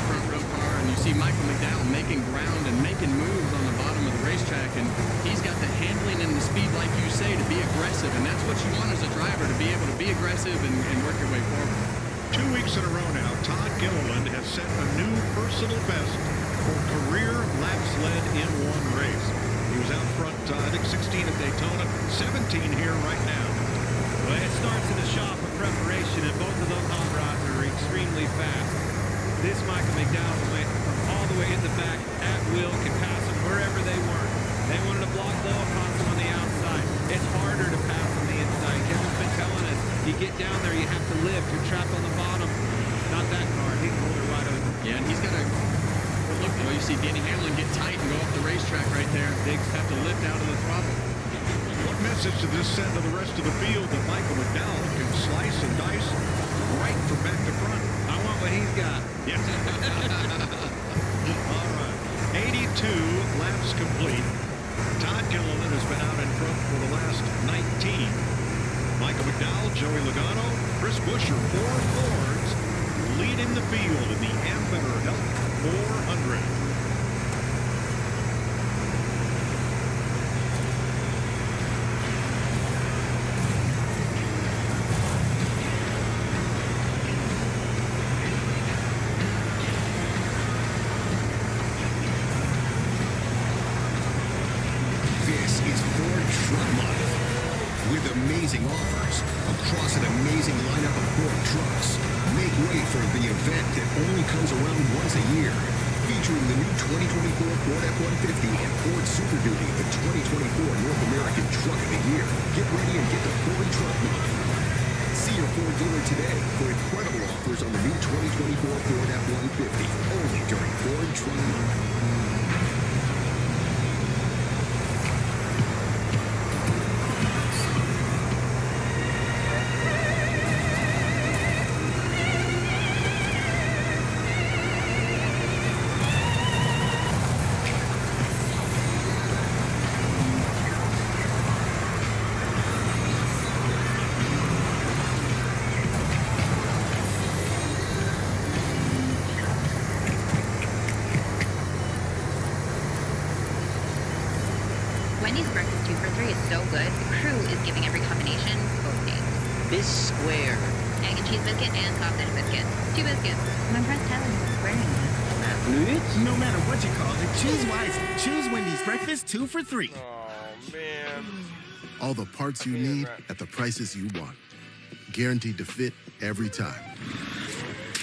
front row car, and you see Michael McDowell making ground and making moves on the bottom of the racetrack, and he's got the handling and the speed, like you say, to be aggressive, and that's what you want as a driver, to be able to be aggressive and work your way forward. 2 weeks in a row now, Todd Gilliland has set a new personal best for career laps led in one race. He was out front, I think 16 at Daytona, 17 here right now. Well, it starts in the shop of preparation, and both of those hot rods are extremely fast. This Michael McDowell went all the way in the back at will, can pass them wherever they want. foot down to the throttle. What message does this send to the rest of the field that Michael McDowell can slice and dice right from back to front? I want what he's got. Yes. All right. 82 laps complete. Todd Gilliland has been out in front for the last 19. Michael McDowell, Joey Logano, Chris Buescher, 4 Fords leading the field in the Ambetter Health 400. This is Ford Truck Month with amazing offers across an amazing lineup of Ford trucks. Make way for the event that only comes around once a year. Featuring the new 2024 Ford F-150 and Ford Super Duty, the 2024 North American Truck of the Year. Get ready and get the Ford Truck Month. See your Ford dealer today for incredible offers on the new 2024 Ford F-150. Only during Ford Truck Month. Wendy's breakfast 2 for $3 is so good, the crew is giving every combination both names. This square. Egg and cheese biscuit and sausage biscuit. 2 biscuits. I'm impressed Tyler was wearing that. No matter what you call it, choose wisely. Choose Wendy's breakfast 2 for $3. Oh, man. All the parts you need at the prices you want. Guaranteed to fit every time.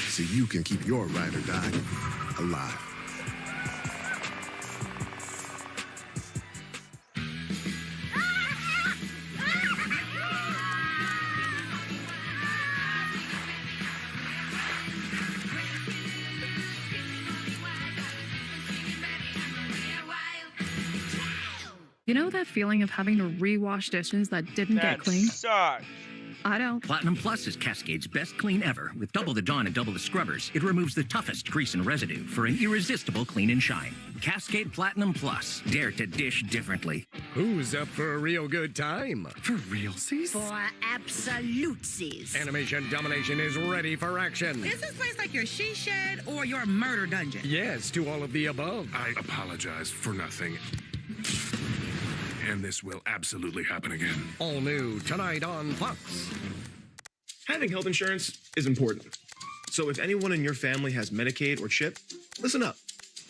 So you can keep your ride or die alive. You know that feeling of having to rewash dishes that didn't get cleaned? Sucks. I don't. Platinum Plus is Cascade's best clean ever. With double the Dawn and double the scrubbers, it removes the toughest grease and residue for an irresistible clean and shine. Cascade Platinum Plus. Dare to dish differently. Who's up for a real good time? For realsies? For absolutsies. Animation Domination is ready for action. Is this place like your she shed or your murder dungeon? Yes, to all of the above. I apologize for nothing. And this will absolutely happen again. All new tonight on Fox. Having health insurance is important. So if anyone in your family has Medicaid or CHIP, listen up.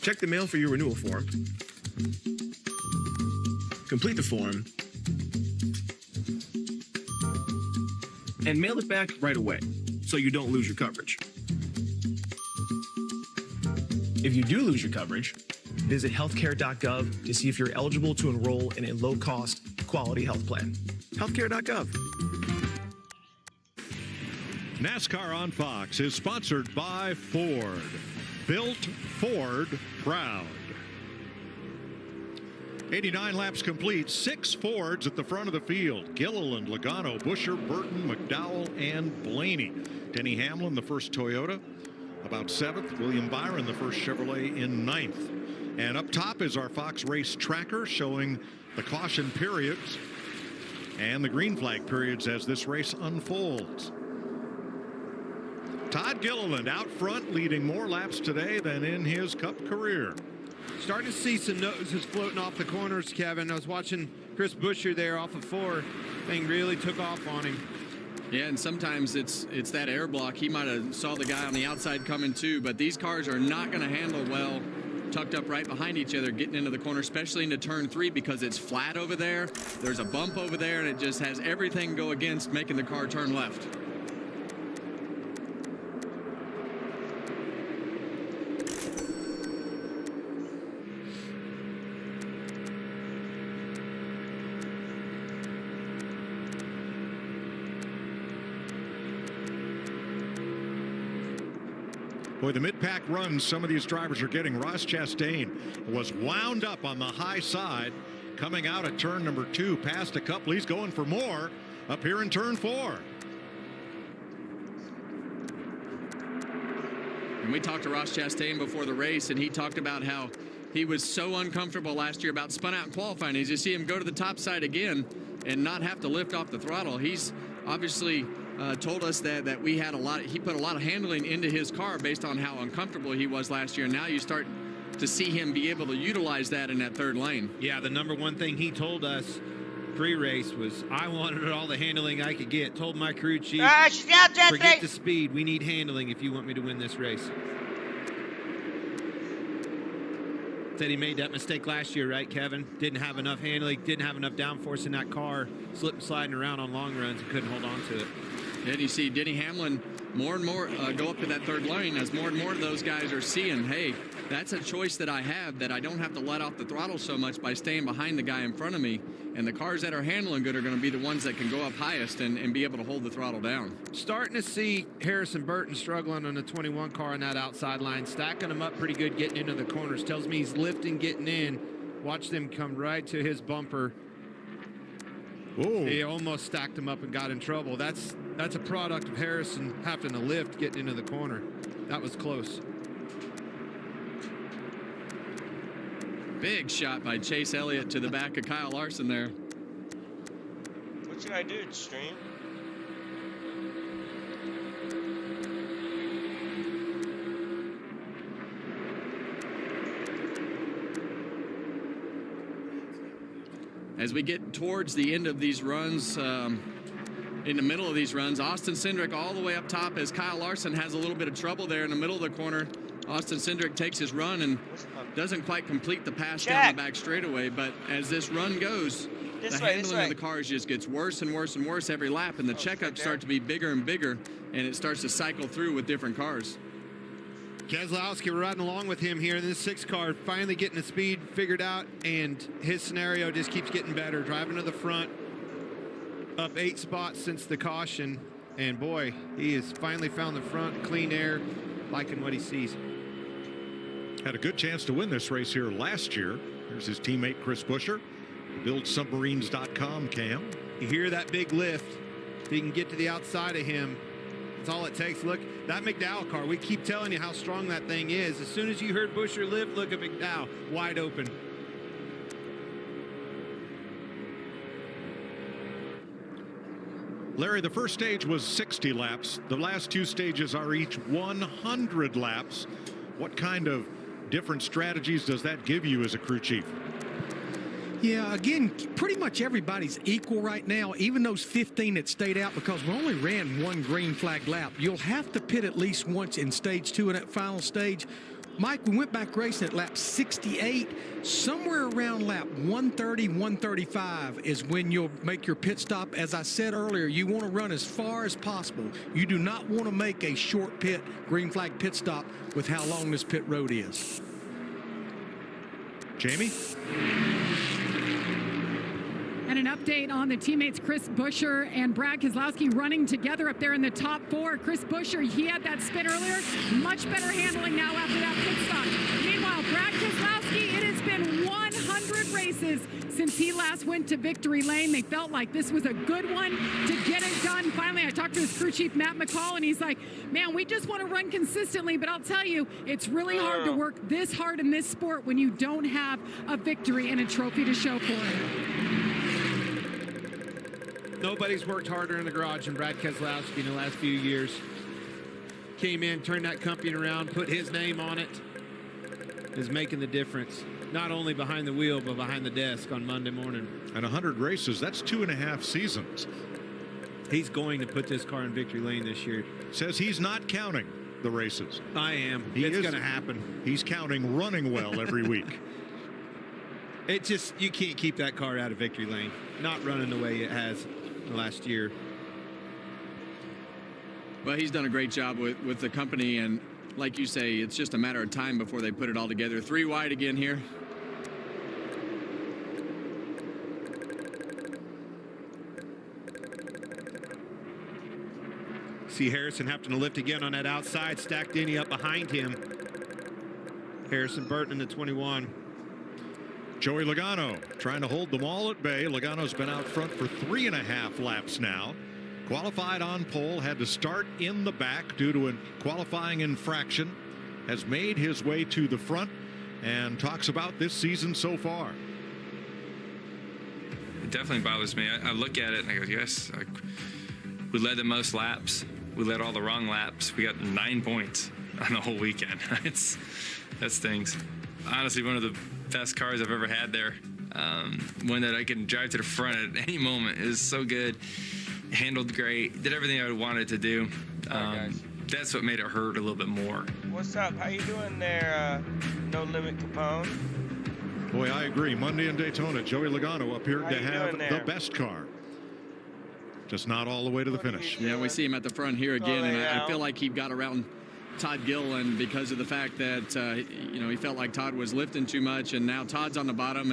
Check the mail for your renewal form. Complete the form. And mail it back right away so you don't lose your coverage. If you do lose your coverage, visit healthcare.gov to see if you're eligible to enroll in a low-cost, quality health plan. Healthcare.gov. NASCAR on Fox is sponsored by Ford. Built Ford proud. 89 laps complete, 6 Fords at the front of the field. Gilliland, Logano, Buescher, Burton, McDowell, and Blaney. Denny Hamlin, the first Toyota, about 7th. William Byron, the first Chevrolet, in 9th. And up top is our Fox race tracker showing the caution periods and the green flag periods as this race unfolds. Todd Gilliland out front, leading more laps today than in his Cup career. Starting to see some noses floating off the corners, Kevin. I was watching Chris Buescher there off of 4. Thing really took off on him. Yeah, and sometimes it's that air block. He might have saw the guy on the outside coming too, but these cars are not going to handle well tucked up right behind each other, getting into the corner, especially into turn 3 because it's flat over there. There's a bump over there, and it just has everything go against making the car turn left. Boy, the mid-pack runs some of these drivers are getting. Ross Chastain was wound up on the high side coming out at turn number 2, past a couple. He's going for more up here in turn 4. And we talked to Ross Chastain before the race, and he talked about how he was so uncomfortable last year about spun out qualifying. As you see him go to the top side again and not have to lift off the throttle, he's obviously told us that he put a lot of handling into his car based on how uncomfortable he was last year. And now you start to see him be able to utilize that in that third lane. Yeah, the number one thing he told us pre-race was, I wanted all the handling I could get. Told my crew chief, forget the speed. We need handling if you want me to win this race. Said he made that mistake last year, right, Kevin? Didn't have enough handling, didn't have enough downforce in that car, slipping sliding around on long runs and couldn't hold on to it. And you see Denny Hamlin more and more go up to that third lane as more and more of those guys are seeing, hey, that's a choice that I have, that I don't have to let off the throttle so much by staying behind the guy in front of me. And the cars that are handling good are going to be the ones that can go up highest and be able to hold the throttle down. Starting to see Harrison Burton struggling on the 21 car on that outside line, stacking them up pretty good, getting into the corners. Tells me he's lifting, getting in. Watch them come right to his bumper. Whoa. He almost stacked him up and got in trouble. That's a product of Harrison having to lift, getting into the corner. That was close. Big shot by Chase Elliott to the back of Kyle Larson there. What should I do, stream? As we get towards the end of these runs, in the middle of these runs, Austin Cindric all the way up top as Kyle Larson has a little bit of trouble there in the middle of the corner. Austin Cindric takes his run and doesn't quite complete the pass down the back straightaway, but as this run goes, the handling of the cars just gets worse and worse and worse every lap, and the checkups start to be bigger and bigger, and it starts to cycle through with different cars. Keselowski, we're riding along with him here in this 6 car, finally getting the speed figured out, and his scenario just keeps getting better. Driving to the front, up 8 spots since the caution, and boy, he has finally found the front, clean air, liking what he sees. Had a good chance to win this race here last year. Here's his teammate Chris Buescher. BuildSubmarines.com, Cam. You hear that big lift. If you can get to the outside of him, that's all it takes. Look, that McDowell car, we keep telling you how strong that thing is. As soon as you heard Buescher lift, look at McDowell, wide open. Larry, the first stage was 60 laps. The last 2 stages are each 100 laps. What kind of different strategies does that give you as a crew chief? Yeah, again, pretty much everybody's equal right now, even those 15 that stayed out, because we only ran 1 green flag lap. You'll have to pit at least once in stage 2 in that final stage. Mike, we went back racing at lap 68. Somewhere around lap 130, 135 is when you'll make your pit stop. As I said earlier, you want to run as far as possible. You do not want to make a short pit, green flag pit stop with how long this pit road is. Jamie? And an update on the teammates Chris Buescher and Brad Keselowski running together up there in the top 4. Chris Buescher, he had that spin earlier. Much better handling now after that pit stop. Meanwhile, Brad Keselowski, it has been 100 races since he last went to victory lane. They felt like this was a good one to get it done. Finally, I talked to his crew chief, Matt McCall, and he's like, man, we just want to run consistently, but I'll tell you, it's really hard to work this hard in this sport when you don't have a victory and a trophy to show for it. Nobody's worked harder in the garage than Brad Keselowski in the last few years. Came in, turned that company around, put his name on it, is making the difference. Not only behind the wheel, but behind the desk on Monday morning. And 100 races, that's 2.5 seasons. He's going to put this car in victory lane this year. Says he's not counting the races. I am. It's going to happen. He's counting running well every week. It just, you can't keep that car out of victory lane. Not running the way it has last year. Well, he's done a great job with the company, and like you say, it's just a matter of time before they put it all together. 3 wide again here. See Harrison having to lift again on that outside, stack Denny up behind him. Harrison Burton in the 21. Joey Logano trying to hold them all at bay. Logano's been out front for 3.5 laps now. Qualified on pole, had to start in the back due to a qualifying infraction. Has made his way to the front and talks about this season so far. It definitely bothers me. I look at it and I go, yes, we led the most laps. We led all the wrong laps. We got 9 points on the whole weekend. That stings. Honestly, one of the best cars I've ever had there. One that I can drive to the front at any moment. Is so good. Handled great. Did everything I wanted to do. That's what made it hurt a little bit more. What's up? How you doing there, No Limit Capone? Boy, I agree. Monday in Daytona, Joey Logano appeared to have the best car. Just not all the way to the finish. Yeah, we see him at the front here again, and I feel like he got around Todd Gilliland because of the fact that he felt like Todd was lifting too much, and now Todd's on the bottom,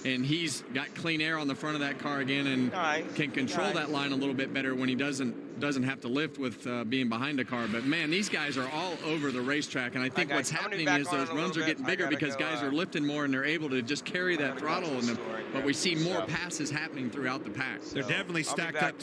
and he's got clean air on the front of that car again, and can control that line a little bit better when he doesn't have to lift with being behind a car. But man, these guys are all over the racetrack, and I think what's happening is those runs are getting bigger because guys are lifting more and they're able to just carry that throttle in them. But we see more passes happening throughout the pack. They're definitely stacked up too.